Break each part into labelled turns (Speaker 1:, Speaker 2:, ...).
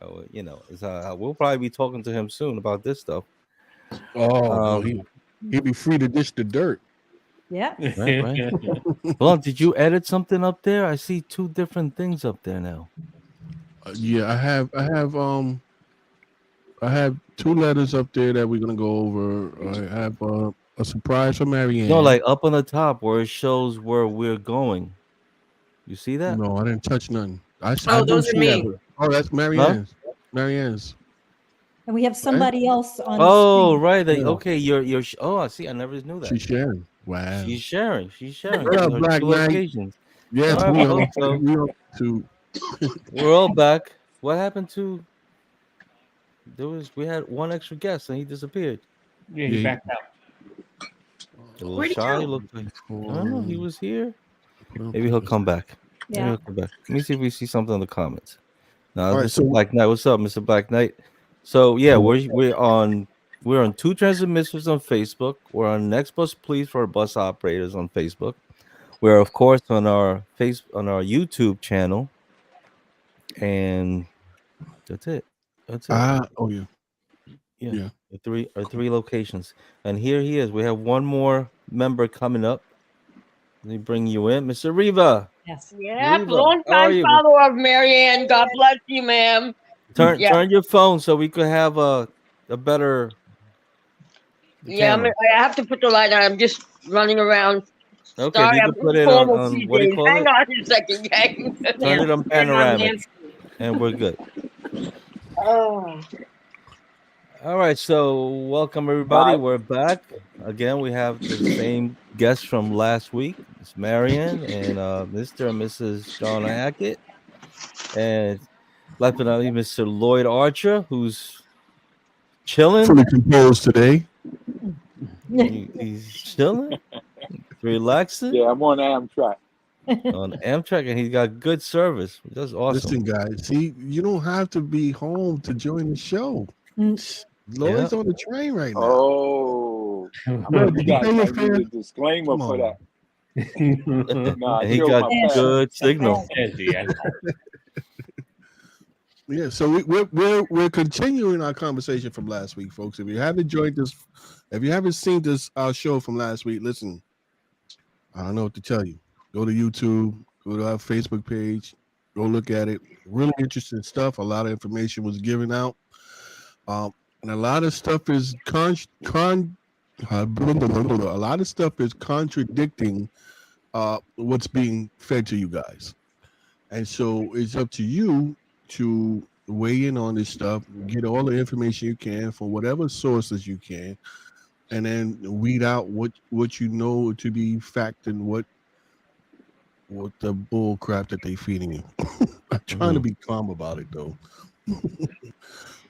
Speaker 1: We'll probably be talking to him soon about this stuff.
Speaker 2: Oh, well, he'd be free to dish the dirt.
Speaker 3: Yeah.
Speaker 1: Right. Well, did you edit something up there? I see two different things up there now.
Speaker 2: Yeah, I have two letters up there that we're gonna go over. I have a surprise for Marianne.
Speaker 1: No, like up on the top where it shows where we're going. You see that?
Speaker 2: No, I didn't touch nothing. I do
Speaker 4: those are
Speaker 2: see
Speaker 4: me.
Speaker 2: that. Oh, that's Marianne's. Marianne's.
Speaker 3: And we have somebody else on
Speaker 1: Oh,
Speaker 3: screen.
Speaker 1: right.
Speaker 2: Yeah.
Speaker 1: Okay, you're. Oh, I see. I never knew that.
Speaker 2: She's sharing. Wow.
Speaker 1: She's sharing.
Speaker 2: What up,
Speaker 1: Her
Speaker 2: Black
Speaker 1: two
Speaker 2: Knight?
Speaker 1: locations.
Speaker 2: Yes,
Speaker 1: All
Speaker 2: we
Speaker 1: right,
Speaker 2: are.
Speaker 1: so
Speaker 2: We are too.
Speaker 1: we're all back. What happened to? We had one extra guest and he disappeared.
Speaker 5: Yeah, he backed out.
Speaker 1: A little
Speaker 4: Where'd he
Speaker 1: shy.
Speaker 4: go?
Speaker 1: Looked like I don't know. He was here.
Speaker 2: Maybe
Speaker 1: Maybe he'll come back. Maybe
Speaker 3: Yeah.
Speaker 1: he'll come back. Let me see if we see something in the comments. Now,
Speaker 2: All right,
Speaker 1: Mr.
Speaker 2: so-
Speaker 1: Black Knight, what's up, Mr. Black Knight? So yeah, we're on two transmitters on Facebook. We're on Next Bus Please for bus operators on Facebook. We're of course on our YouTube channel, and that's it. That's it.
Speaker 2: Oh yeah.
Speaker 1: Yeah. Our three locations. And here he is. We have one more member coming up. Let me bring you in. Mr. Riva.
Speaker 3: Yes.
Speaker 4: Yep,
Speaker 1: Reva,
Speaker 4: long
Speaker 1: how are
Speaker 4: time
Speaker 1: you?
Speaker 4: follower of Marianne. God bless you, ma'am.
Speaker 1: Turn
Speaker 4: Yeah.
Speaker 1: turn your phone so we could have a better
Speaker 4: Yeah,
Speaker 1: camera.
Speaker 4: I have to put the light on. I'm just running around.
Speaker 1: Okay,
Speaker 4: Sorry,
Speaker 1: you
Speaker 4: I'm
Speaker 1: can put it
Speaker 4: formal
Speaker 1: on
Speaker 4: these
Speaker 1: what do you
Speaker 4: days.
Speaker 1: call
Speaker 4: Hang
Speaker 1: it?
Speaker 4: on a second, gang.
Speaker 1: Turn it on panoramic and we're good.
Speaker 4: Oh.
Speaker 1: All right, so welcome everybody. We're back. Again, we have the same guests from last week. It's Marion and Mr. and Mrs. John Hackett. And last but not least, Mr. Lloyd Archer, who's chilling.
Speaker 2: Fully composed today.
Speaker 1: He's chilling, relaxing.
Speaker 5: Yeah, I'm on Amtrak.
Speaker 1: On Amtrak, and he's got good service. That's awesome.
Speaker 2: Listen, guys. See, you don't have to be home to join the show. Lloyd's on the train right now.
Speaker 5: Oh,
Speaker 2: Did
Speaker 5: you
Speaker 2: you
Speaker 5: guys
Speaker 2: pay your
Speaker 5: might need
Speaker 2: fare?
Speaker 5: a disclaimer
Speaker 2: Come
Speaker 5: for
Speaker 2: on.
Speaker 5: that. Nah,
Speaker 1: And he
Speaker 5: chill
Speaker 1: got
Speaker 5: my pass.
Speaker 1: good signal.
Speaker 2: Yeah, so we're continuing our conversation from last week, folks. If you haven't seen this our show from last week, listen. I don't know what to tell you. Go to YouTube, go to our Facebook page, go look at it. Really interesting stuff. A lot of information was given out, and a lot of stuff is contradicting what's being fed to you guys, and so it's up to you to weigh in on this stuff, get all the information you can from whatever sources you can, and then weed out what you know to be fact and what the bull crap that they feeding you. I'm trying to be calm about it though.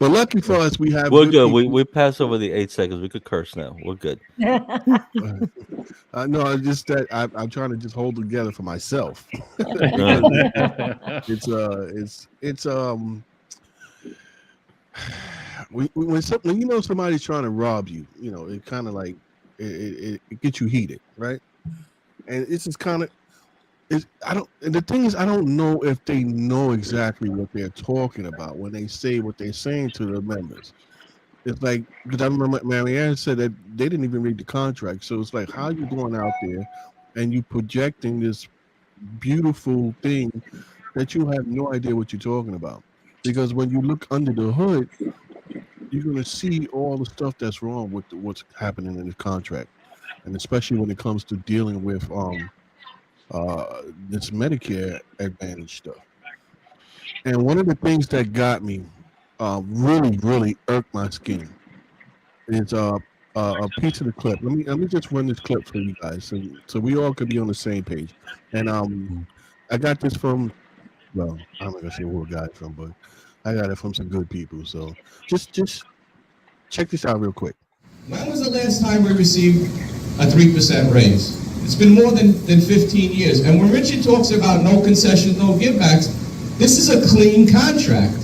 Speaker 2: But lucky for us, we have.
Speaker 1: We're good.
Speaker 2: people.
Speaker 1: We passed over the 8 seconds. We could curse now. We're good.
Speaker 2: No, it's just that I'm trying to just hold together for myself. It's when you know somebody's trying to rob you, it kind of like it gets you heated, right? And it's just kind of and the thing is, I don't know if they know exactly what they're talking about when they say what they're saying to the members. It's like, because I remember Marianne said that they didn't even read the contract. So it's like, how you going out there and you projecting this beautiful thing that you have no idea what you're talking about? Because when you look under the hood, you're going to see all the stuff that's wrong with what's happening in the contract. And especially when it comes to dealing with this Medicare Advantage stuff. And one of the things that got me really irked my skin is a piece of the clip. Let me just run this clip for you guys so we all could be on the same page. And I got this from, well, I'm not gonna say who I got it from, but I got it from some good people. So just check this out real quick.
Speaker 6: When was the last time we received a 3% raise? It's been more than 15 years. And when Richard talks about no concessions, no givebacks, this is a clean contract.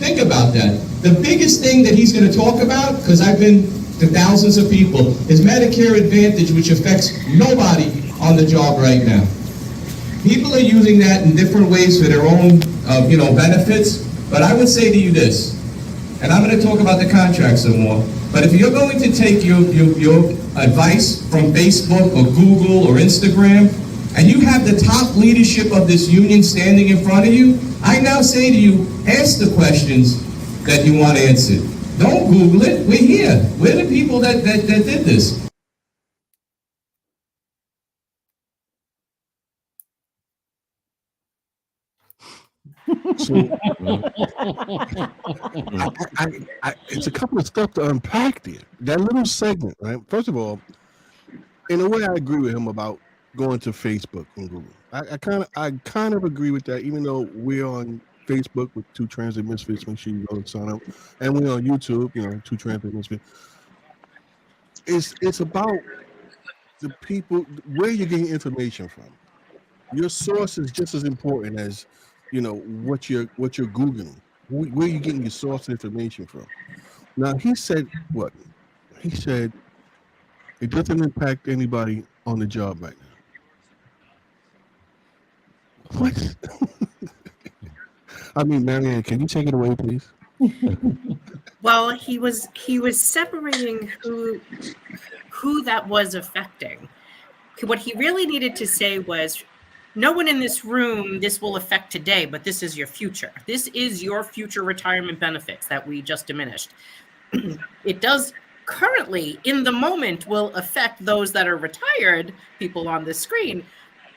Speaker 6: Think about that. The biggest thing that he's going to talk about, because I've been to thousands of people, is Medicare Advantage, which affects nobody on the job right now. People are using that in different ways for their own, benefits. But I would say to you this, and I'm going to talk about the contract some more, but if you're going to take your advice from Facebook or Google or Instagram, and you have the top leadership of this union standing in front of you, I now say to you, ask the questions that you want answered. Don't Google it. We're here. We're the people that did this.
Speaker 2: So it's a couple of stuff to unpack there. That little segment, right? First of all, in a way, I agree with him about going to Facebook and Google. I kind of agree with that, even though we're on Facebook with Two Transit Misfits. Make sure you go and sign up, and we're on YouTube. Two Transit Misfits. It's about the people, where you're getting information from. Your source is just as important as what you're googling. Where you getting your source information from? Now he said what? He said it doesn't impact anybody on the job right now. What? I mean, Marianne, can you take it away, please?
Speaker 7: Well, he was separating who that was affecting. What he really needed to say was, no one in this room this will affect today, but this is your future. This is your future retirement benefits that we just diminished. It does currently, in the moment, will affect those that are retired, people on the screen.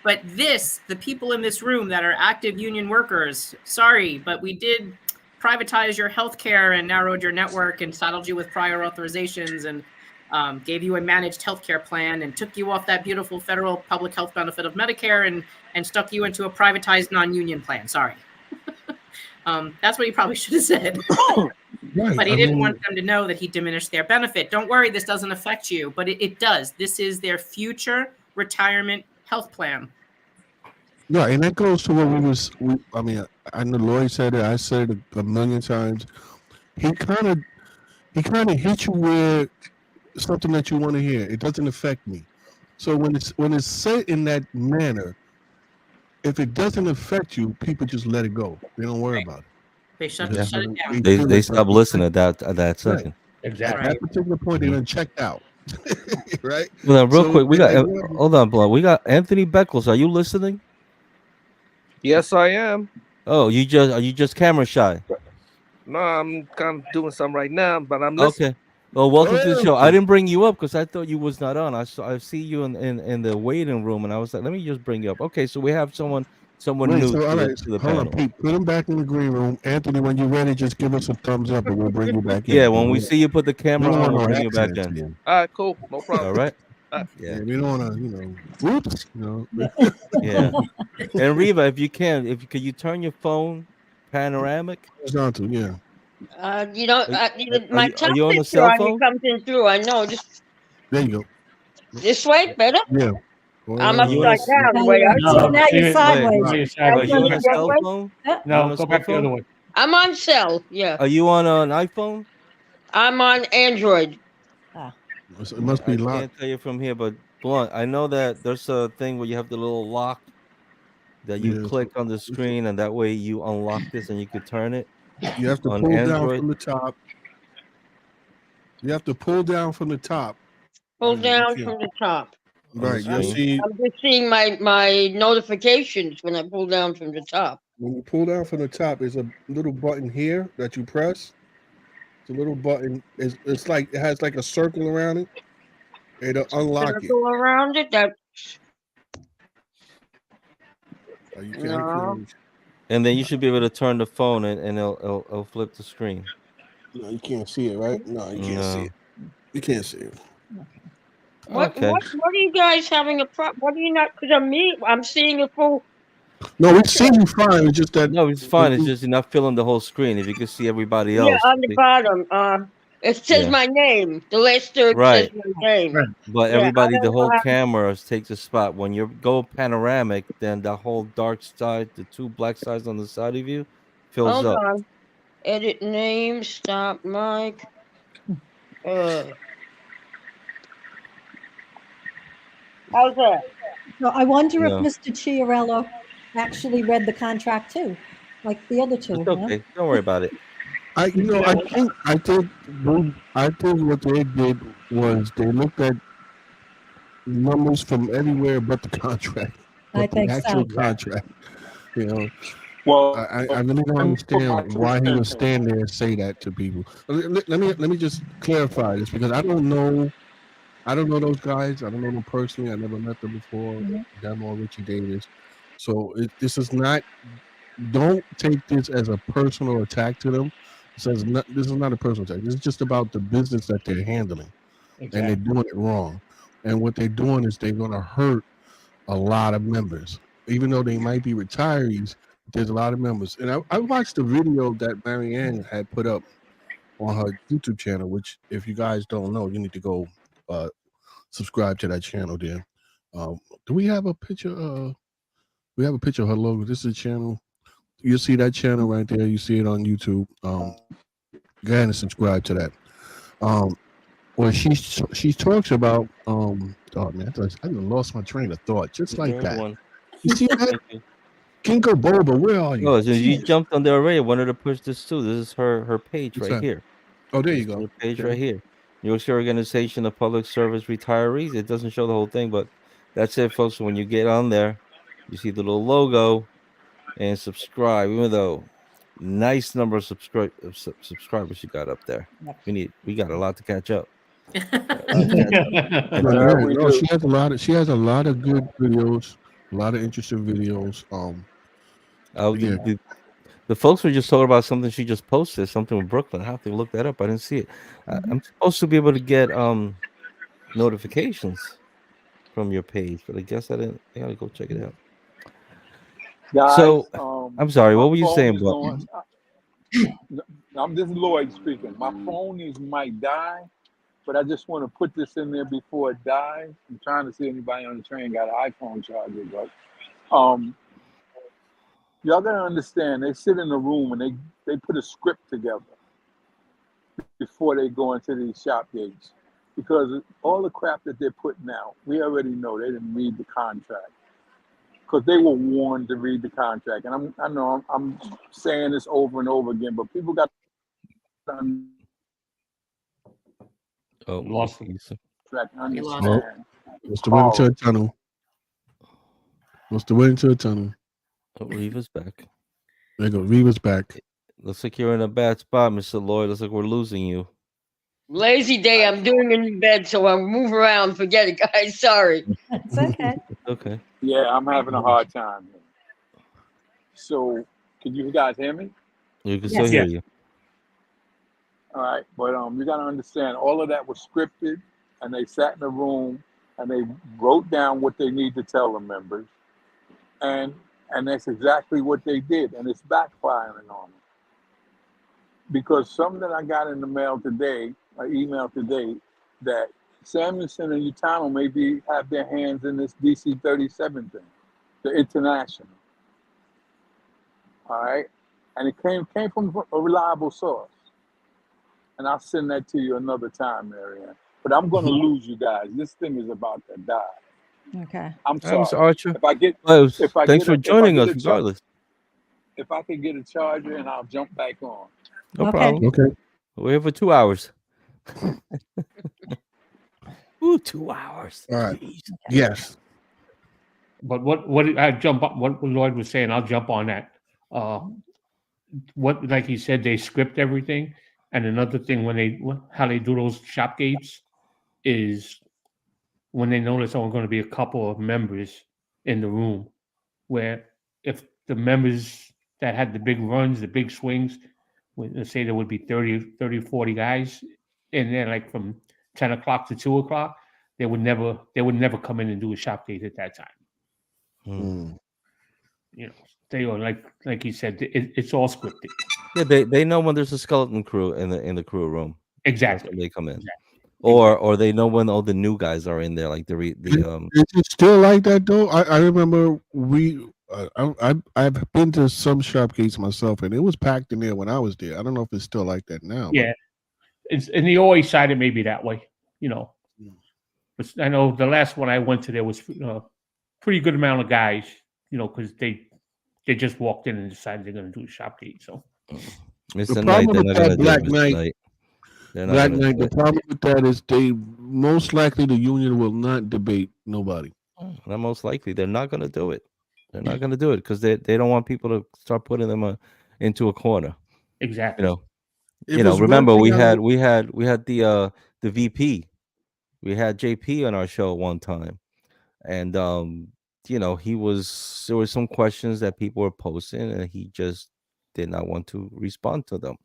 Speaker 7: But the people in this room that are active union workers, sorry, but we did privatize your healthcare and narrowed your network and saddled you with prior authorizations and gave you a managed healthcare plan and took you off that beautiful federal public health benefit of Medicare and stuck you into a privatized non-union plan. Sorry. That's what he probably should have said. Right. But he didn't want them to know that he diminished their benefit. Don't worry, this doesn't affect you, but it does. This is their future retirement health plan.
Speaker 2: Right, and that goes to what I know Lloyd said it, I said it a million times. He kind of hit you with something that you want to hear. It doesn't affect me. So when it's said in that manner, if it doesn't affect you, people just let it go. They don't worry about it.
Speaker 7: They shut it down.
Speaker 1: They stop listening at that second.
Speaker 2: Right.
Speaker 5: Exactly.
Speaker 2: At that particular point, they done checked out. Right.
Speaker 1: Well, then, real quick, we got hold on, Blood. We got Anthony Beckles. Are you listening?
Speaker 8: Yes, I am.
Speaker 1: Oh, are you just camera shy?
Speaker 8: No, I'm kind of doing something right now, but I'm listening.
Speaker 1: Okay. Well, welcome to the show. I didn't bring you up because I thought you was not on. I see you in the waiting room, and I was like, let me just bring you up. Okay, so we have someone new to the panel.
Speaker 2: Hold on, Pete. Put him back in the green room. Anthony, when you're ready, just give us a thumbs up, and we'll bring you back in.
Speaker 1: Yeah, when we see you put the camera on, we'll bring you back in.
Speaker 8: All right, cool. No problem.
Speaker 1: All right.
Speaker 2: Yeah, we don't want to, whoops.
Speaker 1: Yeah. And Reva, if you can, could you turn your phone panoramic?
Speaker 2: Yeah.
Speaker 4: My top picture on it comes in through. I know. Just
Speaker 2: there you go.
Speaker 4: This way, better.
Speaker 2: Yeah.
Speaker 4: I'm upside down.
Speaker 3: Now you're sideways.
Speaker 1: Are you on a cell phone?
Speaker 5: No, go back the other way.
Speaker 4: I'm on cell. Yeah.
Speaker 1: Are you on an iPhone?
Speaker 4: I'm on Android.
Speaker 2: It must be locked.
Speaker 1: I can't tell you from here, but Blunt, I know that there's a thing where you have the little lock that you click on the screen, and that way you unlock this and you could turn it.
Speaker 2: You have to pull down from the top. You have to pull down from the top.
Speaker 4: Pull down from the top.
Speaker 2: Right.
Speaker 4: I'm just seeing my notifications when I pull down from the top.
Speaker 2: When you pull down from the top, there's a little button here that you press. It's a little button. It's like it has like a circle around it. It'll unlock it.
Speaker 4: Circle around it. That.
Speaker 2: You can't.
Speaker 1: And then you should be able to turn the phone and it'll flip the screen.
Speaker 2: No, you can't see it, right? No, you can't see it. You can't see it.
Speaker 4: What are you guys having a problem? What are you not? Because I'm seeing a full.
Speaker 2: No, we see you fine. It's just that.
Speaker 1: No, it's fine. It's just you're not filling the whole screen. If you can see everybody else.
Speaker 4: Yeah, on the bottom. It says my name. The last third says my name.
Speaker 1: Right. But everybody, the whole camera takes a spot. When you go panoramic, then the whole dark side, the two black sides on the side of you, fills up.
Speaker 4: Hold on. Edit name. Stop mic. How's that?
Speaker 3: So I wonder if Mr. Chiarello actually read the contract too. like the other two.
Speaker 1: It's okay. Don't worry about it.
Speaker 2: I think what they did was they looked at numbers from everywhere but the contract,
Speaker 3: I
Speaker 2: but the
Speaker 3: think
Speaker 2: actual
Speaker 3: so.
Speaker 2: contract. You know,
Speaker 5: Well,
Speaker 2: I really don't
Speaker 5: let me put my
Speaker 2: understand why he
Speaker 5: two
Speaker 2: would
Speaker 5: cents in.
Speaker 2: stand there and say that to people. Let me just clarify this because I don't know those guys. I don't know them personally. I never met them before. Them or Richie Davis. So this is not. Don't take this as a personal attack to them. This is not a personal attack. This is just about the business that they're handling, and they're doing it wrong. And what they're doing is they're going to hurt a lot of members, even though they might be retirees. There's a lot of members, and I watched the video that Marianne had put up on her YouTube channel. Which, if you guys don't know, you need to go subscribe to that channel. There, do we have a picture? We have a picture of her logo. This is a channel. You see that channel right there. You see it on YouTube. Go ahead and subscribe to that. Well, she talks about oh man, I lost my train of thought just like that. You see that? Kinko Boba, where are you?
Speaker 1: Oh, so you jumped on there already. I wanted to push this too. This is her page right here.
Speaker 2: Oh, there you go.
Speaker 1: Her page right here. New York State Organization of Public Service Retirees. It doesn't show the whole thing, but that's it, folks. When you get on there, you see the little logo and subscribe. Even though nice number of subscribers you got up there. We got a lot to catch up.
Speaker 2: She has a lot of good videos, a lot of interesting videos.
Speaker 1: The folks were just talking about something she just posted, something with Brooklyn. I have to look that up. I didn't see it. I'm supposed to be able to get notifications from your page, but I guess I didn't. I gotta go check it out.
Speaker 5: Guys,
Speaker 1: so I'm sorry. What were you saying,
Speaker 5: bro? This is Lloyd speaking. My phone might die, but I just want to put this in there before it dies. I'm trying to see anybody on the train got an iPhone charger, but y'all gotta understand. They sit in a room and they put a script together before they go into these shop gates, because all the crap that they're putting out, we already know they didn't read the contract. Because they were warned to read the contract, and I know I'm saying this over and over again, but people got to
Speaker 8: lost him.
Speaker 5: Understand.
Speaker 2: What's the way into a tunnel? What's the way into a tunnel?
Speaker 1: Oh, Reva's back.
Speaker 2: There you go. Reva's back.
Speaker 1: Looks like you're in a bad spot, Mr. Lloyd. Looks like we're losing you.
Speaker 4: Lazy day. I'm doing in bed, so I'll move around. Forget it, guys. Sorry.
Speaker 3: It's okay.
Speaker 1: Okay.
Speaker 5: Yeah, I'm having a hard time. So, can you guys hear me?
Speaker 1: You can still hear you.
Speaker 5: All right, but you got to understand, all of that was scripted, and they sat in a room and they wrote down what they need to tell the members, and that's exactly what they did, and it's backfiring on them. Because something that I got in the mail today, an email today, that Samuelson and Utano maybe have their hands in this DC 37 thing, the international. All right, and it came from a reliable source. And I'll send that to you another time, Marianne. But I'm going to lose you guys. This thing is about to die.
Speaker 3: Okay.
Speaker 5: I'm sorry.
Speaker 1: Mr. Archer.
Speaker 5: Thanks
Speaker 1: for joining us, regardless.
Speaker 5: If I could get a charger, and I'll jump back on.
Speaker 1: No problem.
Speaker 2: Okay.
Speaker 1: We're here for 2 hours. Ooh, 2 hours.
Speaker 2: All right. Yes.
Speaker 8: But what I jump up? What Lloyd was saying, I'll jump on that. What, like he said, they script everything. And another thing, how they do those shop gates is when they know there's only going to be a couple of members in the room, where if the members that had the big runs, the big swings, let's say there would be 30, 40 guys in there, like from 10 o'clock to 2 o'clock, they would never come in and do a shop gate at that time. You know, they are like he said, it's all scripted.
Speaker 1: Yeah, they know when there's a skeleton crew in the crew room.
Speaker 8: Exactly.
Speaker 1: They come in. Or they know when all the new guys are in there, like
Speaker 2: Is it still like that though? I remember I've been to some shop gates myself, and it was packed in there when I was there. I don't know if it's still like that now.
Speaker 8: Yeah, it's in the OA side. It may be that way, you know. But I know the last one I went to, there was a pretty good amount of guys, you know, because they They just walked in and decided they're going to do a shop gate. So
Speaker 1: It's
Speaker 2: The
Speaker 1: the night.
Speaker 2: problem
Speaker 1: They're
Speaker 2: with
Speaker 1: not going
Speaker 2: that
Speaker 1: to do
Speaker 2: Black
Speaker 1: it. It's
Speaker 2: Knight,
Speaker 1: night. They're not
Speaker 2: Black
Speaker 1: going to
Speaker 2: Knight,
Speaker 1: do
Speaker 2: the
Speaker 1: it.
Speaker 2: problem with that is they most likely the union will not debate nobody.
Speaker 1: Not most likely. They're not going to do it. They're not going to do it because they don't want people to start putting them into a corner.
Speaker 8: exactly.
Speaker 2: If it's one
Speaker 1: Remember
Speaker 2: thing
Speaker 1: we
Speaker 2: I
Speaker 1: had the VP. We had JP on our show one time, and there was some questions that people were posting, and he just did not want to respond to them.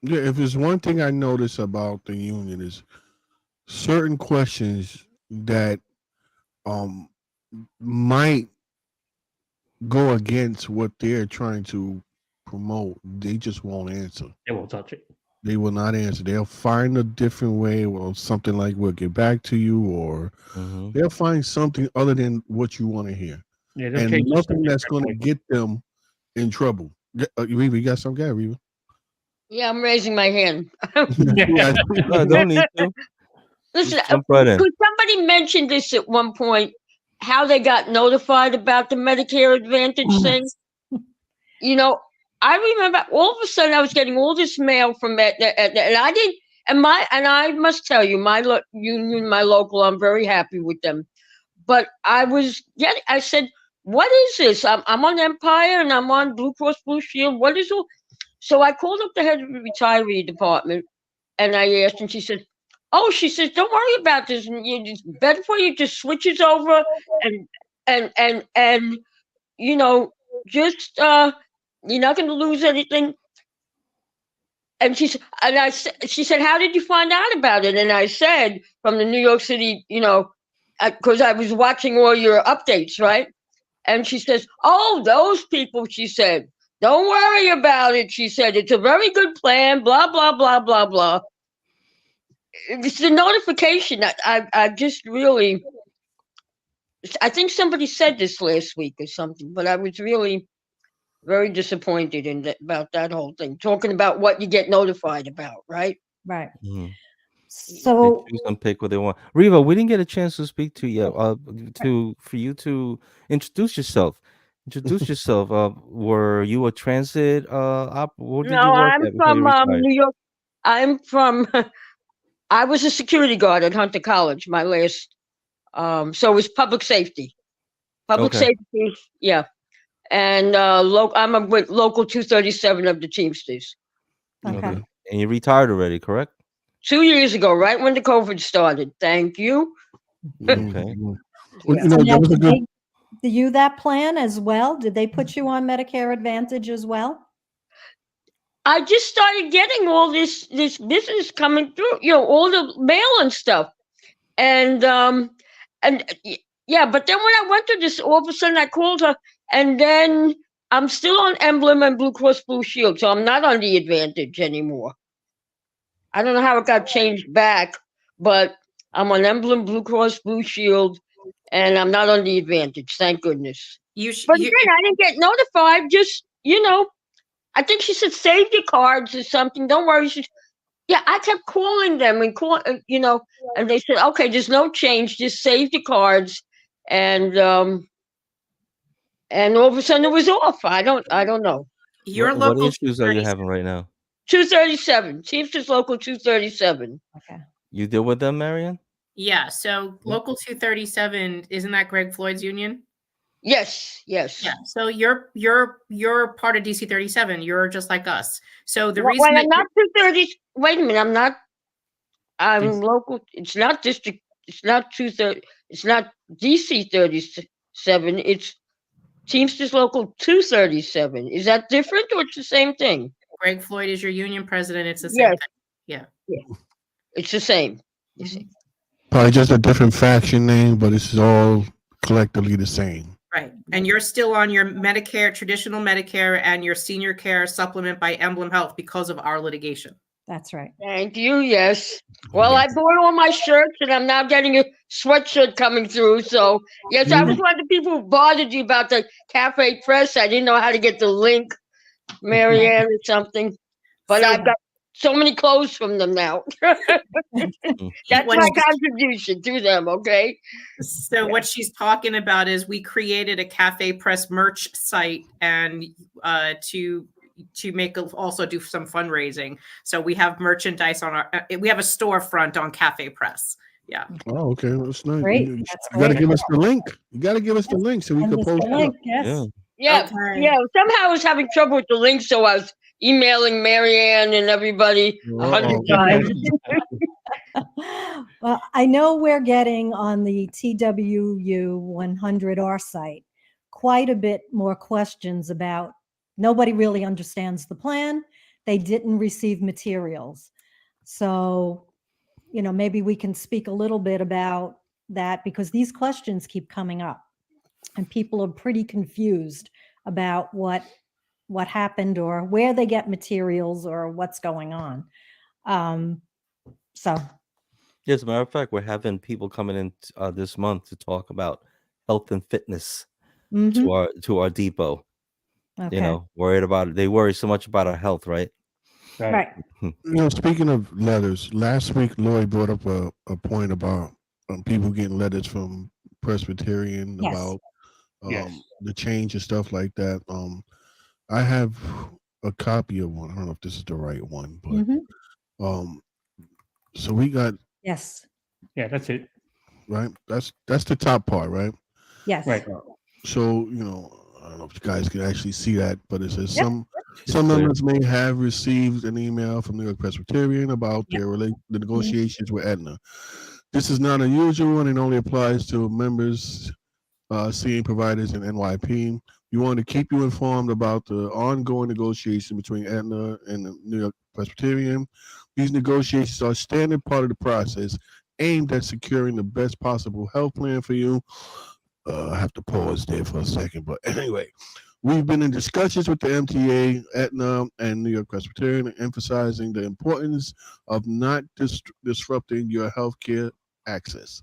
Speaker 2: Yeah, if there's one thing I notice about the union is certain questions that might go against what they're trying to promote, they just won't answer.
Speaker 8: They won't touch it.
Speaker 2: They will not answer. They'll find a different way, or something like "we'll get back to you," or they'll find something other than what you want to hear,
Speaker 8: Yeah, they'll
Speaker 2: and
Speaker 8: change the
Speaker 2: nothing
Speaker 8: subject
Speaker 2: that's
Speaker 8: right
Speaker 2: going to
Speaker 8: away.
Speaker 2: get them in trouble. Reva, you got some guy, Reva?
Speaker 4: Yeah, I'm raising my hand.
Speaker 2: Yeah.
Speaker 1: No, don't need to.
Speaker 4: Listen,
Speaker 1: Just jump right in.
Speaker 4: could somebody mention this at one point? How they got notified about the Medicare Advantage thing? I remember all of a sudden I was getting all this mail from it, and I didn't. And I must tell you, my union, my local, I'm very happy with them. But I said, what is this? I'm on Empire and I'm on Blue Cross Blue Shield. What is all? So I called up the head of the retiree department and I asked, and she said, "Oh, she says, don't worry about this. It's better for you to switch it over and just you're not going to lose anything." And she said, "How did you find out about it?" And I said, "From the New York City, because I was watching all your updates, right?" And she says, "Oh, those people," she said, "don't worry about it." She said, "It's a very good plan, blah, blah, blah, blah, blah." It's the notification that I just really, I think somebody said this last week or something, but I was really very disappointed about that whole thing, talking about what you get notified about, right?
Speaker 9: Right.
Speaker 1: They
Speaker 9: So
Speaker 1: choose and pick what they want. Reva, we didn't get a chance to speak to you for you to introduce yourself. Introduce yourself. Were you a transit what did you
Speaker 4: No,
Speaker 1: work
Speaker 4: I'm
Speaker 1: at before you
Speaker 4: from
Speaker 1: retired?
Speaker 4: New York. I'm from, I was a security guard at Hunter College, my last, so it was public safety. Public
Speaker 1: Okay.
Speaker 4: safety, yeah. And I'm with local 237 of the Teamsters.
Speaker 9: okay.
Speaker 1: And you retired already, correct?
Speaker 4: 2 years ago, right when the COVID started. Thank you.
Speaker 1: Okay.
Speaker 2: Well,
Speaker 4: Yeah.
Speaker 9: So
Speaker 2: that
Speaker 9: now,
Speaker 2: was a
Speaker 9: did
Speaker 2: good.
Speaker 9: they give you that plan as well? Did they put you on Medicare Advantage as well?
Speaker 4: I just started getting all this business coming through, all the mail and stuff. And yeah, but then when I went to this, all of a sudden I called her, and then I'm still on Emblem and Blue Cross Blue Shield, so I'm not on the Advantage anymore. I don't know how it got changed back, but I'm on Emblem, Blue Cross Blue Shield, and I'm not on the Advantage, thank goodness. But again, I didn't get notified, just, I think she said save your cards or something, don't worry. Yeah, I kept calling them and they said, okay, there's no change, just save the cards. And all of a sudden it was off. I don't know.
Speaker 1: What issues are you having right now?
Speaker 4: 237, Teamsters Local 237.
Speaker 9: Okay.
Speaker 1: You deal with them, Marianne?
Speaker 7: Yeah. So Local 237, isn't that Greg Floyd's union?
Speaker 4: Yes.
Speaker 7: Yeah. So you're part of DC 37. You're just like us. So the reason
Speaker 4: I'm not 230. Wait a minute. I'm not. I'm local. It's not district. It's not 230. It's not DC 37. It's Teamsters Local 237. Is that different or it's the same thing?
Speaker 7: Greg Floyd is your union president. It's the same thing. Yeah.
Speaker 4: It's the same. You see.
Speaker 2: Probably just a different faction name, but it's all collectively the same.
Speaker 7: Right. And you're still on your Medicare, traditional Medicare, and your senior care supplement by Emblem Health because of our litigation.
Speaker 9: That's right.
Speaker 4: Thank you. Yes. Well, I bought all my shirts, and I'm now getting a sweatshirt coming through. So, yes, I was one of the people who bothered you about the Cafe Press. I didn't know how to get the link, Marianne, or something. But I've got so many clothes from them now. That's my contribution to them. Okay.
Speaker 7: So what she's talking about is we created a Cafe Press merch site and to make also do some fundraising. So we have merchandise on our we have a storefront on Cafe Press. Yeah.
Speaker 2: Oh, okay. That's nice.
Speaker 9: Great.
Speaker 2: You
Speaker 9: That's
Speaker 2: got to
Speaker 9: great.
Speaker 2: give us the link. You got to give us the link so we
Speaker 9: Send
Speaker 2: can
Speaker 9: us
Speaker 2: post
Speaker 9: the
Speaker 2: it.
Speaker 9: link, yes.
Speaker 1: Yeah.
Speaker 4: Yeah.
Speaker 7: Okay.
Speaker 4: Yeah. Somehow I was having trouble with the link, so I was emailing Marianne and everybody 100 times.
Speaker 9: Well, I know we're getting on the TWU 100R site quite a bit more questions about nobody really understands the plan. They didn't receive materials. So, maybe we can speak a little bit about that because these questions keep coming up and people are pretty confused about what happened or where they get materials or what's going on. So
Speaker 1: As a matter of fact, we're having people coming in this month to talk about health and fitness to our depot.
Speaker 9: okay.
Speaker 1: Worried about it. They worry so much about our health, right?
Speaker 9: Right.
Speaker 2: Speaking of letters, last week Lloyd brought up a point about people getting letters from Presbyterian
Speaker 9: Yes.
Speaker 2: about
Speaker 8: Yes.
Speaker 2: the change and stuff like that. I have a copy of one. I don't know if this is the right one, but so we got
Speaker 9: Yes.
Speaker 8: Yeah, that's it.
Speaker 2: right. That's the top part, right?
Speaker 9: Yes.
Speaker 8: Right.
Speaker 2: So I don't know if you guys can actually see that, but it says
Speaker 9: Yep.
Speaker 2: some
Speaker 1: clear.
Speaker 2: members may have received an email from New York Presbyterian about
Speaker 9: Yep.
Speaker 2: the negotiations with Aetna. This is not unusual and it only applies to members seeing providers in NYP. We want to keep you informed about the ongoing negotiation between Aetna and the New York Presbyterian. These negotiations are a standard part of the process aimed at securing the best possible health plan for you. I have to pause there for a second, but anyway, we've been in discussions with the MTA, Aetna, and New York Presbyterian, emphasizing the importance of not disrupting your healthcare access.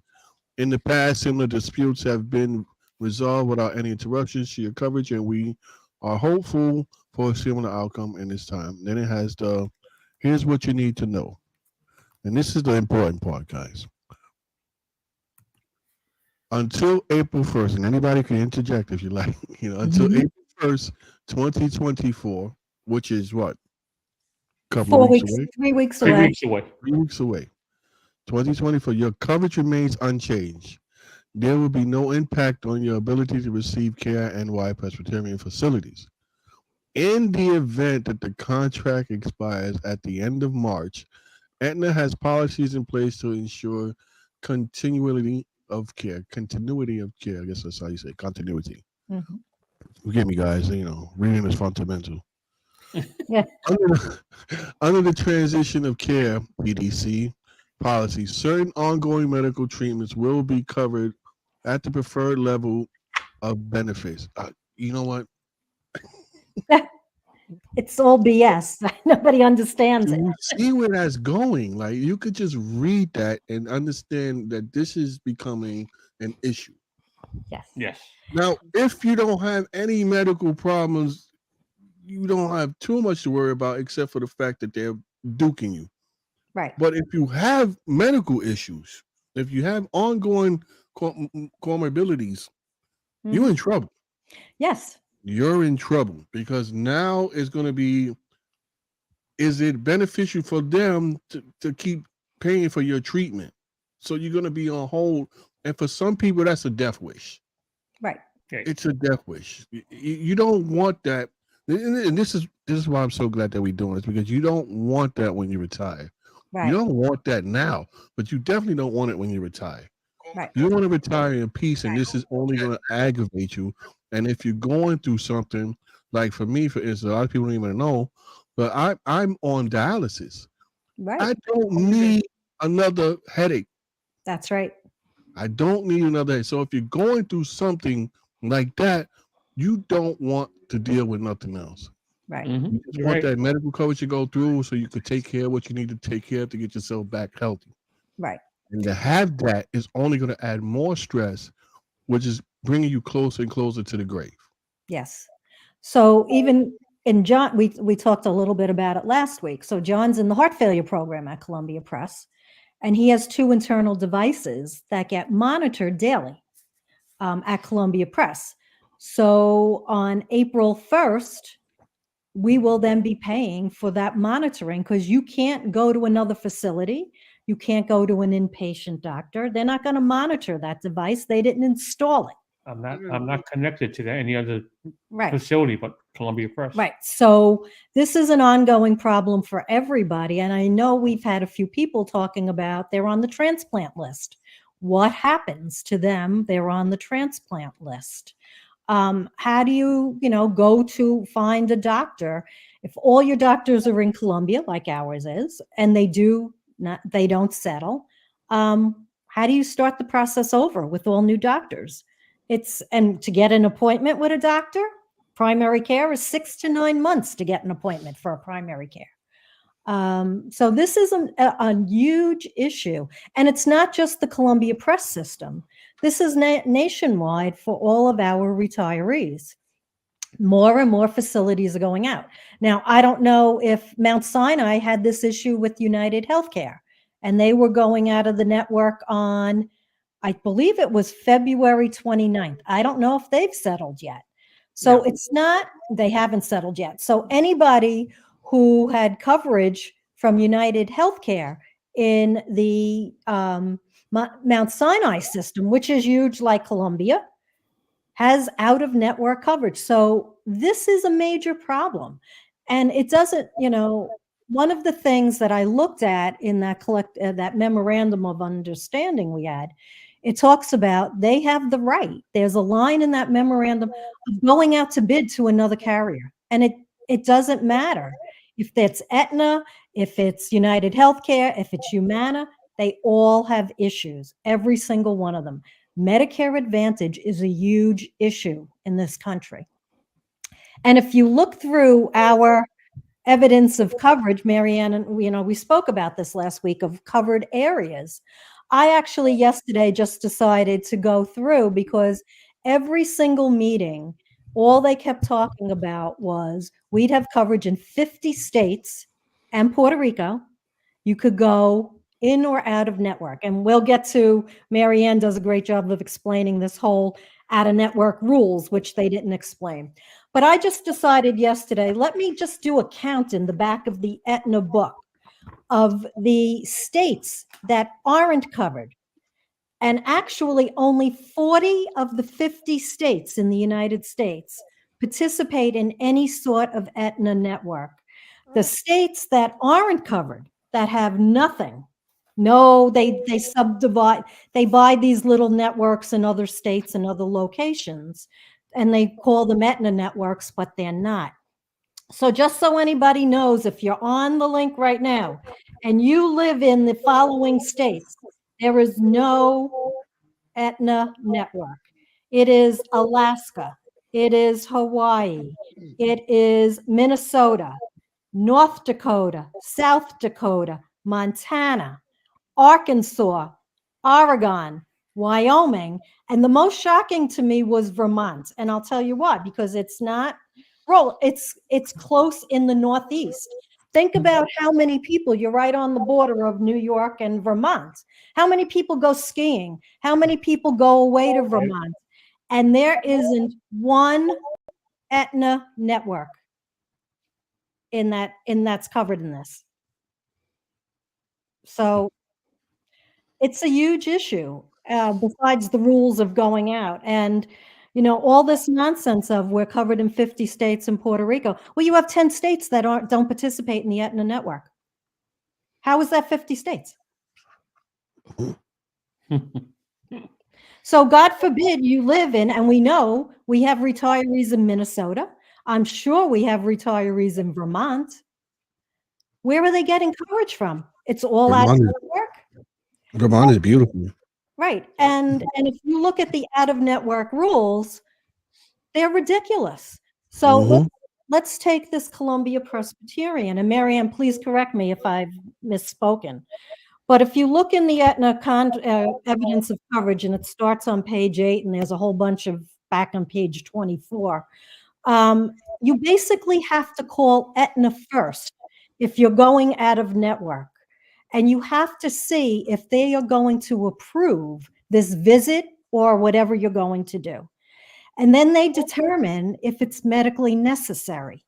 Speaker 2: In the past, similar disputes have been resolved without any interruptions to your coverage, and we are hopeful for a similar outcome in this time. Then it has here's what you need to know. And this is the important part, guys. Until April 1st, and anybody can interject if you like, until April 1st, 2024, which is what? A couple
Speaker 9: 4
Speaker 2: of weeks
Speaker 9: weeks,
Speaker 2: away?
Speaker 9: 3 weeks
Speaker 8: 3
Speaker 9: away.
Speaker 8: weeks away.
Speaker 2: 3 weeks away. 2024, your coverage remains unchanged. There will be no impact on your ability to receive care at NY Presbyterian facilities. In the event that the contract expires at the end of March, Aetna has policies in place to ensure continuity of care. Continuity of care, I guess that's how you say continuity.
Speaker 9: Mhm.
Speaker 2: Forgive me, guys. Reading is fundamental.
Speaker 9: Yeah.
Speaker 2: Under the transition of care (PDC) policy, certain ongoing medical treatments will be covered at the preferred level of benefits. You know what?
Speaker 9: It's all BS. Nobody understands it.
Speaker 2: You see where that's going. Like you could just read that and understand that this is becoming an issue.
Speaker 9: Yes.
Speaker 8: Yes.
Speaker 2: Now, if you don't have any medical problems, you don't have too much to worry about except for the fact that they're duking you.
Speaker 9: Right.
Speaker 2: But if you have medical issues, if you have ongoing comorbidities, you're in trouble.
Speaker 9: Yes.
Speaker 2: You're in trouble because now it's going to be, is it beneficial for them to keep paying for your treatment? So you're going to be on hold. And for some people, that's a death wish.
Speaker 9: Right.
Speaker 2: It's a death wish. You don't want that. And this is why I'm so glad that we're doing this, because you don't want that when you retire.
Speaker 9: Right.
Speaker 2: You don't want that now, but you definitely don't want it when you retire.
Speaker 9: Right.
Speaker 2: You want to retire in peace, and this is only going to aggravate you. And if you're going through something, like for me, for instance, a lot of people don't even know, but I'm on dialysis.
Speaker 9: Right.
Speaker 2: I don't need another headache.
Speaker 9: That's right.
Speaker 2: I don't need another headache. So if you're going through something like that, you don't want to deal with nothing else.
Speaker 9: Right.
Speaker 2: You just want that medical coverage to go through so you could take care of what you need to take care of to get yourself back healthy.
Speaker 9: Right.
Speaker 2: And to have that is only going to add more stress, which is bringing you closer and closer to the grave.
Speaker 9: Yes. So even and John, we talked a little bit about it last week. So John's in the heart failure program at Columbia Press, and he has 2 internal devices that get monitored daily at Columbia Press. So on April 1st, we will then be paying for that monitoring, because you can't go to another facility. You can't go to an inpatient doctor. They're not going to monitor that device. They didn't install it.
Speaker 8: I'm not connected to any other
Speaker 9: Right.
Speaker 8: facility but Columbia Press.
Speaker 9: Right. So this is an ongoing problem for everybody. And I know we've had a few people talking about they're on the transplant list. What happens to them? They're on the transplant list. How do you go to find a doctor if all your doctors are in Columbia, like ours is, and they don't settle? How do you start the process over with all new doctors? And to get an appointment with a doctor, primary care is 6 to 9 months to get an appointment for a primary care. So this is a huge issue. And it's not just the Columbia Press system. This is nationwide for all of our retirees. More and more facilities are going out. Now, I don't know if Mount Sinai had this issue with United Healthcare, and they were going out of the network on, I believe it was February 29th. I don't know if they've settled yet. So they haven't settled yet. So anybody who had coverage from United Healthcare in the Mount Sinai system, which is huge like Columbia, has out-of-network coverage. So this is a major problem. And it doesn't, one of the things that I looked at in that memorandum of understanding we had, it talks about they have the right. There's a line in that memorandum of going out to bid to another carrier. And it doesn't matter if it's Aetna, if it's United Healthcare, if it's Humana, they all have issues, every single one of them. Medicare Advantage is a huge issue in this country. And if you look through our evidence of coverage, Marianne, and we spoke about this last week of covered areas. I actually yesterday just decided to go through, because every single meeting, all they kept talking about was we'd have coverage in 50 states and Puerto Rico. You could go in or out of network. And we'll get to, Marianne does a great job of explaining this whole out of network rules, which they didn't explain. But I just decided yesterday, let me just do a count in the back of the Aetna book of the states that aren't covered. And actually only 40 of the 50 states in the United States participate in any sort of Aetna network. The states that aren't covered, that have nothing, no, they subdivide, they buy these little networks in other states and other locations, and they call them Aetna networks, but they're not. So just so anybody knows, if you're on the link right now and you live in the following states, there is no Aetna network. It is Alaska. It is Hawaii. It is Minnesota, North Dakota, South Dakota, Montana, Arkansas, Oregon, Wyoming, and the most shocking to me was Vermont. And I'll tell you why, because it's not it's close in the Northeast. Think about how many people, you're right on the border of New York and Vermont. How many people go skiing? How many people go away to Vermont? And there isn't one Aetna network that's covered in this. So it's a huge issue, besides the rules of going out. And, all this nonsense of we're covered in 50 states and Puerto Rico. Well, you have 10 states that don't participate in the Aetna network. How is that 50 states? So God forbid you live in, and we know we have retirees in Minnesota. I'm sure we have retirees in Vermont. Where are they getting coverage from? It's all out of network.
Speaker 2: Vermont is beautiful.
Speaker 9: Right. And if you look at the out-of-network rules, they're ridiculous. So let's take this Columbia Presbyterian. And Marianne, please correct me if I've misspoken. But if you look in the Aetna evidence of coverage, and it starts on page 8, and there's a whole bunch of back on page 24, You basically have to call Aetna first if you're going out of network. And you have to see if they are going to approve this visit or whatever you're going to do. And then they determine if it's medically necessary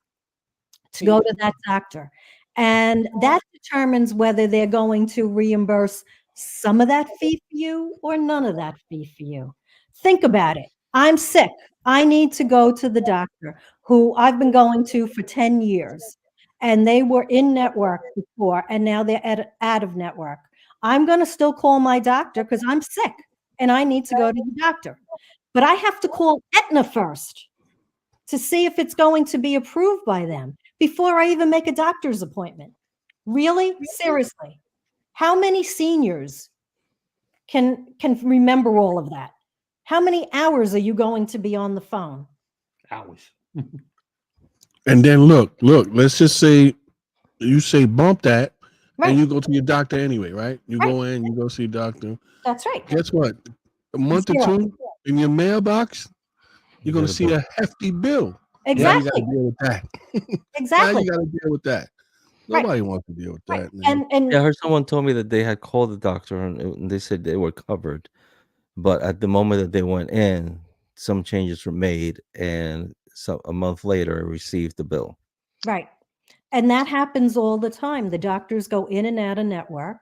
Speaker 9: to go to that doctor. And that determines whether they're going to reimburse some of that fee for you or none of that fee for you. Think about it. I'm sick. I need to go to the doctor who I've been going to for 10 years. And they were in network before, and now they're out of network. I'm going to still call my doctor because I'm sick and I need to go to the doctor. But I have to call Aetna first to see if it's going to be approved by them before I even make a doctor's appointment. Really? Seriously. How many seniors can remember all of that? How many hours are you going to be on the phone?
Speaker 8: Hours.
Speaker 2: And then look, let's just say you say bump that,
Speaker 9: Right.
Speaker 2: and you go to your doctor anyway, right? You
Speaker 9: Right.
Speaker 2: go in, you go see a doctor.
Speaker 9: That's right.
Speaker 2: Guess what? A month or
Speaker 9: Zero.
Speaker 2: two in your mailbox, you're going to
Speaker 1: get a
Speaker 2: see
Speaker 1: bill.
Speaker 2: a hefty bill. Now you got
Speaker 9: Exactly.
Speaker 2: to deal with that. Now
Speaker 9: Exactly.
Speaker 2: you got to deal with that.
Speaker 9: Right.
Speaker 2: Nobody wants to deal with
Speaker 9: Right.
Speaker 2: that, man.
Speaker 9: And
Speaker 1: Yeah, I heard someone told me that they had called the doctor and they said they were covered, but at the moment that they went in, some changes were made, and so a month later received the bill.
Speaker 9: right. And that happens all the time. The doctors go in and out of network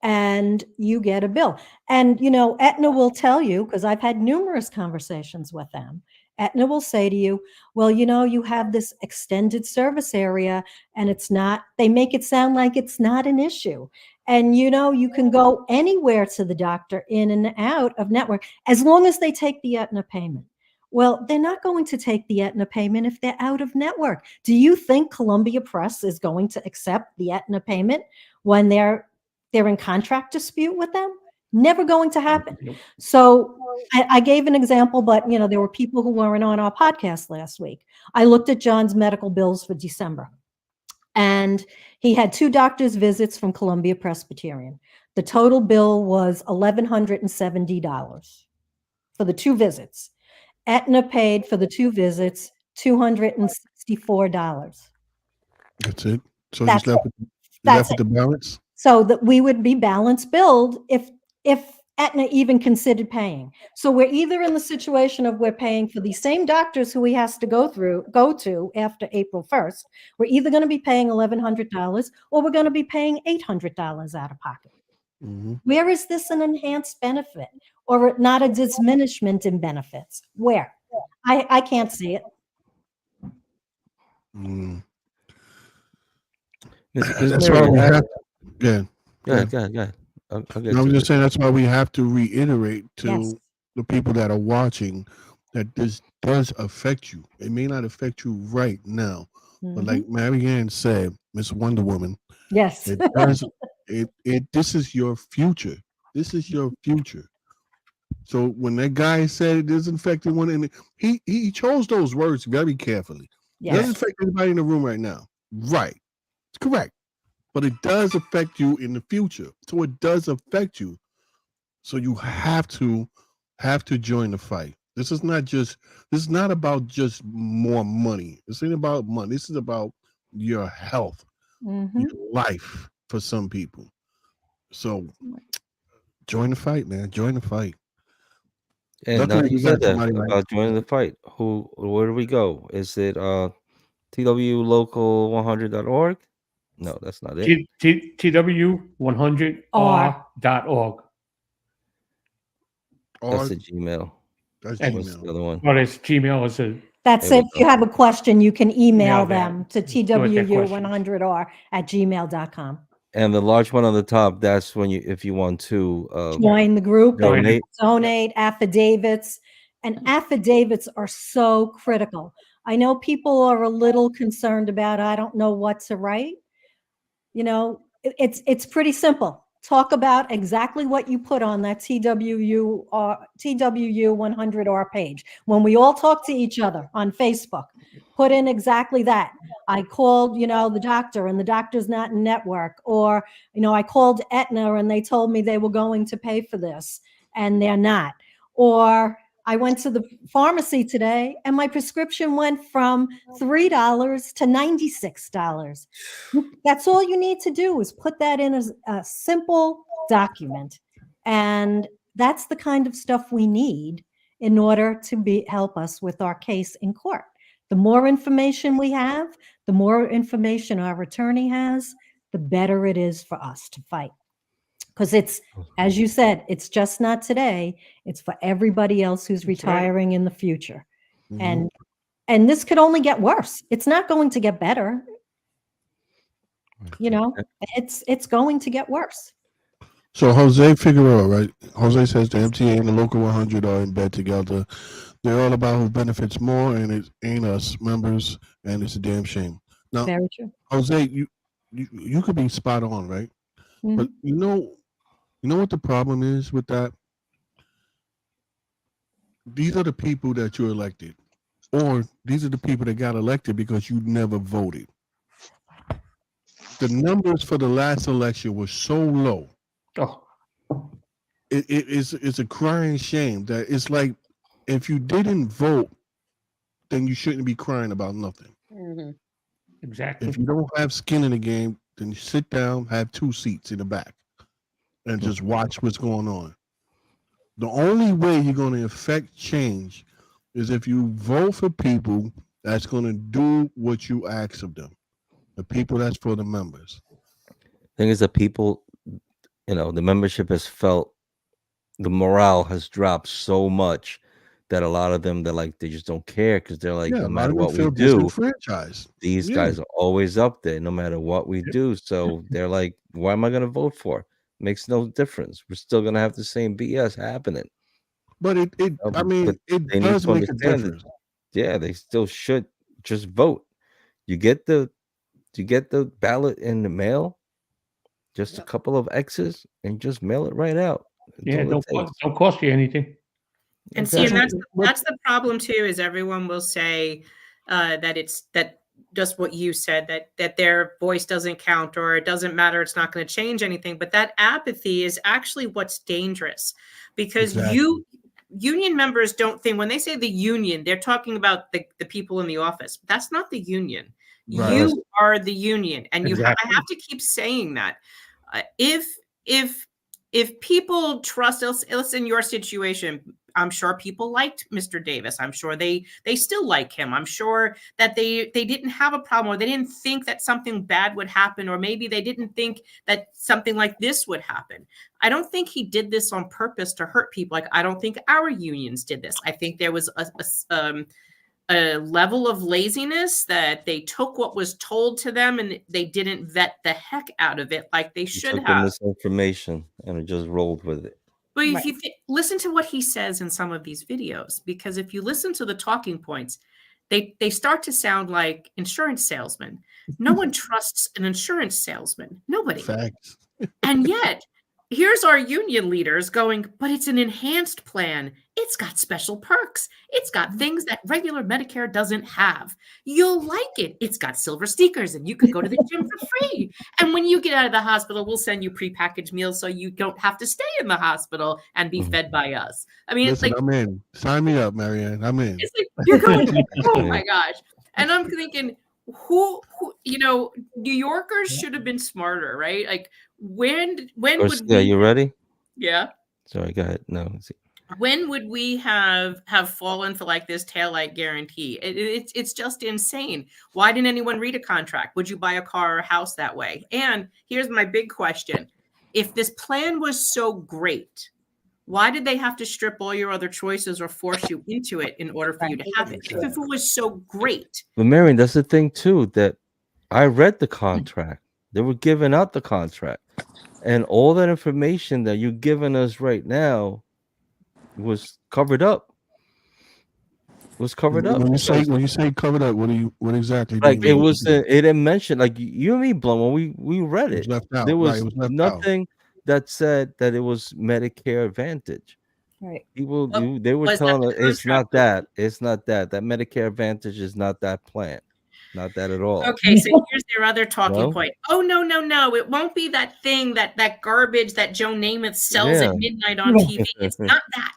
Speaker 9: and you get a bill. And, you know, Aetna will tell you, because I've had numerous conversations with them, Aetna will say to you, well, you know, you have this extended service area and it's not, they make it sound like it's not an issue. And, you know, you can go anywhere to the doctor in and out of network as long as they take the Aetna payment. Well, they're not going to take the Aetna payment if they're out of network. Do you think Columbia Press is going to accept the Aetna payment when they're in contract dispute with them? Never going to happen. So I gave an example, but you know, there were people who weren't on our podcast last week. I looked at John's medical bills for December, and he had 2 doctor's visits from Columbia Presbyterian. The total bill was $1,170 for the 2 visits. Aetna paid for the 2 visits $264.
Speaker 2: That's it. So
Speaker 9: That's
Speaker 2: you're left with,
Speaker 9: That's it.
Speaker 2: the balance.
Speaker 9: So that we would be balance billed if Aetna even considered paying. So we're either in the situation of we're paying for the same doctors who he has to go to after April 1st. We're either going to be paying $1,100 or we're going to be paying $800 out of pocket.
Speaker 2: Mm-hmm.
Speaker 9: Where is this an enhanced benefit or not a diminishment in benefits? Where? I can't see it.
Speaker 2: Mm.
Speaker 1: Ms.
Speaker 2: That's why
Speaker 1: Marion,
Speaker 2: we
Speaker 1: I-
Speaker 2: have. Yeah.
Speaker 1: go ahead. I'll get
Speaker 2: I was
Speaker 1: to
Speaker 2: just
Speaker 1: it.
Speaker 2: saying that's why we have to reiterate to
Speaker 9: Yes.
Speaker 2: the people that are watching that this does affect you. It may not affect you right now, but like Marianne said, Miss Wonder Woman,
Speaker 9: Yes.
Speaker 2: it does. This is your future. This is your future. So when that guy said it doesn't affect anyone, and he chose those words very carefully. It doesn't
Speaker 9: Yes.
Speaker 2: affect anybody in the room right now. Right. It's correct. But it does affect you in the future. So it does affect you. So you have to join the fight. This is not about just more money. This ain't about money. This is about your health,
Speaker 9: Mhm.
Speaker 2: your life for some people. So join the fight, man. Join the fight.
Speaker 1: And now
Speaker 2: Luckily,
Speaker 1: that you
Speaker 2: we got
Speaker 1: said that
Speaker 2: somebody
Speaker 1: about joining the fight, where do we go? Is it twlocal100.org? No, that's not it.
Speaker 8: TW100R.org.
Speaker 1: That's
Speaker 2: or
Speaker 1: the Gmail.
Speaker 2: that's
Speaker 8: And-
Speaker 1: What's the
Speaker 2: Gmail.
Speaker 1: other one?
Speaker 8: Well, it's Gmail. It's a
Speaker 9: That's
Speaker 1: There
Speaker 9: it.
Speaker 1: we
Speaker 9: If you
Speaker 1: go.
Speaker 9: have a question, you can email
Speaker 8: Email that.
Speaker 9: them to
Speaker 8: Do it their
Speaker 9: twu100r@gmail.com.
Speaker 1: And the large one on the top, that's when if you want to
Speaker 9: Join the group,
Speaker 1: donate.
Speaker 9: donate, affidavits, and affidavits are so critical. I know people are a little concerned about, I don't know what to write. You know, it's pretty simple. Talk about exactly what you put on that TWU 100R page. When we all talk to each other on Facebook, put in exactly that. I called, you know, the doctor and the doctor's not in network, or, you know, I called Aetna and they told me they were going to pay for this and they're not. Or I went to the pharmacy today and my prescription went from $3 to $96. That's all you need to do is put that in as a simple document. And that's the kind of stuff we need in order to help us with our case in court. The more information we have, the more information our attorney has, the better it is for us to fight. Because it's, as you said, it's just not today. It's for everybody else who's retiring in the future. And this could only get worse. It's not going to get better. You know, it's going to get worse.
Speaker 2: So Jose Figueroa, right? Jose says the MTA and the local 100 are in bed together. They're all about who benefits more, and it ain't us members, and it's a damn shame. Now,
Speaker 9: Very true.
Speaker 2: Jose, you could be spot on, right? But you know what the problem is with that? These are the people that you elected, or these are the people that got elected because you never voted. The numbers for the last election were so low.
Speaker 8: Oh,
Speaker 2: It's a crying shame that it's like if you didn't vote, then you shouldn't be crying about nothing.
Speaker 8: exactly.
Speaker 2: If you don't have skin in the game, then you sit down, have 2 seats in the back, and just watch what's going on. The only way you're going to affect change is if you vote for people that's going to do what you ask of them. The people that's for the members.
Speaker 1: Thing is that people, the membership has felt the morale has dropped so much that a lot of them, they just don't care because they're like, no matter what we do, these guys are always up there, no matter what we do. So they're like, why am I going to vote for? Makes no difference. We're still going to have the same BS happening.
Speaker 2: But it does make a difference.
Speaker 1: Yeah, they still should just vote. You get the ballot in the mail, just a couple of X's, and just mail it right out.
Speaker 8: Yeah, don't cost you anything.
Speaker 7: And see, and that's the problem too, is everyone will say that just what you said, that their voice doesn't count, or it doesn't matter, it's not going to change anything. But that apathy is actually what's dangerous, because union members don't think, when they say the union, they're talking about the people in the office. That's not the union. Right. You are the union, and I have to keep saying that. If people trust us, in your situation, I'm sure people liked Mr. Davis. I'm sure they still like him. I'm sure that they didn't have a problem, or they didn't think that something bad would happen, or maybe they didn't think that something like this would happen. I don't think he did this on purpose to hurt people. Like, I don't think our unions did this. I think there was a level of laziness that they took what was told to them and they didn't vet the heck out of it like they should have.
Speaker 1: Misinformation and just rolled with it.
Speaker 7: But if you listen to what he says in some of these videos, because if you listen to the talking points, they start to sound like insurance salesmen. No one trusts an insurance salesman. Nobody.
Speaker 2: Facts.
Speaker 7: And yet, here's our union leaders going, but it's an enhanced plan. It's got special perks. It's got things that regular Medicare doesn't have. You'll like it. It's got silver sneakers, and you can go to the gym for free. And when you get out of the hospital, we'll send you prepackaged meals so you don't have to stay in the hospital and be fed by us. I mean,
Speaker 2: listen, I'm in. Sign me up, Marianne. I'm in.
Speaker 7: It's like, you're going, oh my gosh. And I'm thinking, who New Yorkers should have been smarter, right? Like, when would we,
Speaker 1: you ready?
Speaker 7: Yeah.
Speaker 1: Sorry, go ahead. No.
Speaker 7: When would we have fallen for like this taillight guarantee? It's just insane. Why didn't anyone read a contract? Would you buy a car or a house that way? And here's my big question. If this plan was so great, why did they have to strip all your other choices or force you into it in order for you to have it? If it was so great.
Speaker 1: But Marion, that's the thing too, that I read the contract. They were giving out the contract. And all that information that you're giving us right now was covered up.
Speaker 2: When you say covered up, what exactly?
Speaker 1: Like, it was, it didn't mention, like, you and me, Blum, when we read it, there was nothing that said that it was Medicare Advantage.
Speaker 9: Right.
Speaker 1: People, they were telling us it's not that. It's not that. That Medicare Advantage is not that plan. Not that at all.
Speaker 7: Okay, so here's their other talking point. Oh, no. It won't be that thing, that garbage that Joe Namath sells at midnight on TV. It's not that.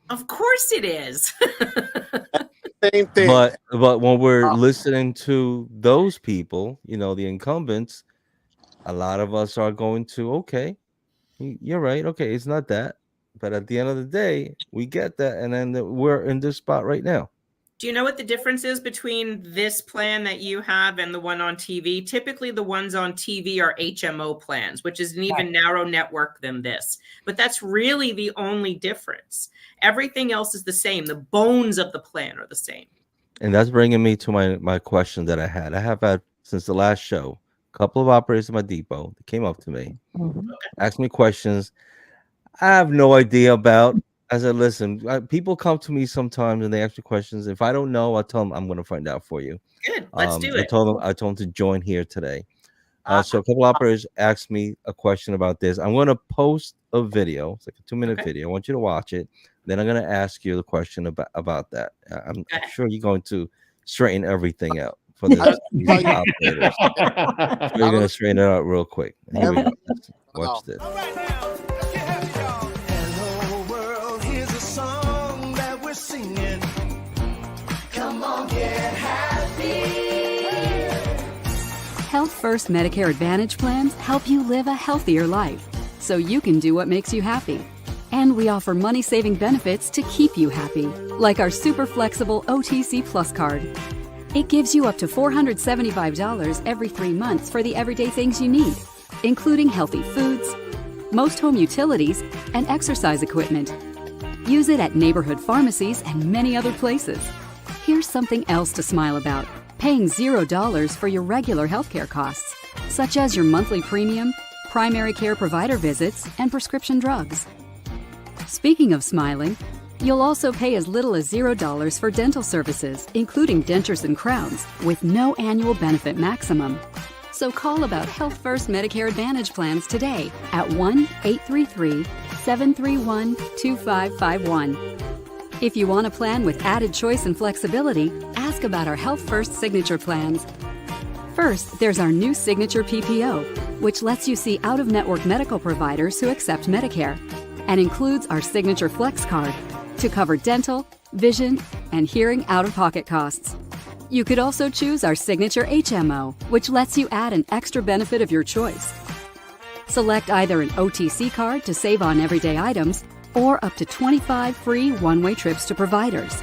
Speaker 7: Of course it is.
Speaker 10: Same thing.
Speaker 1: But when we're listening to those people, the incumbents, a lot of us are going to, okay, you're right. Okay, it's not that. But at the end of the day, we get that. And then we're in this spot right now.
Speaker 7: Do you know what the difference is between this plan that you have and the one on TV? Typically, the ones on TV are HMO plans, which is an even narrow network than this. But that's really the only difference. Everything else is the same. The bones of the plan are the same.
Speaker 1: And that's bringing me to my question that I had. I have had, since the last show, a couple of operators at my depot that came up to me, asked me questions I have no idea about. I said, listen, people come to me sometimes and they ask me questions. If I don't know, I tell them I'm going to find out for you.
Speaker 7: Good. Let's do it.
Speaker 1: I told them to join here today. So a couple operators asked me a question about this. I'm going to post a video. It's like a 2-minute video. I want you to watch it. Then I'm going to ask you the question about that. I'm sure you're going to straighten everything out for these operators. You're going to straighten it out real quick. Here we go. Let's watch this.
Speaker 11: Health First Medicare Advantage plans help you live a healthier life so you can do what makes you happy. And we offer money-saving benefits to keep you happy, like our super flexible OTC Plus card. It gives you up to $475 every 3 months for the everyday things you need, including healthy foods, most home utilities, and exercise equipment. Use it at neighborhood pharmacies and many other places. Here's something else to smile about: paying $0 for your regular healthcare costs, such as your monthly premium, primary care provider visits, and prescription drugs. Speaking of smiling, you'll also pay as little as $0 for dental services, including dentures and crowns, with no annual benefit maximum. So call about Health First Medicare Advantage plans today at 1-833-731-2551. If you want a plan with added choice and flexibility, ask about our Health First Signature plans. First, there's our new Signature PPO, which lets you see out-of-network medical providers who accept Medicare, and includes our Signature Flex card to cover dental, vision, and hearing out-of-pocket costs. You could also choose our Signature HMO, which lets you add an extra benefit of your choice. Select either an OTC card to save on everyday items, or up to 25 free one-way trips to providers.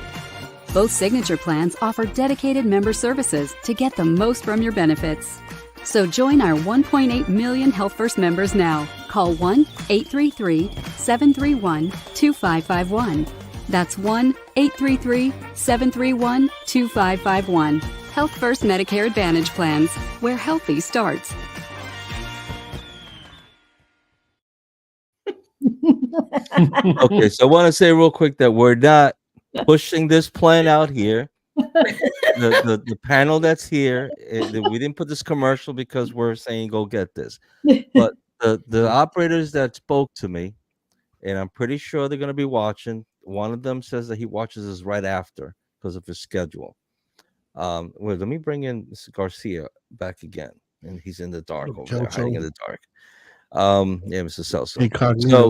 Speaker 11: Both Signature plans offer dedicated member services to get the most from your benefits. So join our 1.8 million Health First members now. Call 1-833-731-2551. That's 1-833-731-2551. Health First Medicare Advantage plans, where healthy starts.
Speaker 1: Okay, so I want to say real quick that we're not pushing this plan out here. The panel that's here, we didn't put this commercial because we're saying go get this. But the operators that spoke to me, and I'm pretty sure they're going to be watching. One of them says that he watches us right after because of his schedule. Well, let me bring in Mr. Garcia back again, and he's in the dark over there, hiding in the dark. Yeah, Mr. Celso. So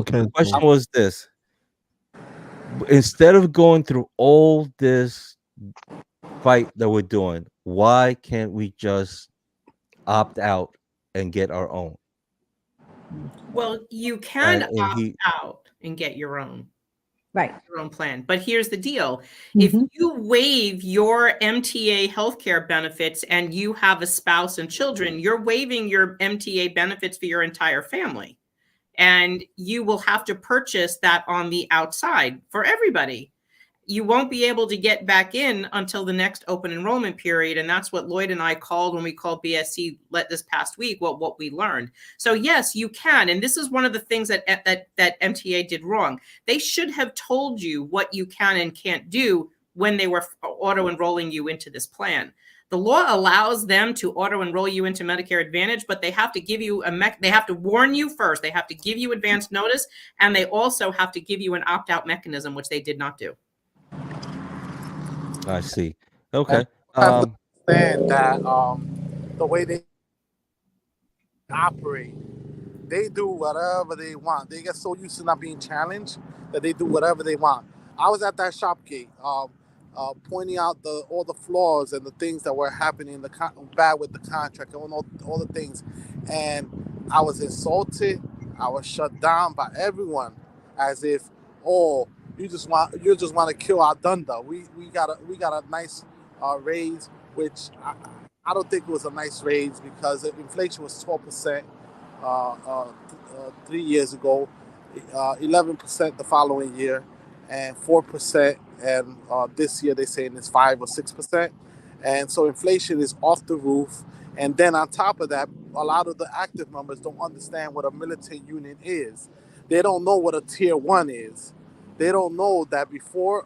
Speaker 1: the question was this: instead of going through all this fight that we're doing, why can't we just opt out and get our own?
Speaker 7: Well, you can opt out and get your own.
Speaker 9: Right.
Speaker 7: Your own plan. But here's the deal. If you waive your MTA healthcare benefits and you have a spouse and children, you're waiving your MTA benefits for your entire family. And you will have to purchase that on the outside for everybody. You won't be able to get back in until the next open enrollment period. And that's what Lloyd and I called when we called BSC this past week, what we learned. So yes, you can. And this is one of the things that MTA did wrong. They should have told you what you can and can't do when they were auto-enrolling you into this plan. The law allows them to auto-enroll you into Medicare Advantage, but they have to give you they have to warn you first. They have to give you advance notice, and they also have to give you an opt-out mechanism, which they did not do.
Speaker 1: I see. Okay.
Speaker 10: I understand that the way they operate, they do whatever they want. They get so used to not being challenged that they do whatever they want. I was at that shop gate, pointing out all the flaws and the things that were happening, bad with the contract, and all the things, and I was insulted. I was shut down by everyone, as if, oh, you just want to kill our thunder. We got a nice raise, which I don't think it was a nice raise because inflation was 12% 3 years ago, 11% the following year, and 4%, and this year they're saying it's 5 or 6%, and so inflation is off the roof. And then on top of that, a lot of the active members don't understand what a militant union is. They don't know what a tier one is. They don't know that before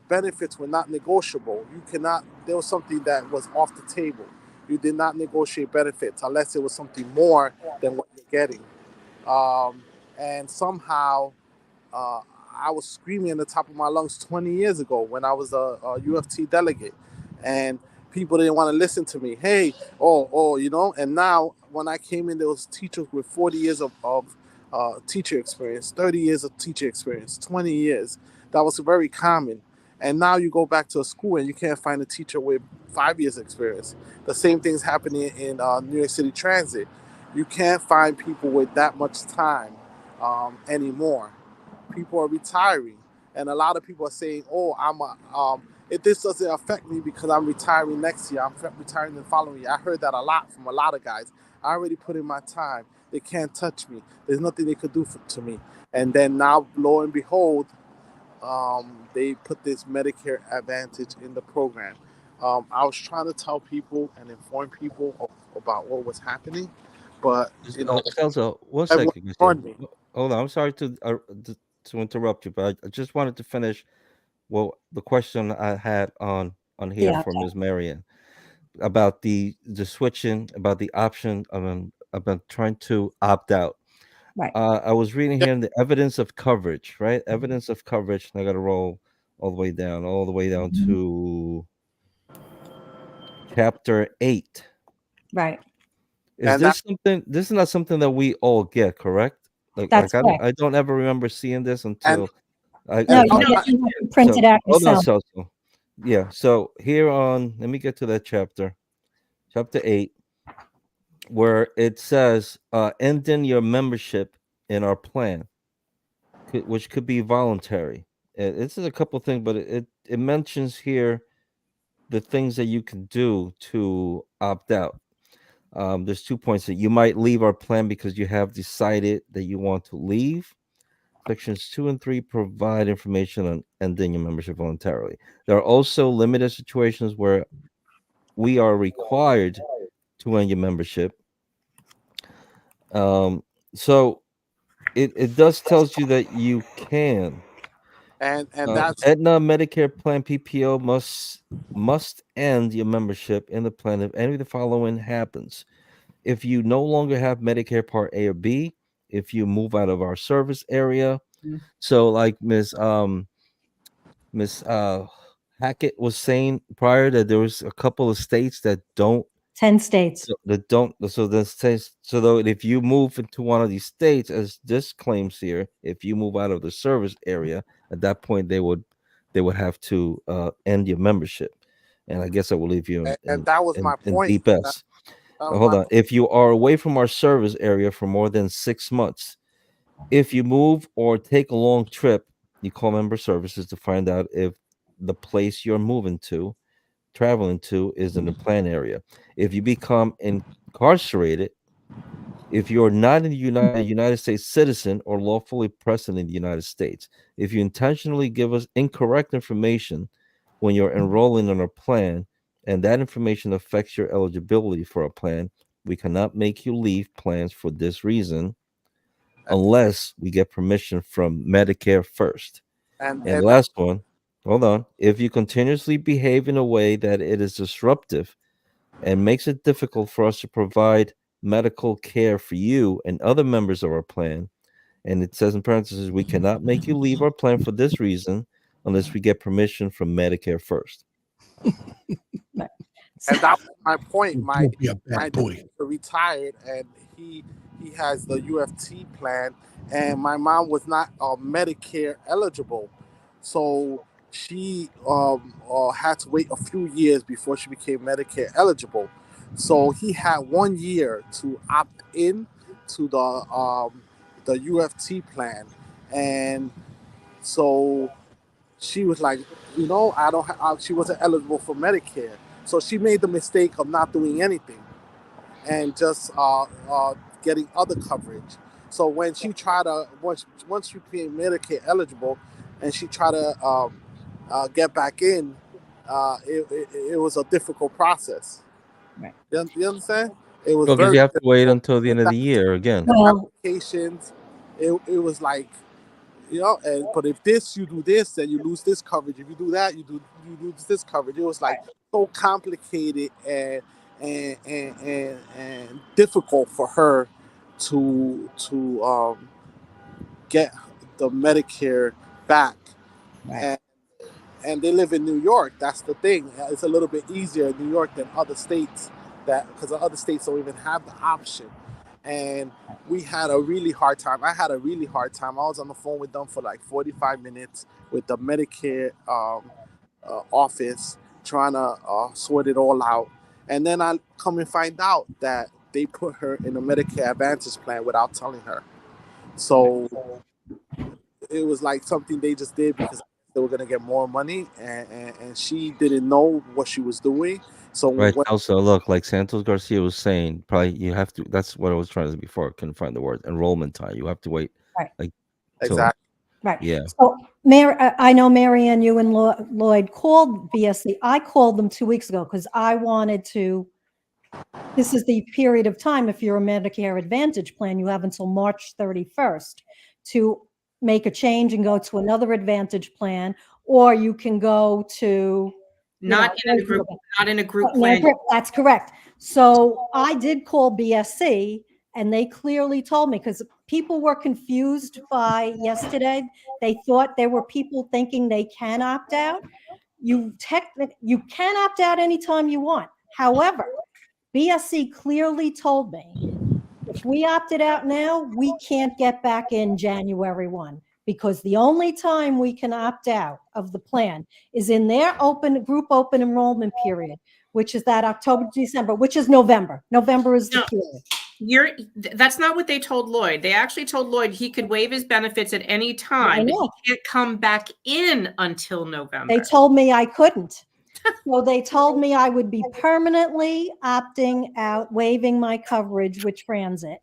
Speaker 10: benefits were not negotiable. You cannot. There was something that was off the table. You did not negotiate benefits unless it was something more than what you're getting. And somehow uh, I was screaming at the top of my lungs 20 years ago when I was a UFT delegate, and people didn't want to listen to me. Hey, and now when I came in, there was teachers with 40 years of teacher experience, 30 years of teacher experience, 20 years. That was very common. And now you go back to a school and you can't find a teacher with 5 years experience. The same thing's happening in New York City Transit. You can't find people with that much time anymore. People are retiring, and a lot of people are saying, "Oh, if this doesn't affect me because I'm retiring next year, I'm retiring the following year." I heard that a lot from a lot of guys. I already put in my time. They can't touch me. There's nothing they could do to me. And then now, lo and behold, they put this Medicare Advantage in the program. I was trying to tell people and inform people about what was happening, but
Speaker 1: Celso, one
Speaker 10: everyone
Speaker 1: second.
Speaker 10: ignored me.
Speaker 1: Hold on. I'm sorry to interrupt you, but I just wanted to finish. Well, the question I had on here
Speaker 9: Yeah.
Speaker 1: for Ms. Marion about the switching, about the option about trying to opt out.
Speaker 9: Right.
Speaker 1: I was reading here in the evidence of coverage, right? Evidence of coverage. And I got to roll all the way down
Speaker 9: Mhm.
Speaker 1: to chapter 8.
Speaker 9: Right.
Speaker 1: Is
Speaker 10: And that
Speaker 1: this something? This is not something that we all get, correct?
Speaker 9: That's correct.
Speaker 1: I don't ever remember seeing this
Speaker 10: and
Speaker 1: until I
Speaker 9: No,
Speaker 10: and
Speaker 1: I,
Speaker 9: you
Speaker 1: I
Speaker 9: get you have to print
Speaker 1: so
Speaker 9: it out
Speaker 1: hold on,
Speaker 9: yourself.
Speaker 1: so yeah. So here on, let me get to that chapter 8, where it says ending your membership in our plan, which could be voluntary. This is a couple things, but it mentions here the things that you can do to opt out. There's 2 points that you might leave our plan because you have decided that you want to leave. Sections 2 and 3 provide information on ending your membership voluntarily. There are also limited situations where we are required to end your membership. So it does tells you that you can.
Speaker 10: and that's
Speaker 1: Aetna Medicare Plan PPO must end your membership in the plan if any of the following happens: if you no longer have Medicare Part A or B, if you move out of our service area. So, like Miss Hackett was saying prior, that there was a couple of states that don't
Speaker 9: 10 states.
Speaker 1: so that says, so though if you move into one of these states, as this claims here, if you move out of the service area, at that point they would have to end your membership, and I guess I will leave you
Speaker 10: and that was my
Speaker 1: in
Speaker 10: point.
Speaker 1: deep S.
Speaker 10: That was
Speaker 1: Hold
Speaker 10: my
Speaker 1: on. If you are away from our service area for more than 6 months, if you move or take a long trip, you call member services to find out if the place you're traveling to, is in the plan area. If you become incarcerated, if you're not a United States citizen or lawfully present in the United States, if you intentionally give us incorrect information when you're enrolling in our plan, and that information affects your eligibility for a plan, we cannot make you leave plans for this reason unless we get permission from Medicare first. And
Speaker 10: and that
Speaker 1: last one, hold on. If you continuously behave in a way that it is disruptive and makes it difficult for us to provide medical care for you and other members of our plan, and it says in parentheses, we cannot make you leave our plan for this reason unless we get permission from Medicare first.
Speaker 9: Right.
Speaker 10: and that was my point.
Speaker 2: Don't be a
Speaker 10: My
Speaker 2: bad boy.
Speaker 10: dad retired, and he has the UFT plan, and my mom was not Medicare eligible. So she had to wait a few years before she became Medicare eligible. So he had 1 year to opt in to the UFT plan, and so she was like, I don't. She wasn't eligible for Medicare, so she made the mistake of not doing anything and just getting other coverage. So when she tried to once she became Medicare eligible, and she tried to get back in, it was a difficult process.
Speaker 9: Right.
Speaker 10: You understand? It was
Speaker 1: Because
Speaker 10: very
Speaker 1: you have to wait
Speaker 10: difficult.
Speaker 1: until the end of the year again.
Speaker 9: Well,
Speaker 10: Applications. It was like, but if you do this, then you lose this coverage. If you do that, you lose this coverage. It was like so complicated and difficult for her to get the Medicare back.
Speaker 9: right.
Speaker 10: And they live in New York. That's the thing. It's a little bit easier in New York than other states, because the other states don't even have the option. And we had a really hard time. I had a really hard time. I was on the phone with them for like 45 minutes with the Medicare office, trying to sort it all out. And then I come and find out that they put her in a Medicare Advantage plan without telling her. So it was like something they just did because they were going to get more money, and she didn't know what she was doing. So
Speaker 1: Right. Also, look, like Santos Garcia was saying, probably you have to. That's what I was trying to say before. I couldn't find the word. Enrollment time. You have to wait,
Speaker 9: Right.
Speaker 1: like, till
Speaker 10: exactly.
Speaker 9: Right.
Speaker 1: yeah.
Speaker 9: So, I know Marianne, you and Lloyd called BSC. I called them 2 weeks ago because I wanted to. This is the period of time. If you're a Medicare Advantage plan, you have until March 31st to make a change and go to another Advantage plan, or you can go to
Speaker 7: Not in a group
Speaker 9: No,
Speaker 7: plan.
Speaker 9: that's correct. So I did call BSC, and they clearly told me, because people were confused by yesterday. They thought there were people thinking they can opt out. You can opt out anytime you want. However, BSC clearly told me if we opted out now, we can't get back in January 1, because the only time we can opt out of the plan is in their group open enrollment period, which is that October to December, which is November. November is the period.
Speaker 7: That's not what they told Lloyd. They actually told Lloyd he could waive his benefits at any time, but he can't come back in until November.
Speaker 9: They told me I couldn't. So they told me I would be permanently opting out, waiving my coverage with transit,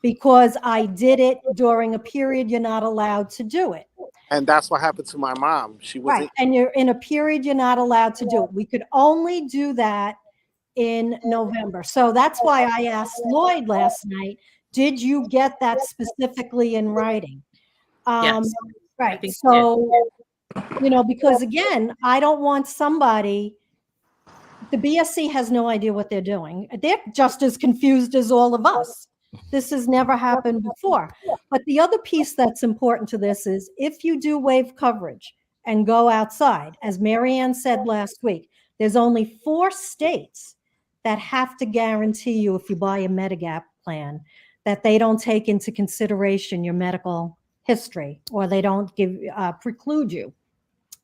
Speaker 9: because I did it during a period you're not allowed to do it.
Speaker 10: And that's what happened to my mom. She wasn't.
Speaker 9: Right. And you're in a period you're not allowed to do it. We could only do that in November. So that's why I asked Lloyd last night, did you get that specifically in writing?
Speaker 7: Yes.
Speaker 9: Right. So, because again, I don't want somebody, the BSC has no idea what they're doing. They're just as confused as all of us. This has never happened before. But the other piece that's important to this is if you do waive coverage and go outside, as Marianne said last week, there's only 4 states that have to guarantee you, if you buy a Medigap plan, that they don't take into consideration your medical history, or they don't preclude you.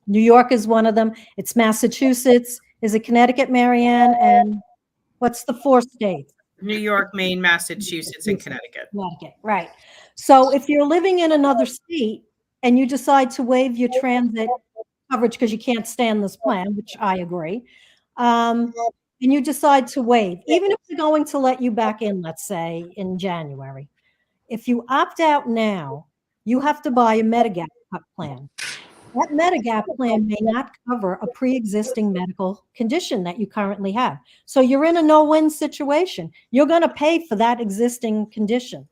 Speaker 9: New York is one of them. It's Massachusetts. Is it Connecticut, Marianne? And what's the 4 states?
Speaker 7: New York, Maine, Massachusetts, and Connecticut.
Speaker 9: Right. So if you're living in another state and you decide to waive your transit coverage because you can't stand this plan, which I agree, and you decide to waive, even if they're going to let you back in, let's say in January, if you opt out now, you have to buy a Medigap plan. That Medigap plan may not cover a pre-existing medical condition that you currently have. So you're in a no-win situation. You're going to pay for that existing condition.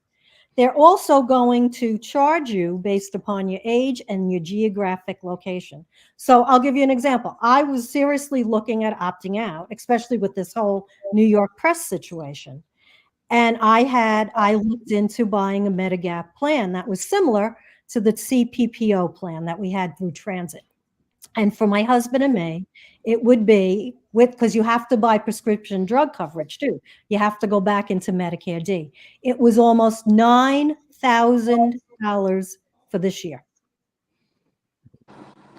Speaker 9: They're also going to charge you based upon your age and your geographic location. So I'll give you an example. I was seriously looking at opting out, especially with this whole New York press situation. And I looked into buying a Medigap plan that was similar to the CPPO plan that we had through transit. And for my husband and me, it would be because you have to buy prescription drug coverage too. You have to go back into Medicare D. It was almost $9,000 for this year.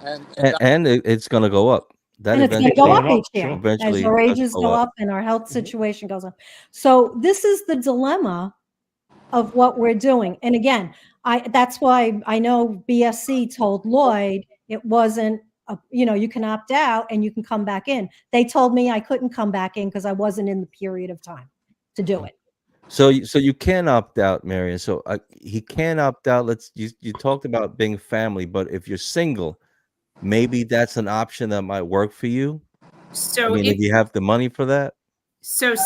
Speaker 1: And it's going to go up. That
Speaker 9: And it's going to go up each year
Speaker 1: eventually
Speaker 9: as our ages go up and our health situation goes up. So this is the dilemma of what we're doing. And again, that's why I know BSC told Lloyd it wasn't, you can opt out and you can come back in. They told me I couldn't come back in because I wasn't in the period of time to do it.
Speaker 1: So you can opt out, Marion. So he can opt out. You talked about being family, but if you're single, maybe that's an option that might work for you.
Speaker 7: So
Speaker 1: if you have the money for that.
Speaker 7: So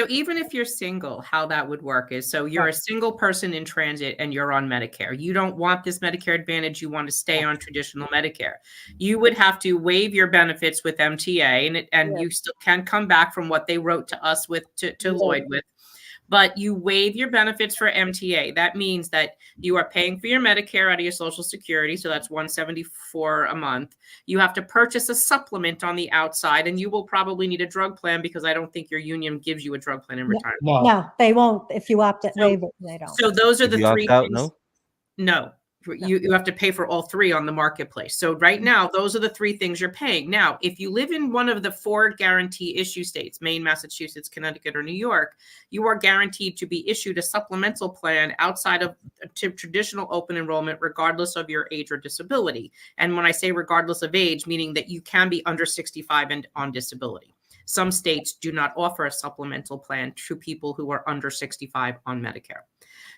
Speaker 7: even if you're single, how that would work is, so you're a single person in transit and you're on Medicare. You don't want this Medicare Advantage. You want to stay on traditional Medicare. You would have to waive your benefits with MTA, and you still can come back from what they wrote to us to Lloyd with. But you waive your benefits for MTA. That means that you are paying for your Medicare out of your Social Security, so that's $174 a month. You have to purchase a supplement on the outside, and you will probably need a drug plan because I don't think your union gives you a drug plan in retirement.
Speaker 9: No, they won't. If you opt out, waive it, they don't.
Speaker 7: So those are the three things.
Speaker 1: No.
Speaker 7: You have to pay for all three on the marketplace. So right now, those are the three things you're paying. Now, if you live in one of the 4 guarantee issue states, Maine, Massachusetts, Connecticut, or New York, you are guaranteed to be issued a supplemental plan outside of traditional open enrollment, regardless of your age or disability. And when I say regardless of age, meaning that you can be under 65 and on disability. Some states do not offer a supplemental plan to people who are under 65 on Medicare.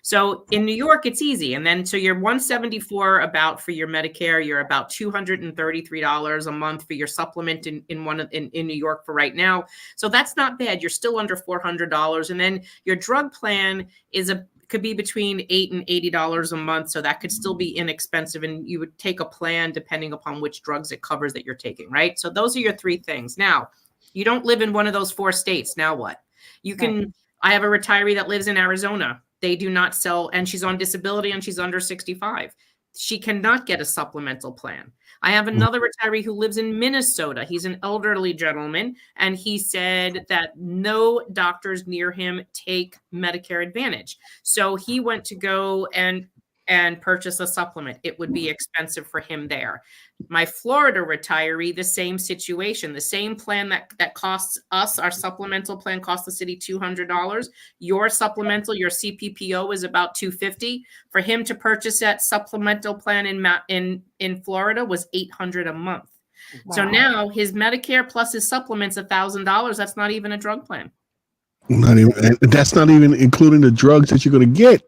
Speaker 7: So in New York, it's easy. And then, so you're $174 about for your Medicare, you're about $233 a month for your supplement in New York for right now. So that's not bad. You're still under $400. And then your drug plan could be between $8 and $80 a month. So that could still be inexpensive. And you would take a plan depending upon which drugs it covers that you're taking, right? So those are your 3 things. Now, you don't live in one of those 4 states. Now what? I have a retiree that lives in Arizona. They do not sell, and she's on disability and she's under 65. She cannot get a supplemental plan. I have another retiree who lives in Minnesota. He's an elderly gentleman, and he said that no doctors near him take Medicare Advantage. So he went to go and purchase a supplement. It would be expensive for him there. My Florida retiree, the same situation, the same plan that costs us, our supplemental plan costs the city $200. Your supplemental, your CPPO is about $250. For him to purchase that supplemental plan in Florida was $800 a month. Wow. So now his Medicare plus his supplements $1,000. That's not even a drug plan.
Speaker 2: That's not even including the drugs that you're going to get.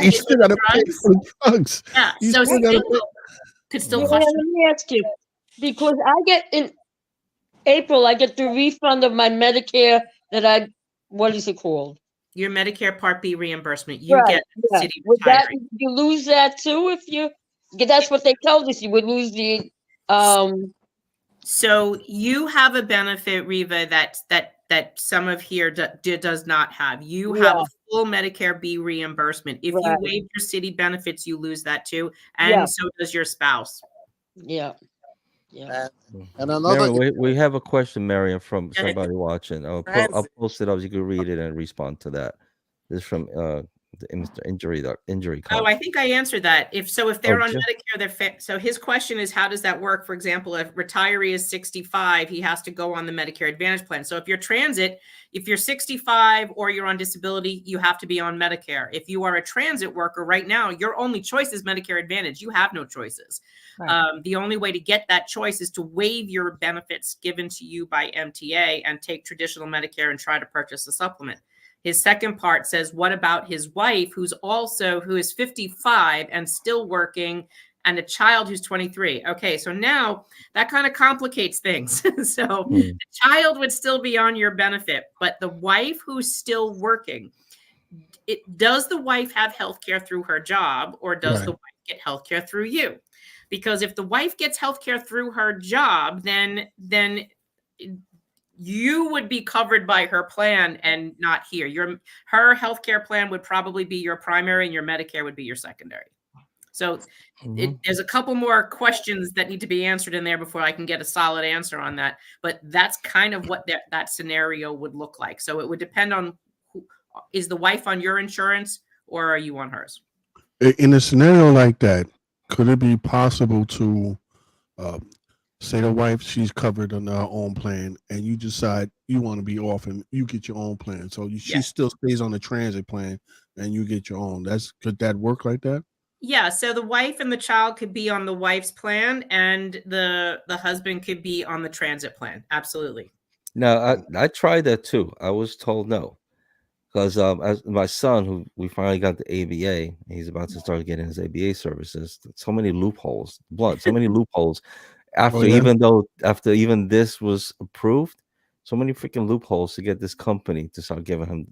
Speaker 2: You still got to pay for the drugs.
Speaker 7: Yeah, so could still cost you.
Speaker 4: Let me ask you, because I get in April, I get the refund of my Medicare what is it called?
Speaker 7: Your Medicare Part B reimbursement. You get city
Speaker 4: retiree. You lose that too that's what they told us. You would lose the.
Speaker 7: So you have a benefit, Riva, that some of here does not have. You have a full Medicare B reimbursement. If you waive your city benefits, you lose that too, and so does your spouse.
Speaker 4: Yeah.
Speaker 10: And another,
Speaker 1: we have a question, Marion, from somebody watching. I'll post it up. You can read it and respond to that. This is from the injury.
Speaker 7: Oh, I think I answered that. If they're on Medicare, so his question is, how does that work? For example, if retiree is 65, he has to go on the Medicare Advantage plan. So if you're transit, if you're 65 or you're on disability, you have to be on Medicare. If you are a transit worker right now, your only choice is Medicare Advantage. You have no choices. Right. The only way to get that choice is to waive your benefits given to you by MTA and take traditional Medicare and try to purchase a supplement. His second part says, what about his wife, who is 55 and still working, and a child who's 23? Okay, so now that kind of complicates things. So the child would still be on your benefit, but the wife who's still working, does the wife have health care through her job, or does the wife get health care through you? Because if the wife gets health care through her job, then you would be covered by her plan and not here. Her healthcare plan would probably be your primary and your Medicare would be your secondary. So there's a couple more questions that need to be answered in there before I can get a solid answer on that. But that's kind of what that scenario would look like. So it would depend on is the wife on your insurance or are you on hers?
Speaker 2: In a scenario like that, could it be possible to Say the wife, she's covered on her own plan, and you decide you want to be off, and you get your own plan. So she still stays on the transit plan, and you get your own. Could that work like that?
Speaker 7: Yeah, so the wife and the child could be on the wife's plan, and the husband could be on the transit plan. Absolutely.
Speaker 1: Now, I tried that too. I was told no, because as my son, who we finally got the ABA, he's about to start getting his ABA services. So many loopholes, so many loopholes. After even this was approved, so many freaking loopholes to get this company to start giving him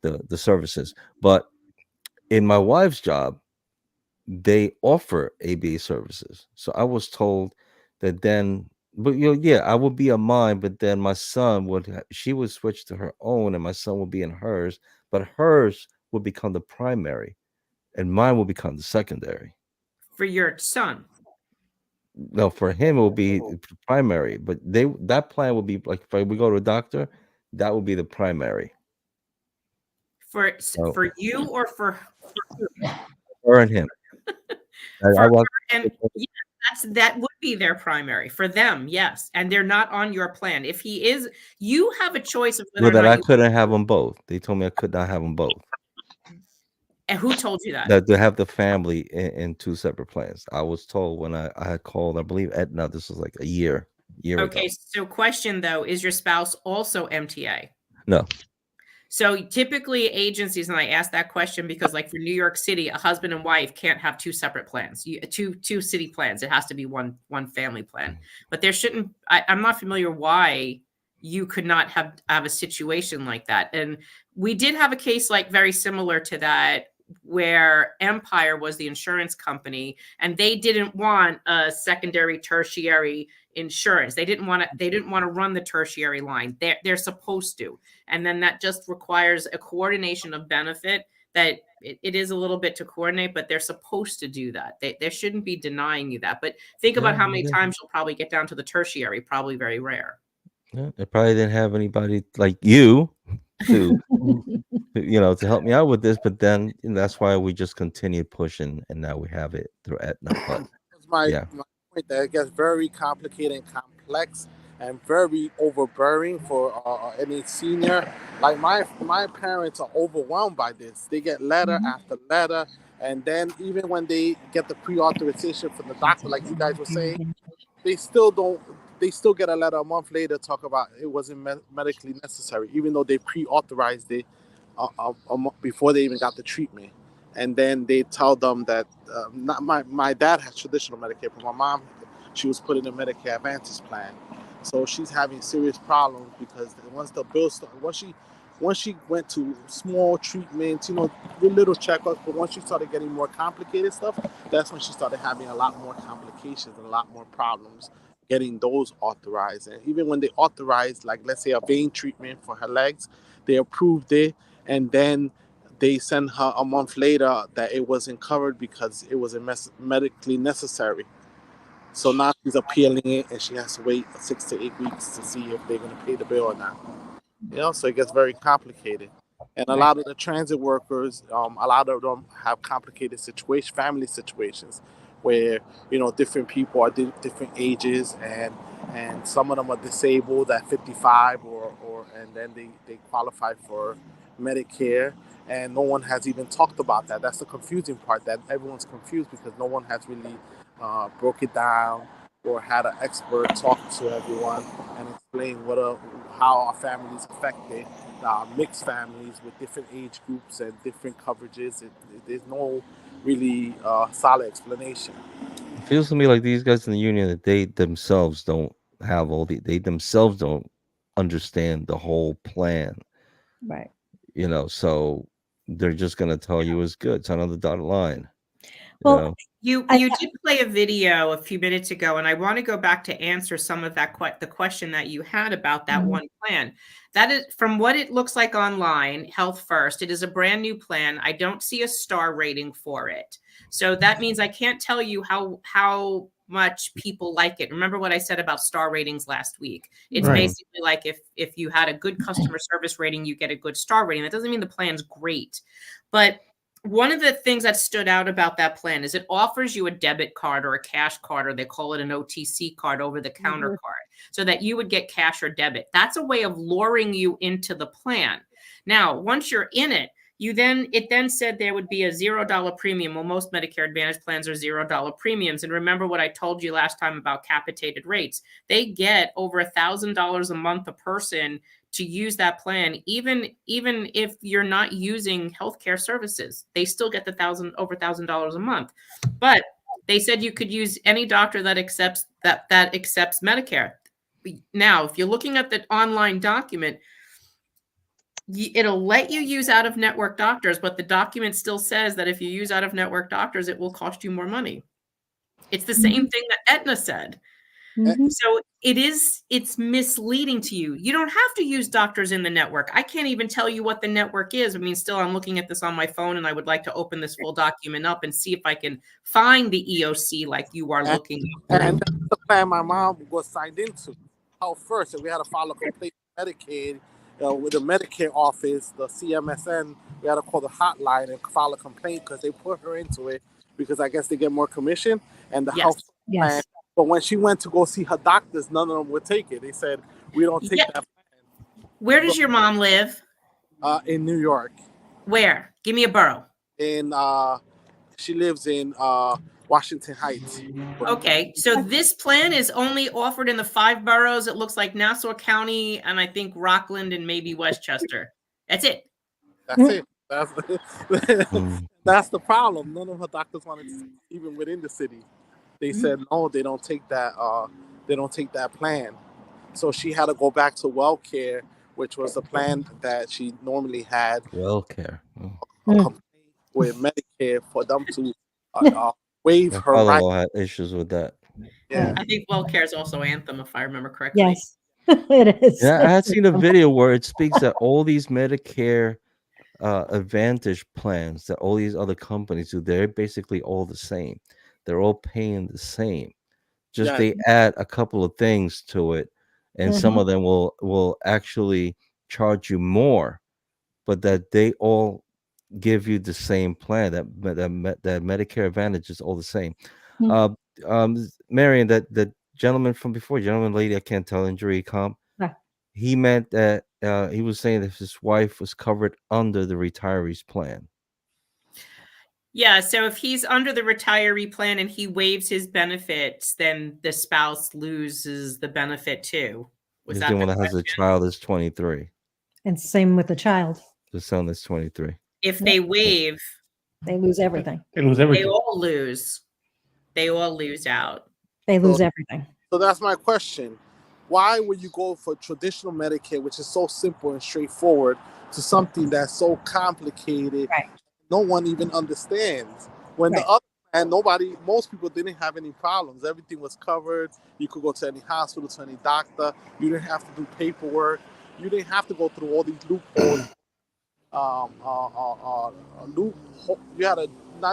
Speaker 1: the services. But in my wife's job, they offer ABA services. So I was told that then, but yeah, I would be on mine, but then my son she would switch to her own, and my son would be in hers, but hers would become the primary, and mine will become the secondary.
Speaker 7: For your son.
Speaker 1: No, for him it will be primary, but that plan will be like if we go to a doctor, that will be the primary.
Speaker 7: For you or for
Speaker 1: her and him.
Speaker 7: That would be their primary for them, yes, and they're not on your plan. If he is, you have a choice of whether
Speaker 1: that I couldn't have them both. They told me I could not have them both.
Speaker 7: And who told you that?
Speaker 1: That they have the family in two separate plans. I was told when I had called, I believe Aetna, this was like a year ago.
Speaker 7: Okay, so question though, is your spouse also MTA?
Speaker 1: No.
Speaker 7: So typically agencies, and I ask that question because like for New York City, a husband and wife can't have two separate plans, two city plans. It has to be one family plan. But there shouldn't, I'm not familiar why you could not have a situation like that. And we did have a case like very similar to that where Empire was the insurance company and they didn't want a secondary tertiary insurance. They didn't want to run the tertiary line. They're supposed to. And then that just requires a coordination of benefit that it is a little bit to coordinate, but they're supposed to do that. They shouldn't be denying you that. But think about how many times you'll probably get down to the tertiary, probably very rare.
Speaker 1: Yeah, they probably didn't have anybody like you to to help me out with this, but then that's why we just continued pushing, and now we have it through Aetna. But
Speaker 10: my point that it gets very complicated and complex and very overbearing for any senior. Like my parents are overwhelmed by this. They get letter after letter, and then even when they get the pre-authorization from the doctor, like you guys were saying, they still don't. They still get a letter a month later talk about it wasn't medically necessary, even though they pre-authorized it before they even got the treatment. And then they tell them that not my dad has traditional Medicare, but my mom, she was put in a Medicare Advantage plan, so she's having serious problems because once the bill started, once she went to small treatments, with little checkups, but once she started getting more complicated stuff, that's when she started having a lot more complications and a lot more problems getting those authorized. And even when they authorized, like let's say a vein treatment for her legs, they approved it, and then they sent her a month later that it wasn't covered because it wasn't medically necessary. So now she's appealing it, and she has to wait 6 to 8 weeks to see if they're going to pay the bill or not. So it gets very complicated. And a lot of the transit workers, a lot of them have complicated family situations, where different people are different ages, and some of them are disabled at 55, and then they qualify for Medicare, and no one has even talked about that. That's the confusing part, that everyone's confused because no one has really broke it down or had an expert talk to everyone and explain how our families affected, mixed families with different age groups and different coverages. There's no really solid explanation.
Speaker 1: It feels to me like these guys in the union, that they themselves don't have they themselves don't understand the whole plan.
Speaker 9: Right.
Speaker 1: So they're just going to tell you it's good. It's on the dotted line.
Speaker 7: Well, you did play a video a few minutes ago, and I want to go back to answer some of that the question that you had about that one plan. That is, from what it looks like online, Health First, it is a brand new plan. I don't see a star rating for it. So that means I can't tell you how much people like it. Remember what I said about star ratings last week? It's basically like if you had a good customer service rating, you get a good star rating. That doesn't mean the plan's great. But one of the things that stood out about that plan is it offers you a debit card or a cash card, or they call it an OTC card, over the counter card, so that you would get cash or debit. That's a way of luring you into the plan. Now, once you're in it, it then said there would be a $0 premium. Well, most Medicare Advantage plans are $0 premiums. And remember what I told you last time about capitated rates. They get over $1,000 a month a person to use that plan, even if you're not using healthcare services. They still get over $1,000 a month. But they said you could use any doctor that accepts Medicare. Now, if you're looking at the online document, it'll let you use out-of-network doctors, but the document still says that if you use out-of-network doctors, it will cost you more money. It's the same thing that Aetna said. So it's misleading to you. You don't have to use doctors in the network. I can't even tell you what the network is. I mean, still, I'm looking at this on my phone, and I would like to open this full document up and see if I can find the EOC like you are looking.
Speaker 10: And that's the plan my mom was signed into. First, and we had to file a complaint with Medicaid, with the Medicare office, the CMSN. We had to call the hotline and file a complaint because they put her into it because I guess they get more commission. And the health plan. But when she went to go see her doctors, none of them would take it. They said, we don't take that plan.
Speaker 7: Where does your mom live?
Speaker 10: In New York.
Speaker 7: Where? Give me a borough.
Speaker 10: She lives in Washington Heights.
Speaker 7: Okay, so this plan is only offered in the 5 boroughs. It looks like Nassau County, and I think Rockland and maybe Westchester. That's it.
Speaker 10: That's it. That's the problem. None of her doctors wanted to, even within the city. They said no, they don't take that. They don't take that plan. So she had to go back to WellCare, which was the plan that she normally had.
Speaker 1: WellCare.
Speaker 10: With Medicare for them to waive her right.
Speaker 1: Had issues with that.
Speaker 10: Yeah,
Speaker 7: I think WellCare is also Anthem, if I remember correctly.
Speaker 9: Yes, it is.
Speaker 1: Yeah, I had seen a video where it speaks that all these Medicare Advantage plans that all these other companies do, they're basically all the same. They're all paying the same. Just they add a couple of things to it, and some of them will actually charge you more, but that they all give you the same plan. That Medicare Advantage is all the same. Marion, that gentleman from before, gentleman, lady, I can't tell, injury comp. He meant that he was saying that his wife was covered under the retiree's plan.
Speaker 7: Yeah, so if he's under the retiree plan and he waives his benefits, then the spouse loses the benefit too.
Speaker 1: Was that the one that has a child is 23?
Speaker 9: And same with the child.
Speaker 1: The son is 23.
Speaker 7: If they waive,
Speaker 9: they lose everything.
Speaker 8: They lose everything.
Speaker 7: They all lose. They all lose out.
Speaker 9: They lose everything.
Speaker 10: So that's my question. Why would you go for traditional Medicare, which is so simple and straightforward, to something that's so complicated?
Speaker 9: Right.
Speaker 10: No one even understands. When the other plan, most people didn't have any problems. Everything was covered. You could go to any hospital, to any doctor. You didn't have to do paperwork. You didn't have to go through all these loopholes. Now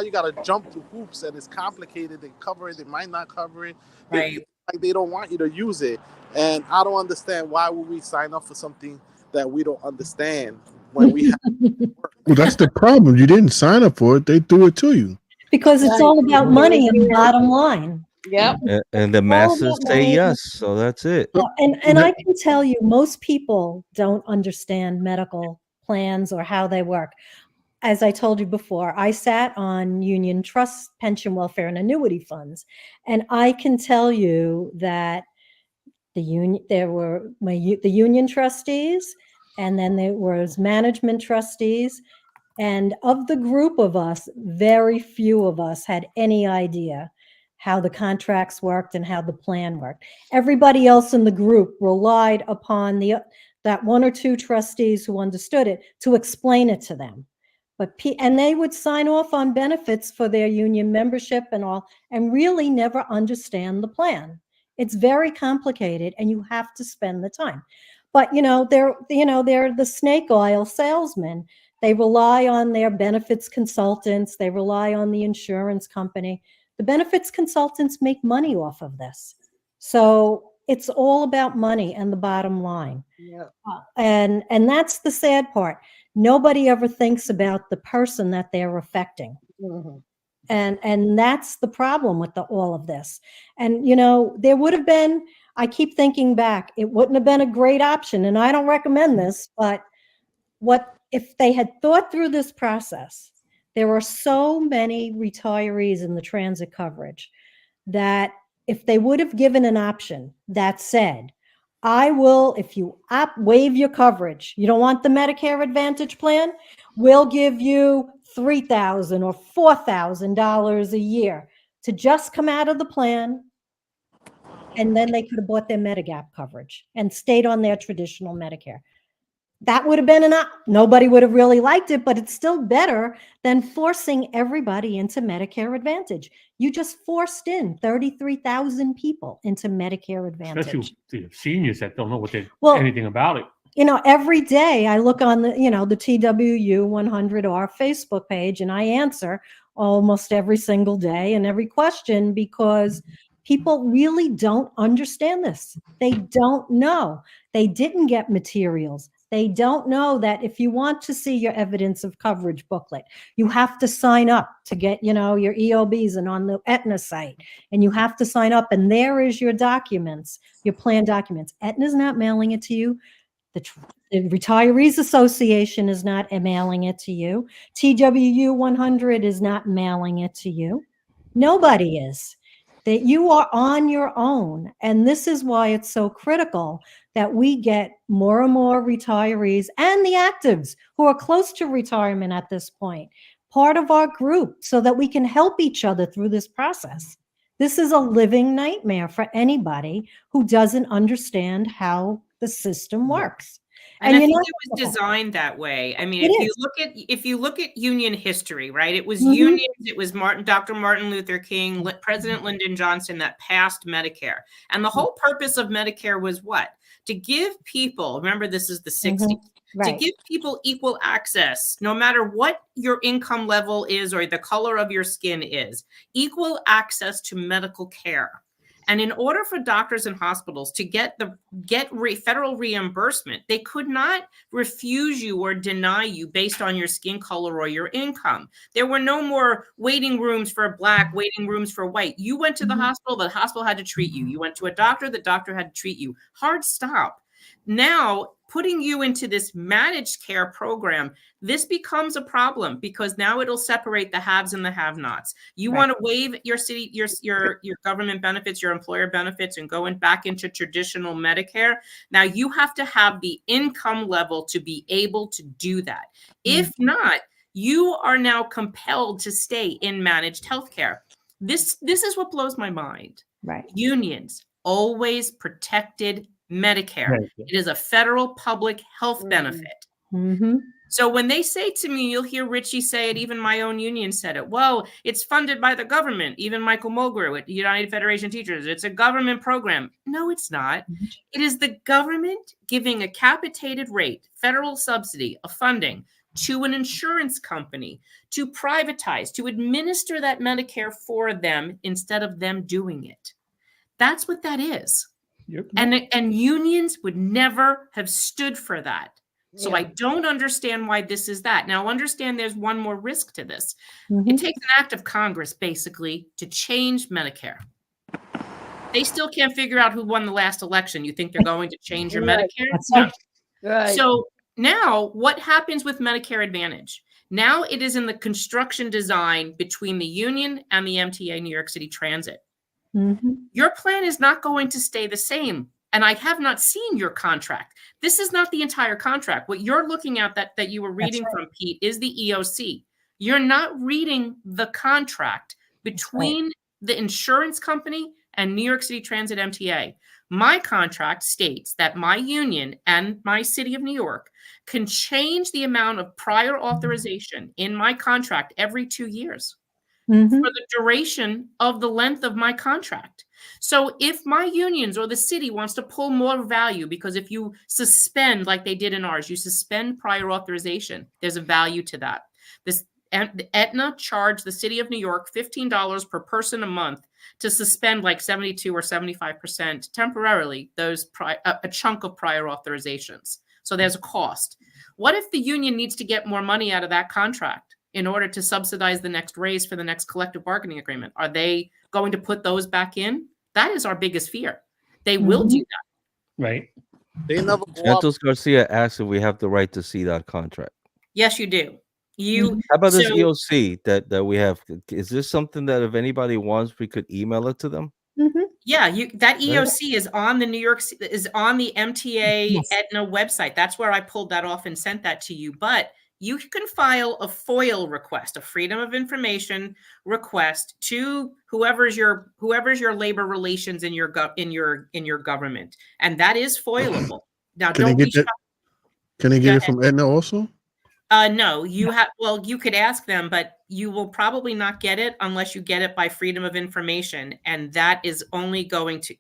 Speaker 10: you gotta jump through hoops, and it's complicated. They cover it. They might not cover it. They don't want you to use it, and I don't understand why would we sign up for something that we don't understand when we have.
Speaker 2: Well, that's the problem. You didn't sign up for it. They threw it to you.
Speaker 9: Because it's all about money and the bottom line.
Speaker 4: Yep.
Speaker 1: And the masses say yes, so that's it.
Speaker 9: And I can tell you, most people don't understand medical plans or how they work. As I told you before, I sat on union trust, pension, welfare, and annuity funds, and I can tell you that the union trustees, and then there was management trustees, and of the group of us, very few of us had any idea how the contracts worked and how the plan worked. Everybody else in the group relied upon that 1 or 2 trustees who understood it to explain it to them. And they would sign off on benefits for their union membership and all, and really never understand the plan. It's very complicated, and you have to spend the time. But they're the snake oil salesmen. They rely on their benefits consultants. They rely on the insurance company. The benefits consultants make money off of this. So it's all about money and the bottom line.
Speaker 4: Yeah.
Speaker 9: And that's the sad part. Nobody ever thinks about the person that they're affecting.
Speaker 4: Mhm.
Speaker 9: And that's the problem with all of this. And there would have been, I keep thinking back, it wouldn't have been a great option, and I don't recommend this, but what if they had thought through this process? There are so many retirees in the transit coverage that if they would have given an option that said, I will, if you waive your coverage, you don't want the Medicare Advantage plan, we'll give you $3,000 or $4,000 a year to just come out of the plan, and then they could have bought their Medigap coverage and stayed on their traditional Medicare. That would have been enough. Nobody would have really liked it, but it's still better than forcing everybody into Medicare Advantage. You just forced in 33,000 people into Medicare Advantage.
Speaker 8: Especially the seniors that don't know anything about it.
Speaker 9: Every day I look on the TWU 100R Facebook page, and I answer almost every single day and every question, because people really don't understand this. They don't know. They didn't get materials. They don't know that if you want to see your evidence of coverage booklet, you have to sign up to get, your EOBs and on the Aetna site, and you have to sign up, and there is your documents, your plan documents. Aetna's not mailing it to you. The Retirees Association is not mailing it to you. TWU 100 is not mailing it to you. Nobody is. That you are on your own. And this is why it's so critical that we get more and more retirees and the actives who are close to retirement at this point part of our group, so that we can help each other through this process. This is a living nightmare for anybody who doesn't understand how the system works.
Speaker 7: And I think it was designed that way. I mean, if you look at union history, right? It was unions, it was Dr. Martin Luther King, President Lyndon Johnson that passed Medicare. And the whole purpose of Medicare was what? To give people, remember this is the 60s, to give people equal access, no matter what your income level is or the color of your skin is, equal access to medical care. And in order for doctors and hospitals to get federal reimbursement, they could not refuse you or deny you based on your skin color or your income. There were no more waiting rooms for Black, waiting rooms for white. You went to the hospital had to treat you. You went to a doctor, the doctor had to treat you. Hard stop. Now, putting you into this managed care program, this becomes a problem, because now it'll separate the haves and the have-nots. You want to waive your city, your government benefits, your employer benefits, and going back into traditional Medicare. Now you have to have the income level to be able to do that. If not, you are now compelled to stay in managed healthcare. This is what blows my mind.
Speaker 9: Right.
Speaker 7: Unions always protected Medicare. It is a federal public health benefit. So when they say to me, you'll hear Richie say it, even my own union said it, well, it's funded by the government. Even Michael Mulgrew at United Federation Teachers, it's a government program. No, it's not. It is the government giving a capitated rate, federal subsidy of funding to an insurance company to privatize, to administer that Medicare for them instead of them doing it. That's what that is. And unions would never have stood for that. So I don't understand why this is that. Now, understand there's one more risk to this. It takes an act of Congress, basically, to change Medicare. They still can't figure out who won the last election. You think they're going to change your Medicare? No.
Speaker 4: Right.
Speaker 7: So now what happens with Medicare Advantage? Now it is in the construction design between the union and the MTA New York City Transit. Your plan is not going to stay the same. And I have not seen your contract. This is not the entire contract. What you're looking at that you were reading from, Pete, is the EOC. You're not reading the contract between the insurance company and New York City Transit MTA. My contract states that my union and my city of New York can change the amount of prior authorization in my contract every 2 years. For the duration of the length of my contract. So if my unions or the city wants to pull more value, because if you suspend, like they did in ours, you suspend prior authorization, there's a value to that. This Aetna charged the city of New York $15 per person a month to suspend like 72 or 75% temporarily a chunk of prior authorizations. So there's a cost. What if the union needs to get more money out of that contract in order to subsidize the next raise for the next collective bargaining agreement? Are they going to put those back in? That is our biggest fear. They will do that.
Speaker 8: Right.
Speaker 10: They never go up.
Speaker 1: Santos Garcia asks if we have the right to see that contract.
Speaker 7: Yes, you do. You
Speaker 1: How about this
Speaker 7: so
Speaker 1: EOC that we have? Is this something that if anybody wants, we could email it to them?
Speaker 7: yeah, that
Speaker 1: Right.
Speaker 7: EOC is on the is on the MTA Aetna website. That's where I pulled that off and sent that to you. But you can file a FOIL request, a Freedom of Information request to whoever's your labor relations in your government, and that is foilable. Now,
Speaker 2: Can they
Speaker 7: don't be
Speaker 2: get that?
Speaker 7: shocked.
Speaker 2: Can they
Speaker 7: Go
Speaker 2: get it
Speaker 7: ahead.
Speaker 2: from Aetna also?
Speaker 7: No, you have. Well, you could ask them, but you will probably not get it unless you get it by Freedom of Information, and that is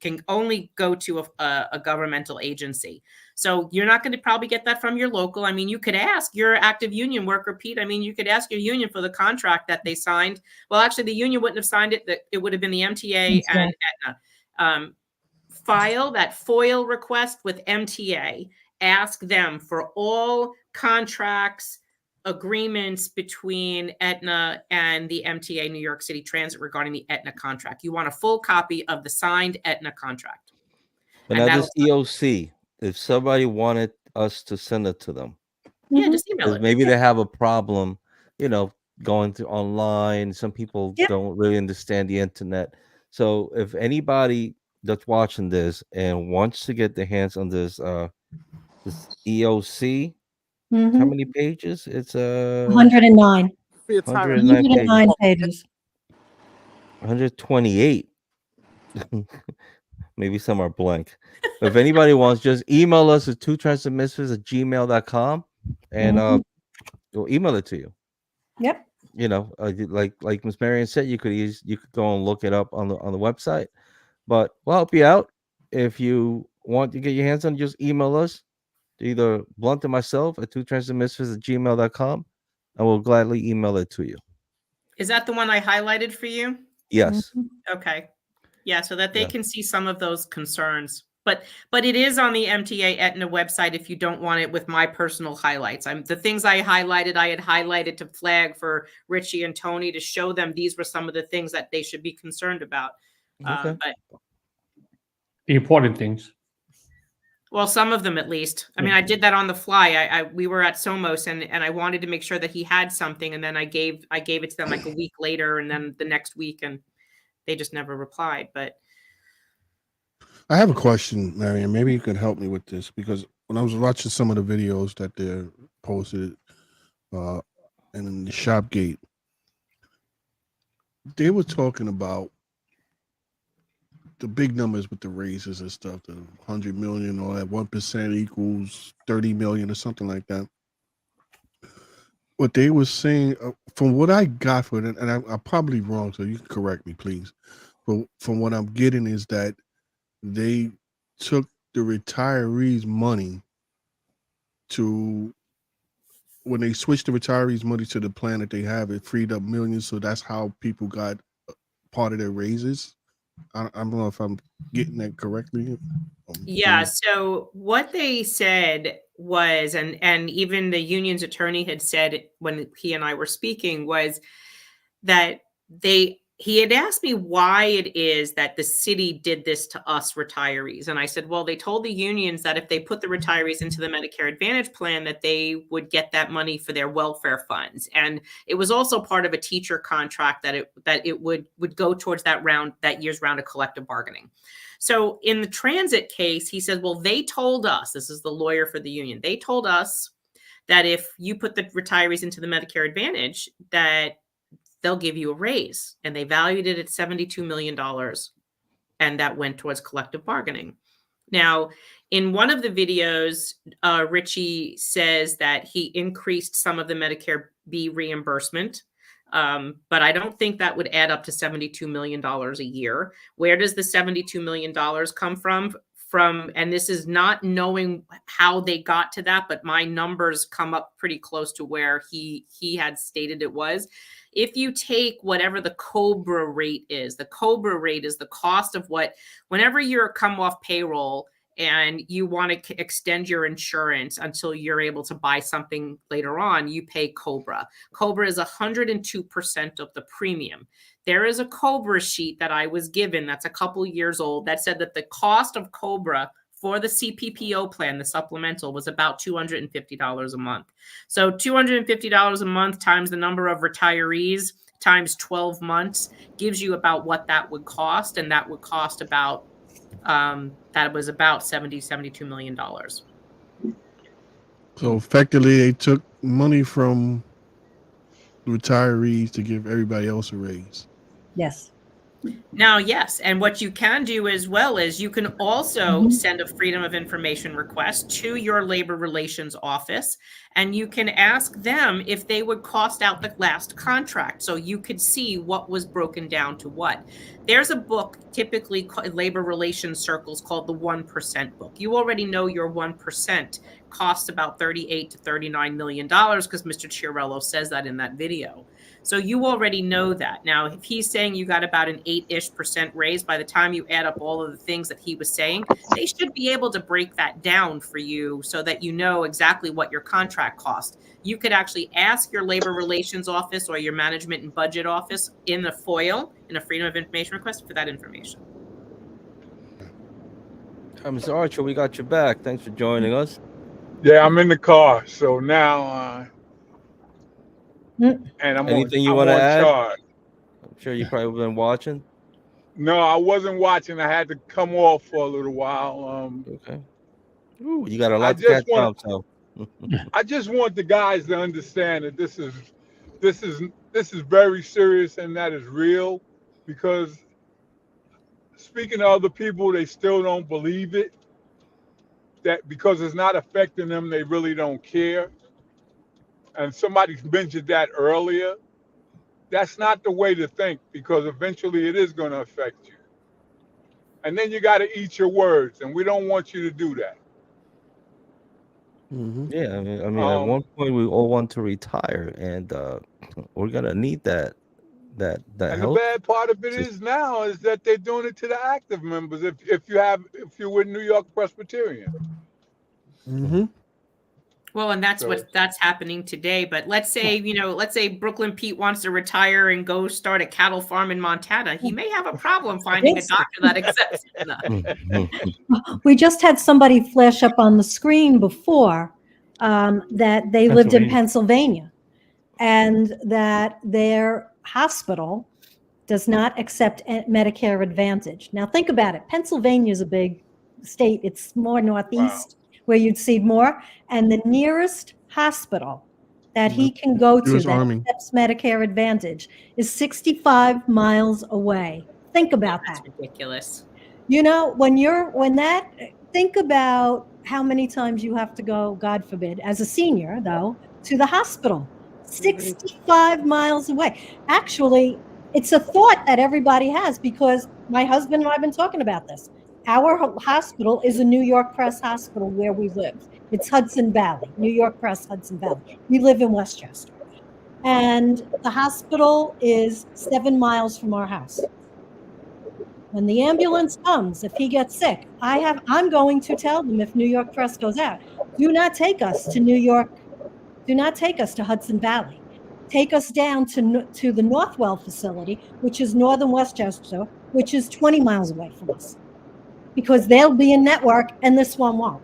Speaker 7: can only go to a governmental agency. So you're not going to probably get that from your local. I mean, you could ask your active union worker, Pete. I mean, you could ask your union for the contract that they signed. Well, actually, the union wouldn't have signed it. That it would have been the MTA and Aetna. File that FOIL request with MTA. Ask them for all contracts, agreements between Aetna and the MTA New York City Transit regarding the Aetna contract. You want a full copy of the signed Aetna contract.
Speaker 1: But now this EOC, if somebody wanted us to send it to them,
Speaker 7: yeah, just email it.
Speaker 1: Maybe they have a problem, going through online. Some people don't really understand the internet. So if anybody that's watching this and wants to get their hands on this EOC, how many pages? It's
Speaker 9: 109.
Speaker 1: 109
Speaker 9: pages.
Speaker 1: 128. Maybe some are blank. But if anybody wants, just email us at twotransimisfits@gmail.com and we'll email it to you.
Speaker 9: Yep.
Speaker 1: Like Miss Marion said, you could go and look it up on the website. But we'll help you out. If you want to get your hands on it, just email us, either Blunt or myself at twotransimisfits@gmail.com, and we'll gladly email it to you.
Speaker 7: Is that the one I highlighted for you?
Speaker 1: Yes.
Speaker 7: Okay. Yeah, so that they can see some of those concerns. But it is on the MTA Aetna website if you don't want it with my personal highlights. The things I had highlighted to flag for Richie and Tony to show them these were some of the things that they should be concerned about.
Speaker 1: Okay.
Speaker 7: But
Speaker 8: the important things.
Speaker 7: Well, some of them at least. I mean, I did that on the fly. We were at Somos and I wanted to make sure that he had something, and then I gave it to them like a week later, and then the next week, and they just never replied. But
Speaker 2: I have a question, Marion. Maybe you could help me with this, because when I was watching some of the videos that they're posted and in the shop gate, they were talking about the big numbers with the raises and stuff, the 100 million or that 1% equals 30 million or something like that. What they were saying, from what I got from it, and I'm probably wrong, so you can correct me, please. But from what I'm getting is that they took the retirees' money when they switched the retirees' money to the plan that they have, it freed up millions. So that's how people got part of their raises. I don't know if I'm getting that correctly.
Speaker 7: Yeah. So what they said was, and even the union's attorney had said when he and I were speaking, was that he had asked me why it is that the city did this to us retirees. And I said, well, they told the unions that if they put the retirees into the Medicare Advantage plan, that they would get that money for their welfare funds. And it was also part of a teacher contract that it would go towards that year's round of collective bargaining. So in the transit case, he said, well, they told us, this is the lawyer for the union, they told us that if you put the retirees into the Medicare Advantage, that they'll give you a raise. And they valued it at $72 million. And that went towards collective bargaining. Now, in one of the videos, Richie says that he increased some of the Medicare B reimbursement. But I don't think that would add up to $72 million a year. Where does the $72 million come from? And this is not knowing how they got to that, but my numbers come up pretty close to where he had stated it was. If you take whatever the COBRA rate is, the COBRA rate is the cost of whenever you come off payroll and you want to extend your insurance until you're able to buy something later on, you pay COBRA. COBRA is 102% of the premium. There is a COBRA sheet that I was given that's a couple years old that said that the cost of COBRA for the CPPO plan, the supplemental, was about $250 a month. So $250 a month times the number of retirees times 12 months gives you about what that would cost. And that would cost about, that was about $72 million.
Speaker 2: So effectively, they took money from retirees to give everybody else a raise.
Speaker 9: Yes.
Speaker 7: Now, yes, and what you can do as well is you can also send a Freedom of Information request to your labor relations office, and you can ask them if they would cost out the last contract so you could see what was broken down to what. There's a book typically in labor relations circles called the 1% book. You already know your 1% costs about $38 to $39 million because Mr. Chiarello says that in that video. So you already know that. Now, if he's saying you got about an 8-ish% raise, by the time you add up all of the things that he was saying, they should be able to break that down for you so that you know exactly what your contract cost. You could actually ask your labor relations office or your management and budget office in the FOIL, in a Freedom of Information request, for that information.
Speaker 1: Mr. Archer, we got you back. Thanks for joining us.
Speaker 5: Yeah, I'm in the car, so now and I'm
Speaker 1: Anything you
Speaker 5: on
Speaker 1: want to add?
Speaker 5: charge.
Speaker 1: I'm sure you probably been watching.
Speaker 5: No, I wasn't watching. I had to come off for a little while.
Speaker 1: Okay. Ooh, you got a lot to catch up. So
Speaker 5: I just want the guys to understand that this is very serious and that is real, because speaking to other people, they still don't believe it. That because it's not affecting them, they really don't care. And somebody mentioned that earlier. That's not the way to think, because eventually it is going to affect you. And then you got to eat your words, and we don't want you to do that.
Speaker 1: Yeah, I mean, at one point we all want to retire, and we're gonna need that
Speaker 5: And
Speaker 1: help.
Speaker 5: the bad part of it is now is that they're doing it to the active members. If you're with New York Presbyterian.
Speaker 7: Well, and that's that's happening today. But let's say, let's say Brooklyn Pete wants to retire and go start a cattle farm in Montana. He may have a problem finding a doctor that accepts him.
Speaker 9: We just had somebody flash up on the screen before that they lived in Pennsylvania and that their hospital does not accept Medicare Advantage. Now think about it. Pennsylvania is a big state. It's more northeast. Wow. Where you'd see more, and the nearest hospital that he can go to that accepts Medicare Advantage is 65 miles away. Think about that.
Speaker 7: That's ridiculous.
Speaker 9: Think about how many times you have to go, God forbid, as a senior, though, to the hospital. 65 miles away. Actually, it's a thought that everybody has, because my husband and I have been talking about this. Our hospital is a New York Press hospital where we live. It's Hudson Valley, New York Press, Hudson Valley. We live in Westchester. And the hospital is 7 miles from our house. When the ambulance comes, if he gets sick, I'm going to tell them, if New York Press goes out, do not take us to New York. Do not take us to Hudson Valley. Take us down to the Northwell facility, which is northern Westchester, which is 20 miles away from us. Because they'll be in network and this one won't.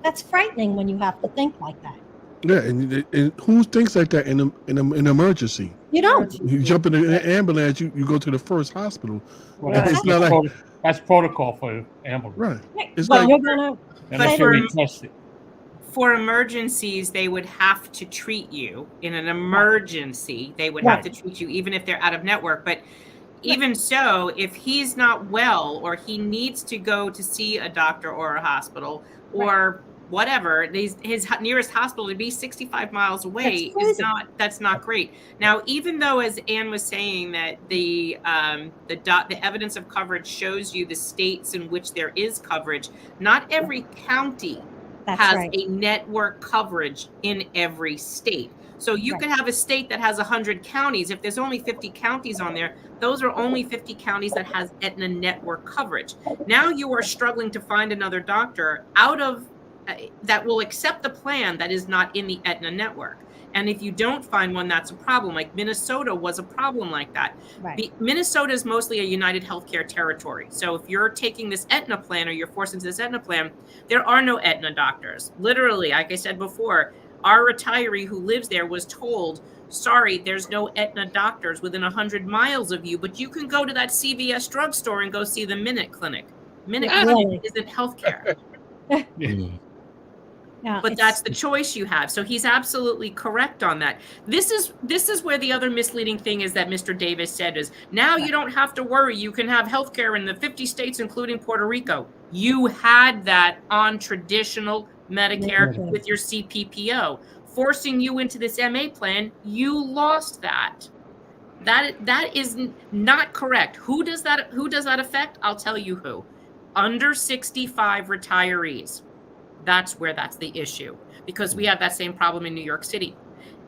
Speaker 9: That's frightening when you have to think like that.
Speaker 2: Yeah, and who thinks like that in an emergency?
Speaker 9: You don't.
Speaker 2: You jump in an ambulance, you go to the first hospital.
Speaker 8: Well, that's protocol for ambulance.
Speaker 2: Right. It's
Speaker 7: well,
Speaker 2: like,
Speaker 7: for emergencies, they would have to treat you. In an emergency, they would have to treat you even if they're out of network. But even so, if he's not well or he needs to go to see a doctor or a hospital or whatever, his nearest hospital to be 65 miles away that's not great. Now, even though, as Ann was saying, that the evidence of coverage shows you the states in which there is coverage, not every county has a network coverage in every state. So you could have a state that has 100 counties. If there's only 50 counties on there, those are only 50 counties that has Aetna network coverage. Now you are struggling to find another doctor out of that will accept the plan that is not in the Aetna network. And if you don't find one, that's a problem. Like Minnesota was a problem like that.
Speaker 9: Right.
Speaker 7: Minnesota is mostly a United Healthcare territory. So if you're taking this Aetna plan or you're forced into this Aetna plan, there are no Aetna doctors. Literally, like I said before, our retiree who lives there was told, sorry, there's no Aetna doctors within 100 miles of you, but you can go to that CVS drugstore and go see the Minute Clinic. Minute Clinic isn't healthcare.
Speaker 9: Yeah,
Speaker 7: but that's the choice you have. So he's absolutely correct on that. This is where the other misleading thing is that Mr. Davis said is now you don't have to worry. You can have healthcare in the 50 states, including Puerto Rico. You had that on traditional Medicare with your CPPO. Forcing you into this MA plan, you lost that. That is not correct. Who does that affect? I'll tell you who. Under 65 retirees. That's where that's the issue, because we have that same problem in New York City.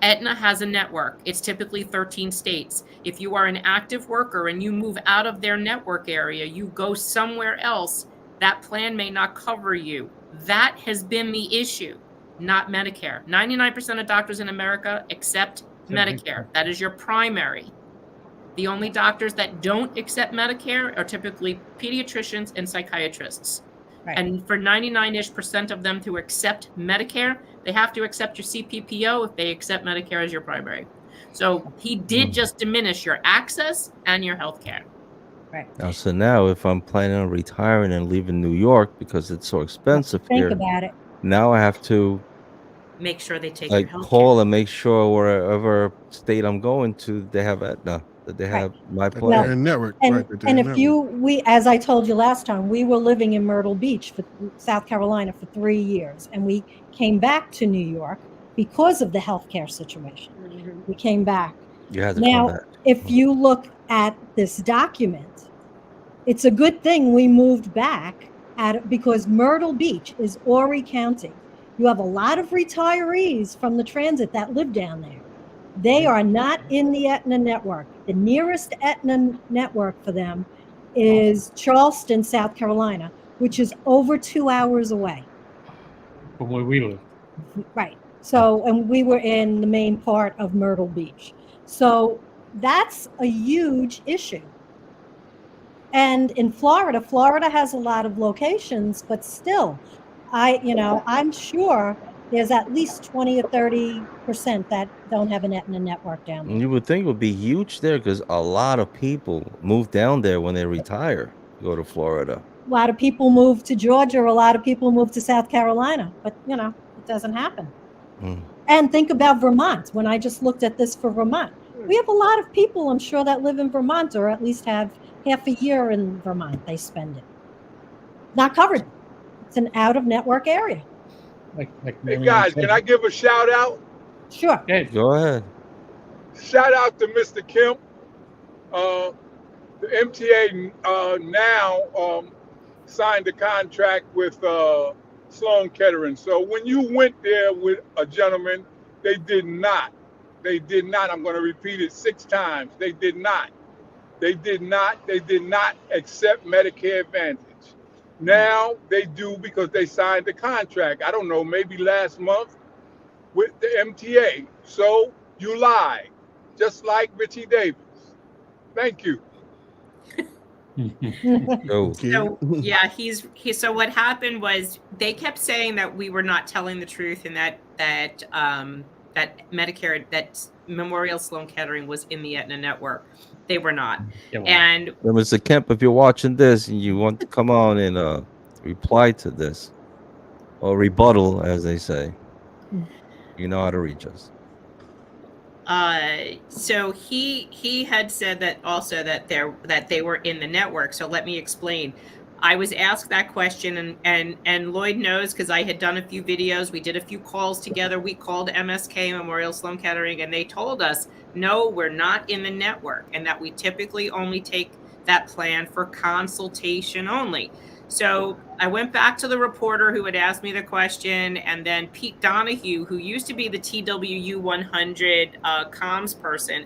Speaker 7: Aetna has a network. It's typically 13 states. If you are an active worker and you move out of their network area, you go somewhere else, that plan may not cover you. That has been the issue, not Medicare. 99% of doctors in America accept Medicare. That is your primary. The only doctors that don't accept Medicare are typically pediatricians and psychiatrists. Right. And for 99% of them to accept Medicare, they have to accept your CPPO if they accept Medicare as your primary. So he did just diminish your access and your health care.
Speaker 9: Right.
Speaker 1: So now if I'm planning on retiring and leaving New York because it's so expensive here,
Speaker 9: think about it.
Speaker 1: Now I have to
Speaker 7: make sure they take your health
Speaker 1: call and make sure wherever state I'm going to, they have Aetna, that they have my plan.
Speaker 2: They're in network.
Speaker 9: And if as I told you last time, we were living in Myrtle Beach, South Carolina, for 3 years, and we came back to New York because of the healthcare situation. We came back.
Speaker 1: You had to
Speaker 9: now,
Speaker 1: come back.
Speaker 9: If you look at this document, it's a good thing we moved back because Myrtle Beach is Horry County. You have a lot of retirees from the transit that live down there. They are not in the Aetna network. The nearest Aetna network for them is Charleston, South Carolina, which is over 2 hours away.
Speaker 8: From where we live.
Speaker 9: Right. So, and we were in the main part of Myrtle Beach. So that's a huge issue. And in Florida has a lot of locations, but still, I'm sure there's at least 20 or 30% that don't have an Aetna network down there.
Speaker 1: You would think it would be huge there because a lot of people move down there when they retire, go to Florida.
Speaker 9: A lot of people move to Georgia, or a lot of people move to South Carolina, but it doesn't happen. And think about Vermont. When I just looked at this for Vermont, we have a lot of people, I'm sure, that live in Vermont or at least have half a year in Vermont. They spend it. Not covered. It's an out-of-network area.
Speaker 5: Hey guys, can I give a shout out?
Speaker 9: Sure.
Speaker 1: Go ahead.
Speaker 5: Shout out to Mr. Kemp. The MTA now signed a contract with Sloan Kettering. So when you went there with a gentleman, they did not. I'm going to repeat it 6 times. They did not accept Medicare Advantage. Now they do because they signed the contract. I don't know, maybe last month with the MTA. So you lied, just like Richie Davis. Thank you.
Speaker 7: So yeah, so what happened was they kept saying that we were not telling the truth and that Medicare, that Memorial Sloan Kettering was in the Aetna network. They were not. And
Speaker 1: Mr. Kemp, if you're watching this and you want to come on and reply to this or rebuttal, as they say, you know how to reach us.
Speaker 7: So he had said that also that they were in the network. So let me explain. I was asked that question and Lloyd knows because I had done a few videos. We did a few calls together. We called MSK, Memorial Sloan Kettering, and they told us, no, we're not in the network and that we typically only take that plan for consultation only. So I went back to the reporter who had asked me the question, and then Pete Donahue, who used to be the TWU 100 comms person,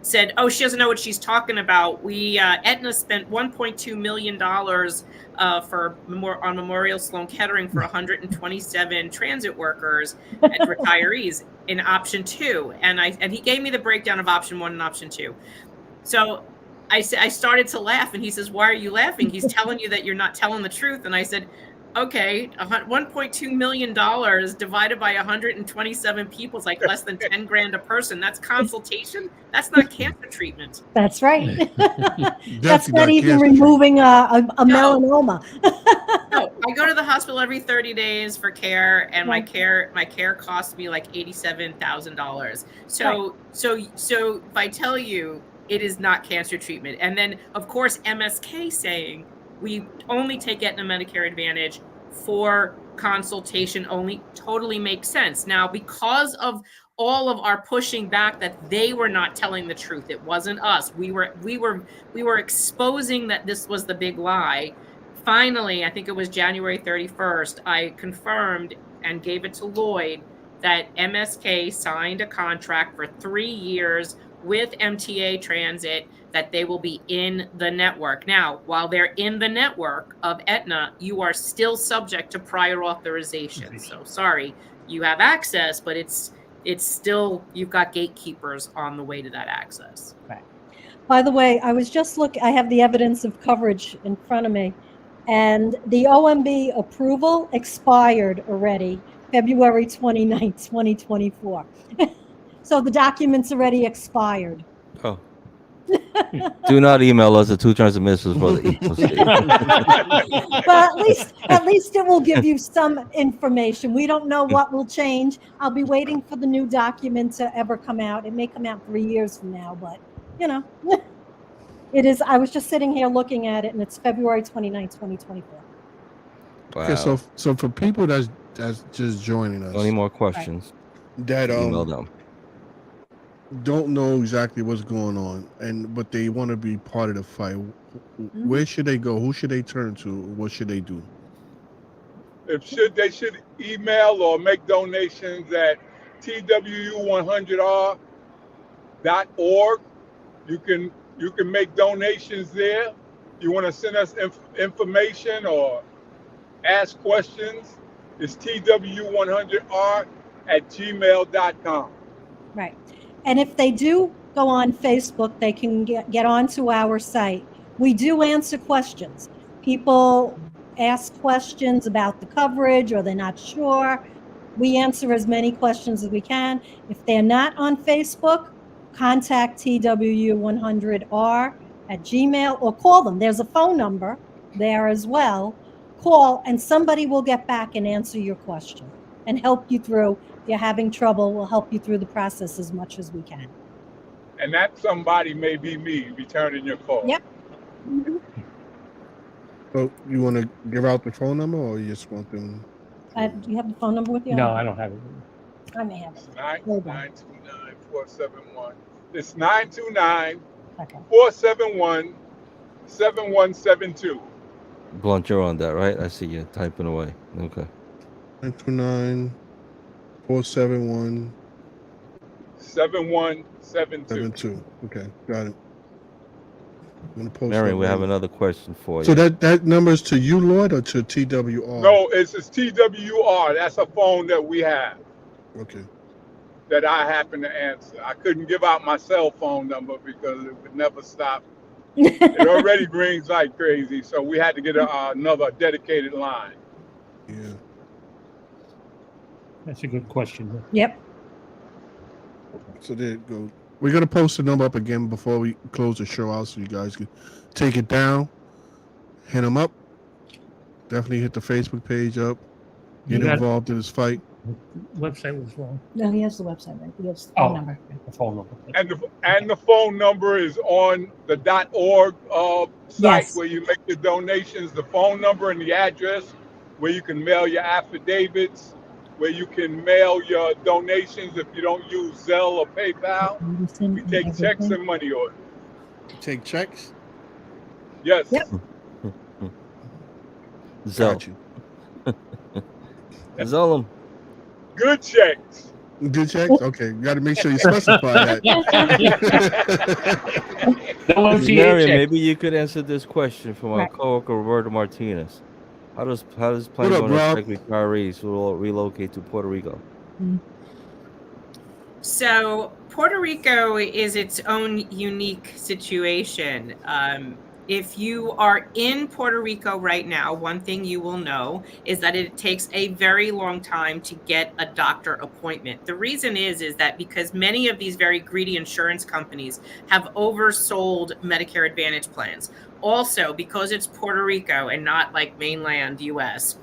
Speaker 7: said, "Oh, she doesn't know what she's talking about. We Aetna spent $1.2 million on Memorial Sloan Kettering for 127 transit workers and retirees in option 2." And he gave me the breakdown of option 1 and option 2. So I started to laugh, and he says, "Why are you laughing? He's telling you that you're not telling the truth." And I said, "Okay, $1.2 million divided by 127 people is like less than 10 grand a person. That's consultation. That's not cancer treatment."
Speaker 9: That's right. That's
Speaker 2: Definitely
Speaker 9: not even
Speaker 2: cancer
Speaker 9: removing a melanoma.
Speaker 7: No, I go to the hospital every 30 days for care, and my care costs me like $87,000. So if I tell you, it is not cancer treatment. And then, of course, MSK saying we only take Aetna Medicare Advantage for consultation only totally makes sense. Now, because of all of our pushing back that they were not telling the truth, it wasn't us. We were exposing that this was the big lie. Finally, I think it was January 31st, I confirmed and gave it to Lloyd that MSK signed a contract for 3 years with MTA Transit that they will be in the network. Now, while they're in the network of Aetna, you are still subject to prior authorization. So sorry, you have access, but it's still, you've got gatekeepers on the way to that access.
Speaker 9: Right. By the way, I was just I have the evidence of coverage in front of me, and the OMB approval expired already, February 29th, 2024. So the document's already expired.
Speaker 1: Oh. Do not email us at 2 transmitters for the email statement.
Speaker 9: But at least it will give you some information. We don't know what will change. I'll be waiting for the new document to ever come out. It may come out 3 years from now, but you know, it is. I was just sitting here looking at it, and it's February 29th, 2024.
Speaker 1: Wow.
Speaker 2: Okay, so for people that's just joining us,
Speaker 1: any more questions?
Speaker 2: That
Speaker 1: email them.
Speaker 2: Don't know exactly what's going on, but they want to be part of the fight. Where should they go? Who should they turn to? What should they do?
Speaker 5: They should email or make donations at twu100r.org. You can make donations there. You want to send us information or ask questions, it's twu100r@gmail.com.
Speaker 9: Right. And if they do go on Facebook, they can get onto our site. We do answer questions. People ask questions about the coverage, or they're not sure. We answer as many questions as we can. If they're not on Facebook, contact TW100R@gmail, or call them. There's a phone number there as well. Call, and somebody will get back and answer your question and help you through. If you're having trouble, we'll help you through the process as much as we can.
Speaker 5: And that somebody may be me returning your call.
Speaker 9: Yep.
Speaker 2: So you want to give out the phone number, or you just want them?
Speaker 9: Do you have the phone number with you?
Speaker 8: No, I don't have it.
Speaker 9: I may have it.
Speaker 5: 929-471. It's 929-471-7172.
Speaker 1: Blunt, you're on that, right? I see you typing away. Okay.
Speaker 2: 929-471.
Speaker 5: 7172.
Speaker 2: Okay, got it. I'm gonna post.
Speaker 1: Marion, we have another question for you.
Speaker 2: So that number is to you, Lloyd, or to TWR?
Speaker 5: No, it's TWR. That's a phone that we have.
Speaker 2: Okay.
Speaker 5: That I happen to answer. I couldn't give out my cell phone number because it would never stop. It already rings like crazy, so we had to get another dedicated line.
Speaker 2: Yeah.
Speaker 8: That's a good question.
Speaker 9: Yep.
Speaker 2: So there it goes. We're gonna post the number up again before we close the show out, so you guys can take it down, hit them up. Definitely hit the Facebook page up. Get involved in this fight.
Speaker 8: Website was wrong.
Speaker 9: No, he has the website right. He has the phone number.
Speaker 8: The phone number.
Speaker 5: And the phone number is on the .org site where you make the donations. The phone number and the address where you can mail your affidavits, where you can mail your donations if you don't use Zelle or PayPal. We take checks and money orders.
Speaker 2: Take checks?
Speaker 5: Yes.
Speaker 9: Yep.
Speaker 1: Zell.
Speaker 2: Got you.
Speaker 1: Zell 'em.
Speaker 5: Good checks.
Speaker 2: Good checks. Okay, you got to make sure you specify that.
Speaker 8: No MCA
Speaker 1: Marion,
Speaker 8: check.
Speaker 1: maybe you could answer this question from our
Speaker 9: Right.
Speaker 1: coworker Roberto Martinez. How does plan
Speaker 2: What up,
Speaker 1: going to
Speaker 2: Rob?
Speaker 1: affect retirees who will relocate to Puerto Rico?
Speaker 7: So Puerto Rico is its own unique situation. If you are in Puerto Rico right now, one thing you will know is that it takes a very long time to get a doctor appointment. The reason is that because many of these very greedy insurance companies have oversold Medicare Advantage plans. Also, because it's Puerto Rico and not like mainland US,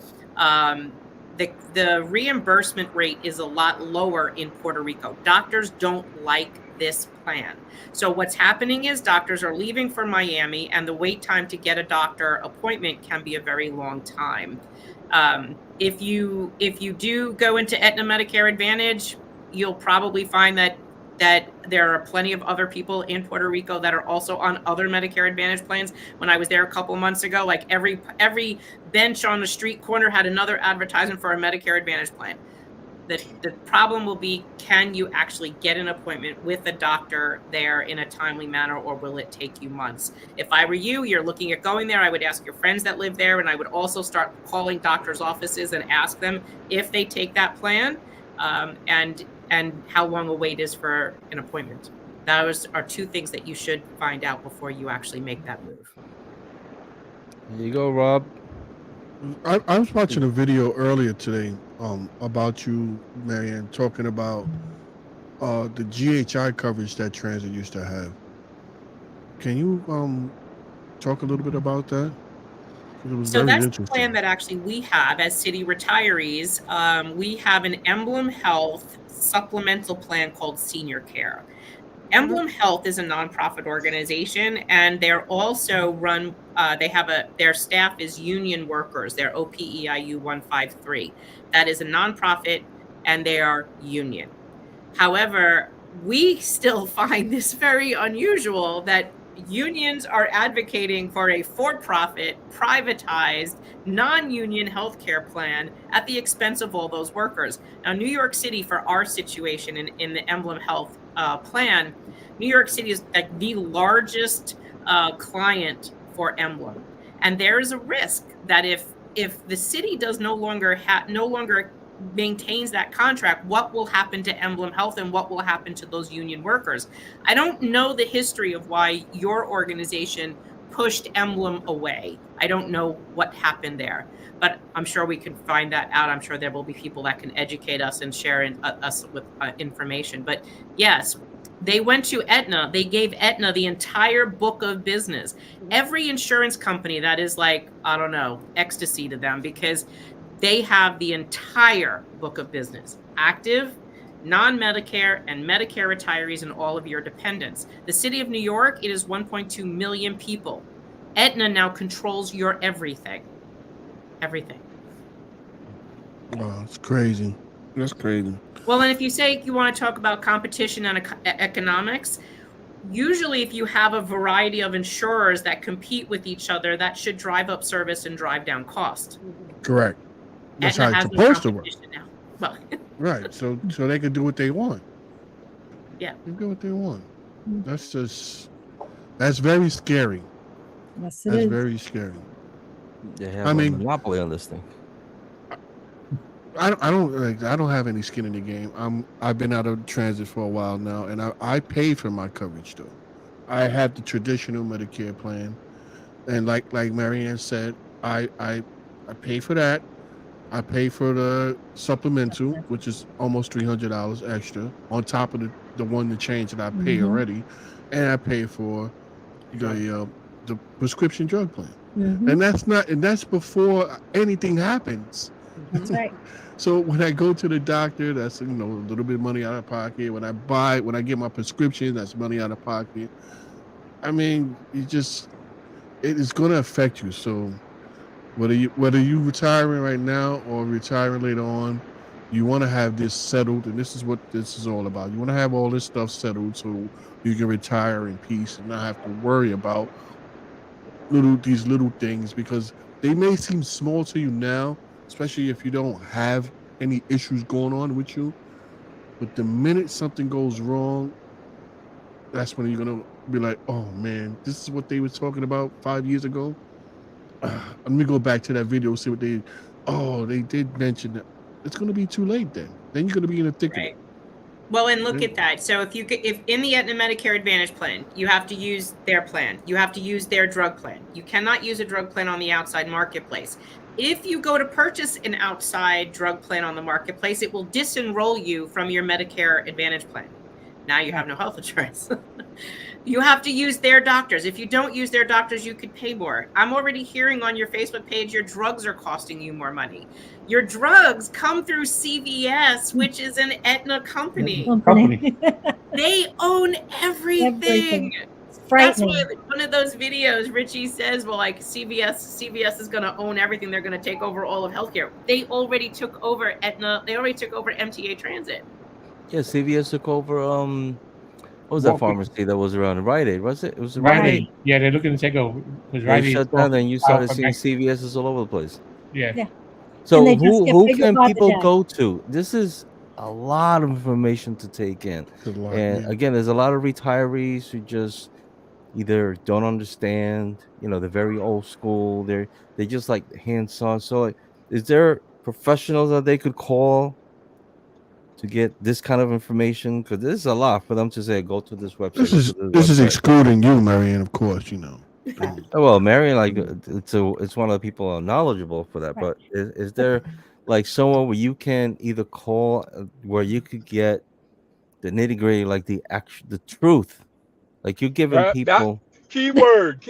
Speaker 7: the reimbursement rate is a lot lower in Puerto Rico. Doctors don't like this plan. So what's happening is doctors are leaving for Miami, and the wait time to get a doctor appointment can be a very long time. If you do go into Aetna Medicare Advantage, you'll probably find that there are plenty of other people in Puerto Rico that are also on other Medicare Advantage plans. When I was there a couple of months ago, like every bench on the street corner had another advertisement for a Medicare Advantage plan. The problem will be, can you actually get an appointment with a doctor there in a timely manner, or will it take you months? If I were you, you're looking at going there, I would ask your friends that live there, and I would also start calling doctors' offices and ask them if they take that plan, and how long a wait is for an appointment. Those are two things that you should find out before you actually make that move.
Speaker 1: Here you go, Rob.
Speaker 2: I was watching a video earlier today about you, Marianne, talking about the GHI coverage that transit used to have. Can you talk a little bit about that? It was
Speaker 7: So
Speaker 2: very
Speaker 7: that's the
Speaker 2: interesting.
Speaker 7: plan that actually we have as city retirees. We have an Emblem Health supplemental plan called Senior Care. Emblem Health is a nonprofit organization, and they're also run. Their staff is union workers. They're OPEIU 153. That is a nonprofit, and they are union. However, we still find this very unusual that unions are advocating for a for-profit, privatized, non-union healthcare plan at the expense of all those workers. Now, New York City, for our situation in the Emblem Health plan, New York City is like the largest client for Emblem, and there is a risk that if the city does no longer maintains that contract, what will happen to Emblem Health and what will happen to those union workers? I don't know the history of why your organization pushed Emblem away. I don't know what happened there, but I'm sure we can find that out. I'm sure there will be people that can educate us and share us with information. But yes, they went to Aetna. They gave Aetna the entire book of business. Every insurance company that is like, I don't know, ecstasy to them, because they have the entire book of business, active, non-Medicare, and Medicare retirees, and all of your dependents. The city of New York, it is 1.2 million people. Aetna now controls your everything. Everything.
Speaker 2: Wow, it's crazy. That's crazy.
Speaker 7: Well, and if you say you want to talk about competition and economics, usually if you have a variety of insurers that compete with each other, that should drive up service and drive down cost.
Speaker 2: Correct. That's
Speaker 7: Aetna
Speaker 2: how it's
Speaker 7: has no
Speaker 2: supposed to work.
Speaker 7: competition now. Well,
Speaker 2: Right. So they can do what they want.
Speaker 7: yeah.
Speaker 2: They can do what they want. That's very scary.
Speaker 9: Yes, it
Speaker 2: That's
Speaker 9: is.
Speaker 2: very scary.
Speaker 1: They have
Speaker 2: I
Speaker 1: a
Speaker 2: mean-
Speaker 1: monopoly on this thing.
Speaker 2: I don't have any skin in the game. I've been out of transit for a while now, and I paid for my coverage though. I had the traditional Medicare plan, and like Marianne said, I pay for that. I pay for the supplemental, which is almost $300 extra on top of the one to change that I pay already, and I pay for the prescription drug plan, and that's before anything happens.
Speaker 9: That's right.
Speaker 2: So when I go to the doctor, that's a little bit of money out of pocket. When I get my prescription, that's money out of pocket. I mean, it is going to affect you. So whether you retiring right now or retiring later on, you want to have this settled, and this is what this is all about. You want to have all this stuff settled so you can retire in peace and not have to worry about these little things, because They may seem small to you now, especially if you don't have any issues going on with you. But the minute something goes wrong, that's when you're gonna be like, "Oh man, this is what they were talking about 5 years ago." Let me go back to that video, see what they. Oh, they did mention that. It's gonna be too late then. Then you're gonna be in the thick of it.
Speaker 7: Well, and look at that. So if in the Aetna Medicare Advantage plan, you have to use their plan. You have to use their drug plan. You cannot use a drug plan on the outside marketplace. If you go to purchase an outside drug plan on the marketplace, it will disenroll you from your Medicare Advantage plan. Now you have no health insurance. You have to use their doctors. If you don't use their doctors, you could pay more. I'm already hearing on your Facebook page your drugs are costing you more money. Your drugs come through CVS, which is an Aetna company. They own everything. That's why one of those videos Richie says, well, like CVS is going to own everything. They're going to take over all of healthcare. They already took over Aetna. They already took over MTA Transit.
Speaker 1: Yeah, CVS took over. What was that pharmacy that was around? Rite Aid, was it? It was
Speaker 8: Rite Aid. Yeah, they're looking to take over because Rite Aid
Speaker 1: shut down, and you started seeing CVS's all over the place.
Speaker 8: Yeah.
Speaker 1: So who can people go to? This is a lot of information to take in, and again, there's a lot of retirees who just either don't understand. They're very old school. They just like hands-on. So, is there professionals that they could call to get this kind of information? Because this is a lot for them to say, go to this website.
Speaker 2: This is excluding you, Marianne, of course.
Speaker 1: Well, Marianne, like it's one of the people knowledgeable for that. But is there like someone where you can either call where you could get the nitty-gritty, like the truth, like you're giving people
Speaker 5: keyword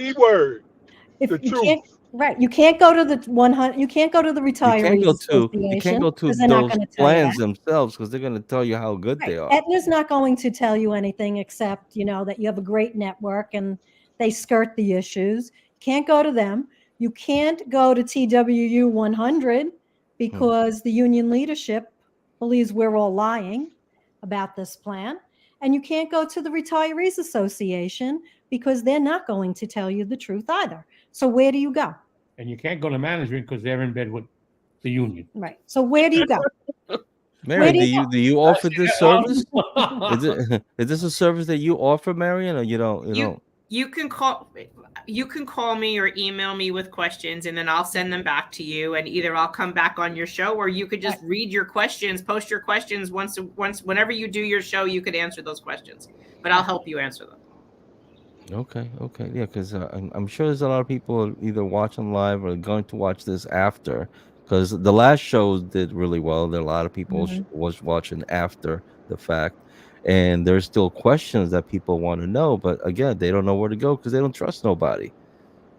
Speaker 9: if
Speaker 5: the
Speaker 9: you
Speaker 5: truth.
Speaker 9: can't, right, you can't go to the 100. You can't go to the Retirees Association.
Speaker 1: You can't go to those plans themselves because they're going to tell you how good they are.
Speaker 9: Aetna's not going to tell you anything except that you have a great network and they skirt the issues. Can't go to them. You can't go to TWU 100 because the union leadership believes we're all lying about this plan. And you can't go to the Retirees Association because they're not going to tell you the truth either. So where do you go?
Speaker 8: And you can't go to management because they're in bed with the union.
Speaker 9: Right. So where do you go?
Speaker 1: Marion, do you offer this service? Is this a service that you offer, Marion, or you don't?
Speaker 7: You can call me or email me with questions, and then I'll send them back to you. And either I'll come back on your show, or you could just read your questions, post your questions once. Whenever you do your show, you could answer those questions. But I'll help you answer them.
Speaker 1: Okay, yeah, because I'm sure there's a lot of people either watching live or going to watch this after. Because the last show did really well. There are a lot of people was watching after the fact, and there's still questions that people want to know. But again, they don't know where to go because they don't trust nobody.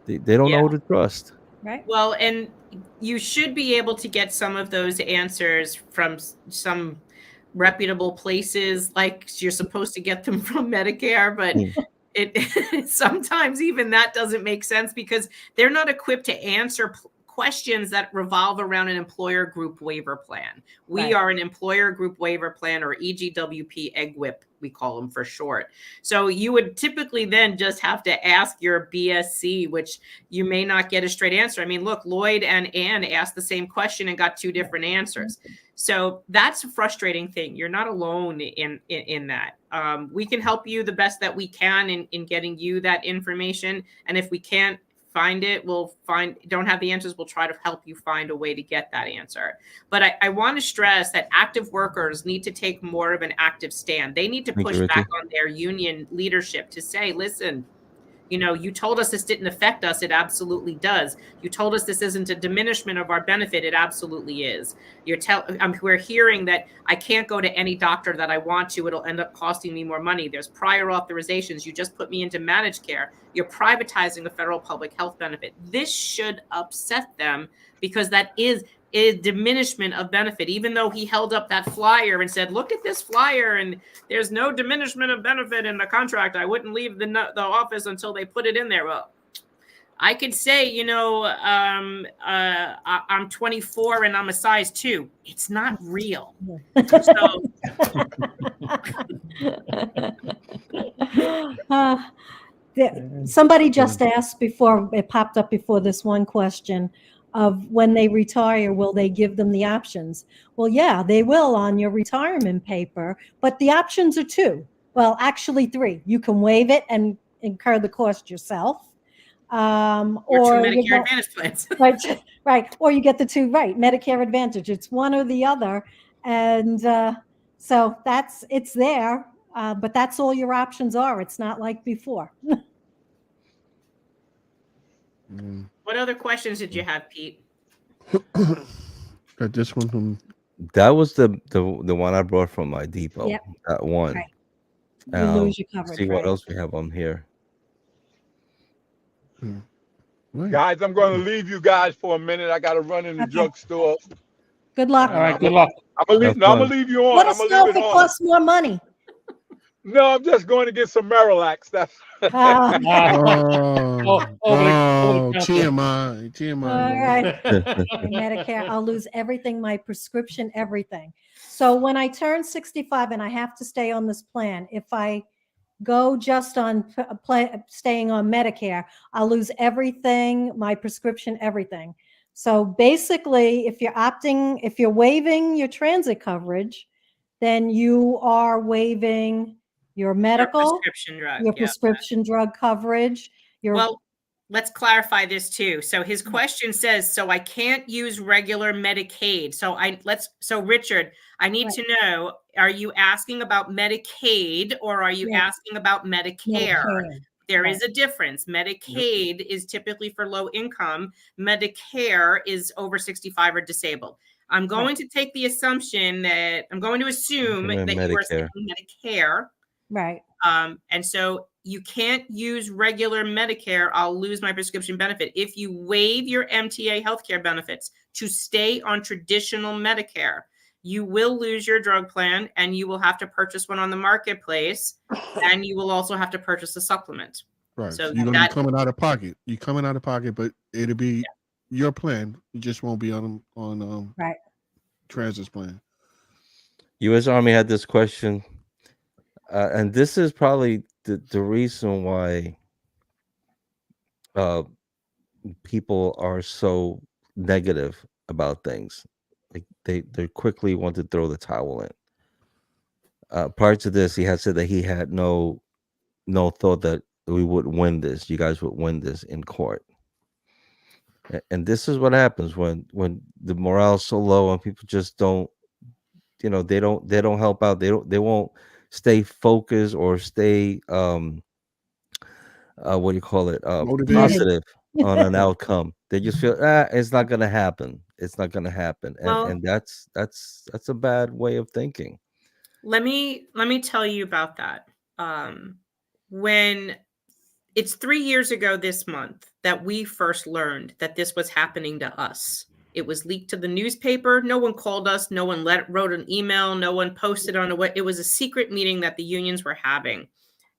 Speaker 1: They don't know who to trust.
Speaker 9: Right.
Speaker 7: Well, and you should be able to get some of those answers from some reputable places, like you're supposed to get them from Medicare, but it sometimes even that doesn't make sense because they're not equipped to answer questions that revolve around an employer group waiver plan. We are an employer group waiver plan, or EGWP, EGWIP, we call them for short. So you would typically then just have to ask your BSC, which you may not get a straight answer. I mean, look, Lloyd and Ann asked the same question and got two different answers. So that's a frustrating thing. You're not alone in that. We can help you the best that we can in getting you that information. And if we can't find it, don't have the answers, we'll try to help you find a way to get that answer. But I want to stress that active workers need to take more of an active stand. They need to push back on their union leadership to say, listen, you told us this didn't affect us. It absolutely does. You told us this isn't a diminishment of our benefit. It absolutely is. We're hearing that I can't go to any doctor that I want to. It'll end up costing me more money. There's prior authorizations. You just put me into managed care. You're privatizing a federal public health benefit. This should upset them because that is a diminishment of benefit. Even though he held up that flyer and said, look at this flyer and there's no diminishment of benefit in the contract. I wouldn't leave the office until they put it in there. Well, I could say, I'm 24 and I'm a size 2. It's not real.
Speaker 9: Somebody just asked before, it popped up before this one question of when they retire, will they give them the options? Well, yeah, they will on your retirement paper, but the options are two. Well, actually three. You can waive it and incur the cost yourself.
Speaker 7: Or two Medicare Advantage plans.
Speaker 9: right. Or you get the two, right, Medicare Advantage. It's one or the other. And so it's there, but that's all your options are. It's not like before.
Speaker 7: What other questions did you have, Pete?
Speaker 2: Got this one from.
Speaker 1: That was the one I brought from my depot.
Speaker 9: Yep.
Speaker 1: That one.
Speaker 9: Right. You lose your coverage.
Speaker 1: See what
Speaker 9: right?
Speaker 1: else we have on here.
Speaker 5: Guys, I'm going to leave you guys for a minute. I got to run in the drugstore.
Speaker 9: Good luck.
Speaker 8: All right, good luck.
Speaker 5: I'm gonna leave you on.
Speaker 9: Let
Speaker 5: I'm
Speaker 9: us
Speaker 5: gonna
Speaker 9: know
Speaker 5: leave
Speaker 9: if
Speaker 5: it
Speaker 9: it
Speaker 5: on.
Speaker 9: costs more money.
Speaker 5: No, I'm just going to get some Marilax. That's
Speaker 2: TMI.
Speaker 9: All right. Medicare, I'll lose everything, my prescription, everything. So when I turn 65 and I have to stay on this plan, if I go just on staying on Medicare, I'll lose everything, my prescription, everything. So basically, if you're waiving your transit coverage, then you are waiving your medical, your prescription drug coverage.
Speaker 7: Well, let's clarify this too. So his question says, so I can't use regular Medicaid. So Richard, I need to know, are you asking about Medicaid or are you asking about Medicare? There is a difference. Medicaid is typically for low income. Medicare is over 65 or disabled. I'm going to take the assumption that I'm going to assume that you are saying Medicare.
Speaker 9: Right.
Speaker 7: And so you can't use regular Medicare. I'll lose my prescription benefit. If you waive your MTA healthcare benefits to stay on traditional Medicare, you will lose your drug plan and you will have to purchase one on the marketplace. And you will also have to purchase a supplement.
Speaker 2: Right. So you're going to be coming out of pocket. You're coming out of pocket, but it'll be your plan. You just won't be on
Speaker 9: right.
Speaker 2: Transit's plan.
Speaker 1: U.S. Army had this question, and this is probably the reason why people are so negative about things. Like they quickly want to throw the towel in. Prior to this, he had said that he had no thought that we would win this. You guys would win this in court. And this is what happens when the morale's so low and people just don't, they don't help out. They won't stay focused or stay what do you call it? Positive on an outcome. They just feel it's not gonna happen. It's not gonna happen. And that's a bad way of thinking.
Speaker 7: Let me tell you about that. When it's 3 years ago this month that we first learned that this was happening to us. It was leaked to the newspaper. No one called us. No one wrote an email. No one posted on it was a secret meeting that the unions were having.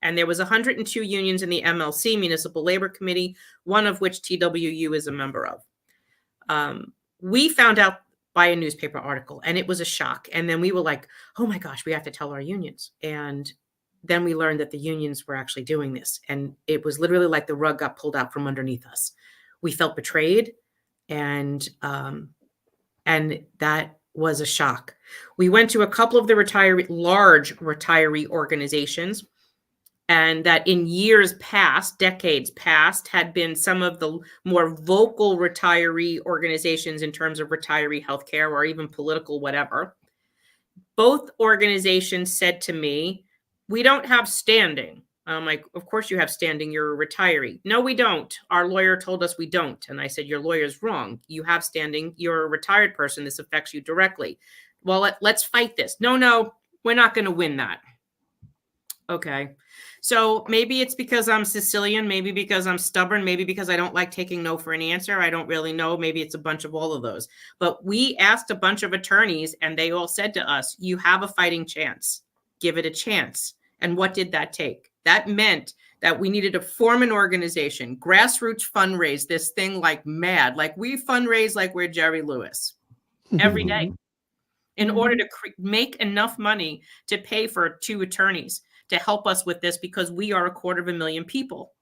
Speaker 7: And there was 102 unions in the MLC, Municipal Labor Committee, one of which TWU is a member of. We found out by a newspaper article and it was a shock. And then we were like, oh my gosh, we have to tell our unions. And then we learned that the unions were actually doing this. And it was literally like the rug got pulled out from underneath us. We felt betrayed. And that was a shock. We went to a couple of the large retiree organizations, and that in years past, decades past, had been some of the more vocal retiree organizations in terms of retiree healthcare or even political whatever. Both organizations said to me, we don't have standing. I'm like, of course you have standing. You're a retiree. No, we don't. Our lawyer told us we don't. And I said, your lawyer's wrong. You have standing. You're a retired person. This affects you directly. Well, let's fight this. No, we're not going to win that. Okay. So maybe it's because I'm Sicilian, maybe because I'm stubborn, maybe because I don't like taking no for an answer. I don't really know. Maybe it's a bunch of all of those. But we asked a bunch of attorneys and they all said to us, you have a fighting chance. Give it a chance. And what did that take? That meant that we needed to form an organization, grassroots fundraise this thing like mad. Like we fundraise like we're Jerry Lewis every day in order to make enough money to pay for 2 attorneys to help us with this, because we are 250,000 people.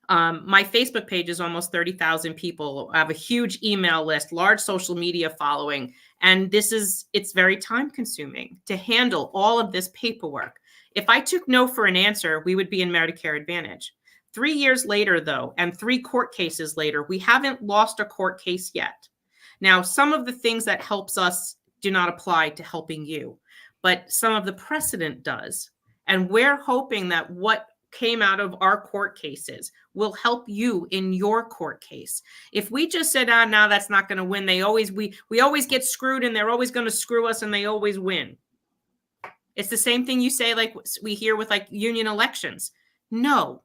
Speaker 7: My Facebook page is almost 30,000 people. I have a huge email list, large social media following. And it's very time consuming to handle all of this paperwork. If I took no for an answer, we would be in Medicare Advantage. 3 years later, though, and 3 court cases later, we haven't lost a court case yet. Now, some of the things that helps us do not apply to helping you, but some of the precedent does. And we're hoping that what came out of our court cases will help you in your court case. If we just said, no, that's not going to win. We always get screwed and they're always going to screw us and they always win. It's the same thing you say, like we hear with like union elections. No,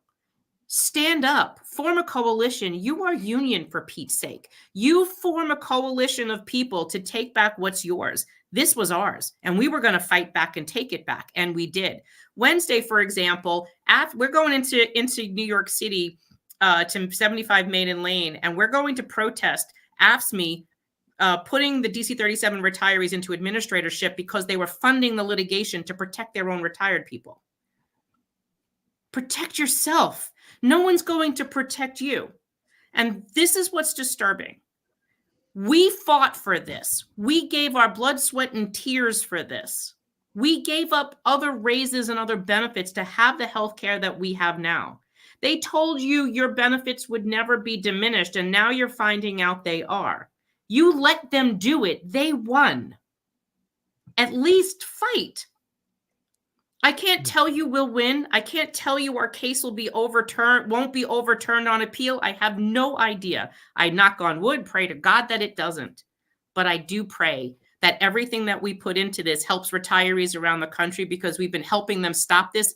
Speaker 7: stand up, form a coalition. You are union, for Pete's sake. You form a coalition of people to take back what's yours. This was ours, and we were going to fight back and take it back, and we did. Wednesday, for example, we're going into New York City to 75 Maiden Lane, and we're going to protest AFSCME putting the DC 37 retirees into administratorship because they were funding the litigation to protect their own retired people. Protect yourself. No one's going to protect you. And this is what's disturbing. We fought for this. We gave our blood, sweat, and tears for this. We gave up other raises and other benefits to have the health care that we have now. They told you your benefits would never be diminished, and now you're finding out they are. You let them do it. They won. At least fight. I can't tell you we'll win. I can't tell you our case won't be overturned on appeal. I have no idea. I knock on wood, pray to God that it doesn't. But I do pray that everything that we put into this helps retirees around the country, because we've been helping them stop this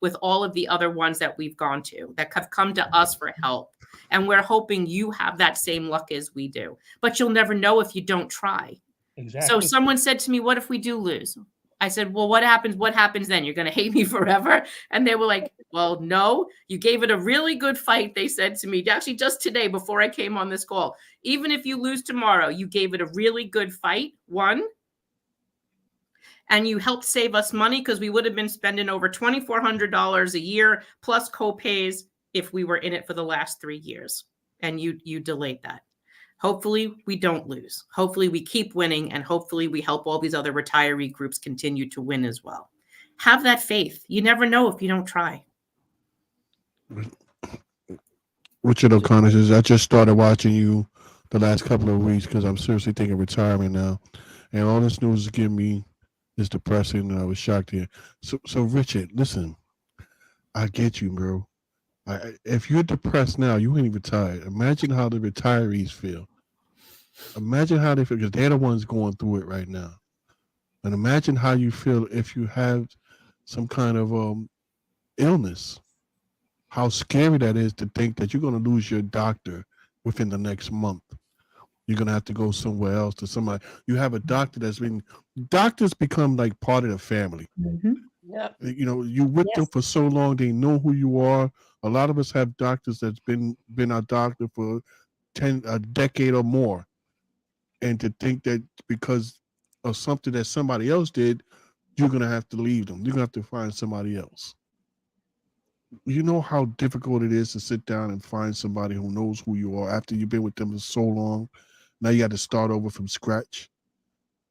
Speaker 7: with all of the other ones that we've gone to, that have come to us for help. And we're hoping you have that same luck as we do. But you'll never know if you don't try.
Speaker 8: Exactly.
Speaker 7: So someone said to me, what if we do lose? I said, well, what happens? What happens then? You're going to hate me forever? And they were like, well, no, you gave it a really good fight. They said to me, actually just today before I came on this call, even if you lose tomorrow, you gave it a really good fight. One, and you helped save us money, because we would have been spending over $2,400 a year plus co-pays if we were in it for the last 3 years. And you delayed that. Hopefully we don't lose. Hopefully we keep winning, and hopefully we help all these other retiree groups continue to win as well. Have that faith. You never know if you don't try.
Speaker 2: Richard O'Connor says, I just started watching you the last couple of weeks because I'm seriously thinking of retirement now. And all this news is giving me is depressing, and I was shocked here. So Richard, listen, I get you, bro. If you're depressed now, you ain't retired. Imagine how the retirees feel. Imagine how they feel, because they're the ones going through it right now. And imagine how you feel if you have some kind of illness. How scary that is to think that you're going to lose your doctor within the next month. You're going to have to go somewhere else to somebody. You have a doctor doctors become like part of the family.
Speaker 9: Mm-hmm.
Speaker 4: Yep.
Speaker 2: You know, you with them for so long, they know who you are. A lot of us have doctors that's been our doctor for a decade or more. And to think that because of something that somebody else did, you're going to have to leave them. You're going to have to find somebody else. You know how difficult it is to sit down and find somebody who knows who you are after you've been with them for so long. Now you got to start over from scratch.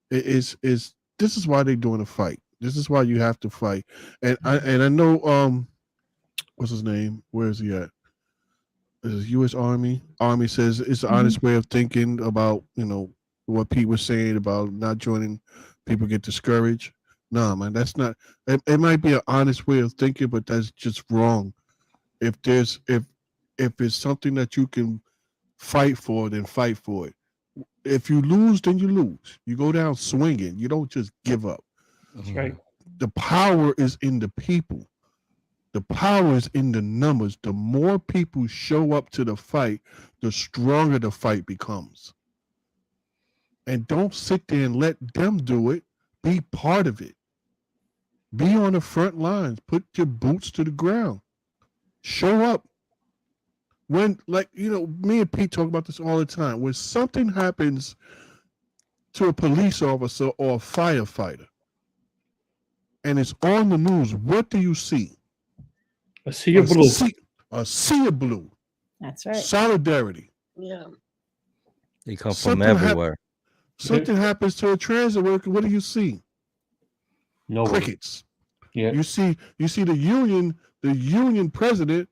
Speaker 2: This is why they're doing a fight. This is why you have to fight. And I know what's his name? Where is he at? Is it U.S. Army? Army says it's an honest way of thinking about, you know, what Pete was saying about not joining. People get discouraged. No, man, that's not. It might be an honest way of thinking, but that's just wrong. If it's something that you can fight for, then fight for it. If you lose, then you lose. You go down swinging. You don't just give up.
Speaker 8: That's right.
Speaker 2: The power is in the people. The power is in the numbers. The more people show up to the fight, the stronger the fight becomes. And don't sit there and let them do it. Be part of it. Be on the front lines. Put your boots to the ground. Show up. When, like, you know, me and Pete talk about this all the time. When something happens to a police officer or a firefighter, and it's on the news, what do you see?
Speaker 8: A sea of blue.
Speaker 2: A sea of blue.
Speaker 9: That's right.
Speaker 2: Solidarity.
Speaker 4: Yeah.
Speaker 1: They come from
Speaker 2: Something hap-
Speaker 1: everywhere.
Speaker 2: Something happens to a transit worker. What do you see?
Speaker 8: Nobody.
Speaker 2: Crickets.
Speaker 8: Yeah.
Speaker 2: You see the union president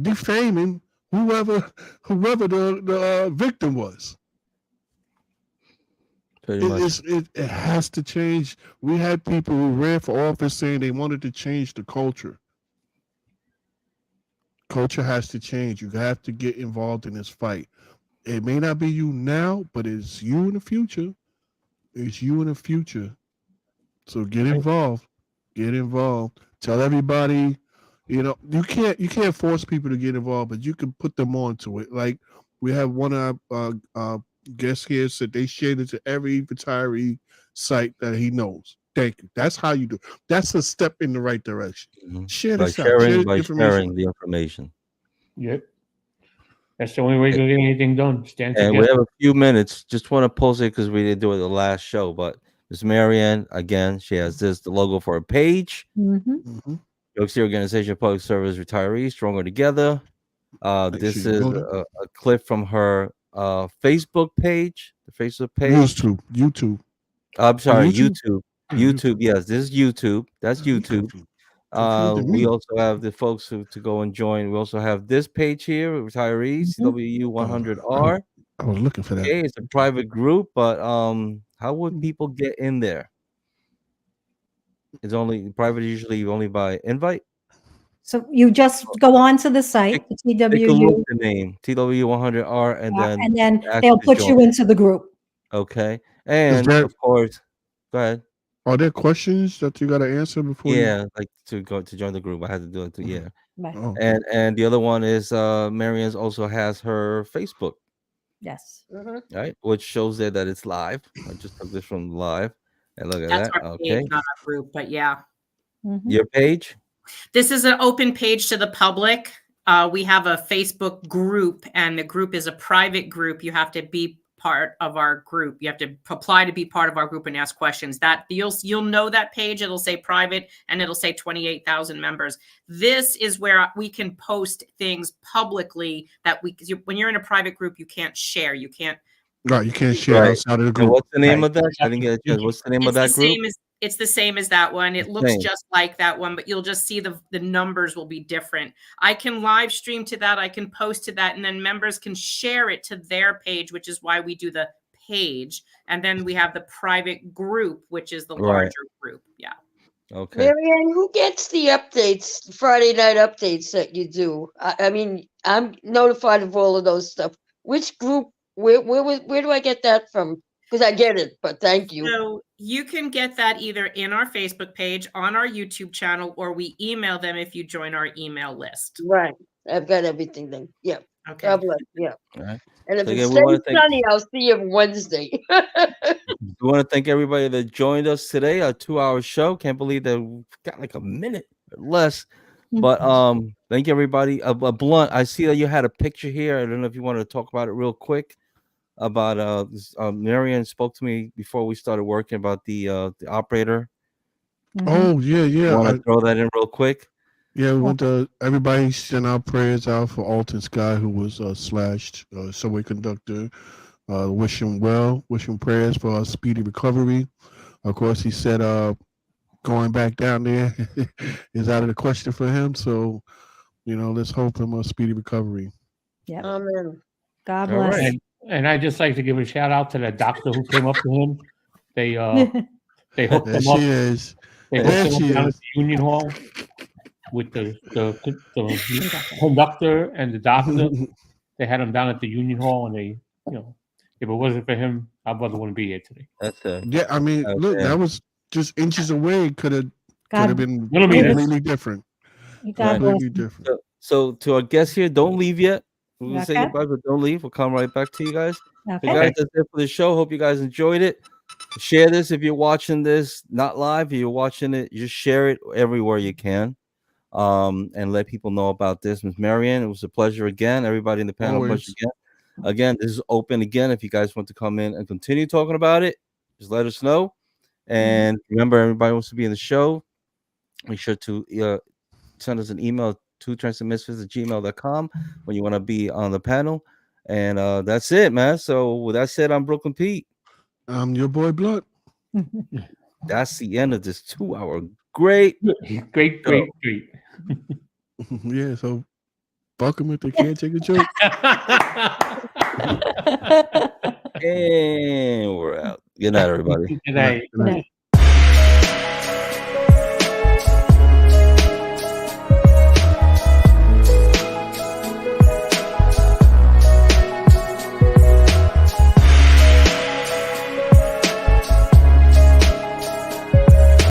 Speaker 2: defaming whoever the victim was.
Speaker 1: Pretty much.
Speaker 2: It has to change. We had people who ran for office saying they wanted to change the culture. Culture has to change. You have to get involved in this fight. It may not be you now, but it's you in the future. It's you in the future. So get involved. Get involved. Tell everybody. You can't force people to get involved, but you can put them on to it. Like we have one of our guests here said they shared it to every retiree site that he knows. Thank you. That's how you do. That's a step in the right direction.
Speaker 1: Mhm.
Speaker 2: Share
Speaker 1: By
Speaker 2: this out. Share
Speaker 1: sharing
Speaker 2: information.
Speaker 1: the information.
Speaker 8: Yep. That's the only way to get anything done. Stand
Speaker 1: And we
Speaker 8: together.
Speaker 1: have a few minutes. Just want to post it because we didn't do it the last show. But Miss Marianne, again, she has the logo for a page.
Speaker 9: Mhm.
Speaker 2: Mm-hmm.
Speaker 1: New York City Organization of Public Service Retirees, Stronger Together.
Speaker 2: Make
Speaker 1: This
Speaker 2: sure you
Speaker 1: is
Speaker 2: go to
Speaker 1: a clip from her Facebook page. The Facebook page.
Speaker 2: YouTube.
Speaker 1: I'm sorry,
Speaker 2: YouTube?
Speaker 1: YouTube.
Speaker 2: Yeah,
Speaker 1: YouTube. Yes, this is YouTube. That's
Speaker 2: You
Speaker 1: YouTube.
Speaker 2: confusing
Speaker 1: We
Speaker 2: me.
Speaker 1: also have the folks to go and join. We also have this page here, Retirees,
Speaker 9: Mhm.
Speaker 1: CWU
Speaker 2: Oh,
Speaker 1: 100R.
Speaker 2: I was looking for that.
Speaker 1: Okay, it's a private group, but how would people get in there? It's only private, usually only by invite.
Speaker 9: So you just go on to the site,
Speaker 1: Take,
Speaker 9: the
Speaker 1: take a look
Speaker 9: TWU,
Speaker 1: the name TW100R, and then
Speaker 9: and then
Speaker 1: ask
Speaker 9: they'll
Speaker 1: to
Speaker 9: put
Speaker 1: join.
Speaker 9: you into the group.
Speaker 1: Okay,
Speaker 2: Is
Speaker 1: and
Speaker 2: there
Speaker 1: of course, go ahead.
Speaker 2: Are there questions that you got to answer before you?
Speaker 1: Yeah, like to go to join the group, I had to do it. Yeah,
Speaker 9: Right.
Speaker 2: Oh,
Speaker 1: and the other one is Marianne's also has her Facebook,
Speaker 9: Yes.
Speaker 1: right, which shows there that it's live. I just took this from live, and look at
Speaker 7: That's
Speaker 1: that.
Speaker 7: our page,
Speaker 1: Okay,
Speaker 7: not our group, but yeah.
Speaker 9: Mhm.
Speaker 1: your page.
Speaker 7: This is an open page to the public. We have a Facebook group, and the group is a private group. You have to be part of our group. You have to apply to be part of our group and ask questions. That you'll know that page. It'll say private, and it'll say 28,000 members. This is where we can post things publicly that when you're in a private group, you can't share. You can't.
Speaker 2: right. You can't share
Speaker 1: Right.
Speaker 2: outside of the
Speaker 1: And
Speaker 2: group.
Speaker 1: what's the name
Speaker 7: Right.
Speaker 1: of that? I didn't get a chance. What's the name of that group?
Speaker 7: It's the same as that one. It
Speaker 1: The
Speaker 7: looks
Speaker 1: same.
Speaker 7: just like that one, but you'll just see the numbers will be different. I can live stream to that. I can post to that, and then members can share it to their page, which is why we do the page. And then we have the private group, which is the
Speaker 1: Right.
Speaker 7: larger group. Yeah.
Speaker 1: Okay.
Speaker 4: Marianne, who gets the updates, Friday night updates that you do? I mean, I'm notified of all of those stuff. Which group? Where do I get that from? Because I get it, but thank you.
Speaker 7: So you can get that either in our Facebook page, on our YouTube channel, or we email them if you join our email list.
Speaker 4: Right. I've got everything then. Yeah.
Speaker 7: Okay.
Speaker 4: God bless. Yeah.
Speaker 1: All right.
Speaker 4: And if
Speaker 1: So
Speaker 4: it
Speaker 1: again, we
Speaker 4: stays
Speaker 1: want to thank
Speaker 4: sunny, I'll see you Wednesday.
Speaker 1: we want to thank everybody that joined us today. A 2-hour show. Can't believe that we got like a minute or less. But thank you everybody. A blunt. I see that you had a picture here. I don't know if you want to talk about it real quick. About Marianne spoke to me before we started working about the operator.
Speaker 2: Oh yeah,
Speaker 1: You
Speaker 2: yeah.
Speaker 1: want to throw that in real quick?
Speaker 2: Yeah, we want everybody send our prayers out for Alton Sky, who was slashed, subway conductor. Wish him well. Wish him prayers for a speedy recovery. Of course, he said going back down there is out of the question for him. So, let's hope him a speedy recovery.
Speaker 9: Yeah.
Speaker 4: Amen.
Speaker 9: God
Speaker 1: All
Speaker 9: bless.
Speaker 1: right.
Speaker 8: And I just like to give a shout out to the doctor who came up to him. They hooked
Speaker 2: There
Speaker 8: him
Speaker 2: she
Speaker 8: up.
Speaker 2: is.
Speaker 8: They
Speaker 2: There
Speaker 8: hooked him
Speaker 2: she
Speaker 8: up down
Speaker 2: is.
Speaker 8: at the Union Hall with the conductor and the doctor. They had him down at the Union Hall, and they, if it wasn't for him, our brother wouldn't be here today.
Speaker 1: That's
Speaker 2: Yeah, I mean, look, that was just inches away. Could have been
Speaker 8: Millimeters.
Speaker 2: completely different.
Speaker 9: God bless.
Speaker 2: Completely different.
Speaker 1: So to our guests here, don't leave yet. We'll say
Speaker 9: Okay.
Speaker 1: goodbye, but don't leave. We'll come right back to you guys.
Speaker 9: Okay.
Speaker 1: So guys, that's it for the show. Hope you guys enjoyed it. Share this if you're watching this not live. If you're watching it, just share it everywhere you can. And let people know about this. Ms. Marianne, it was a pleasure again. Everybody in the panel,
Speaker 2: Always.
Speaker 1: again, this is open again. If you guys want to come in and continue talking about it, just let us know. And remember, everybody wants to be in the show. Make sure to send us an email, 2transmitmisfits@gmail.com when you want to be on the panel. And that's it, man. So with that said, I'm Brooklyn Pete.
Speaker 2: I'm your boy Blunt.
Speaker 1: That's the end of this 2-hour great.
Speaker 2: Yeah, so fuck them if they can't take a joke.
Speaker 1: And we're out. Good night, everybody.
Speaker 8: Good night.
Speaker 9: Good night.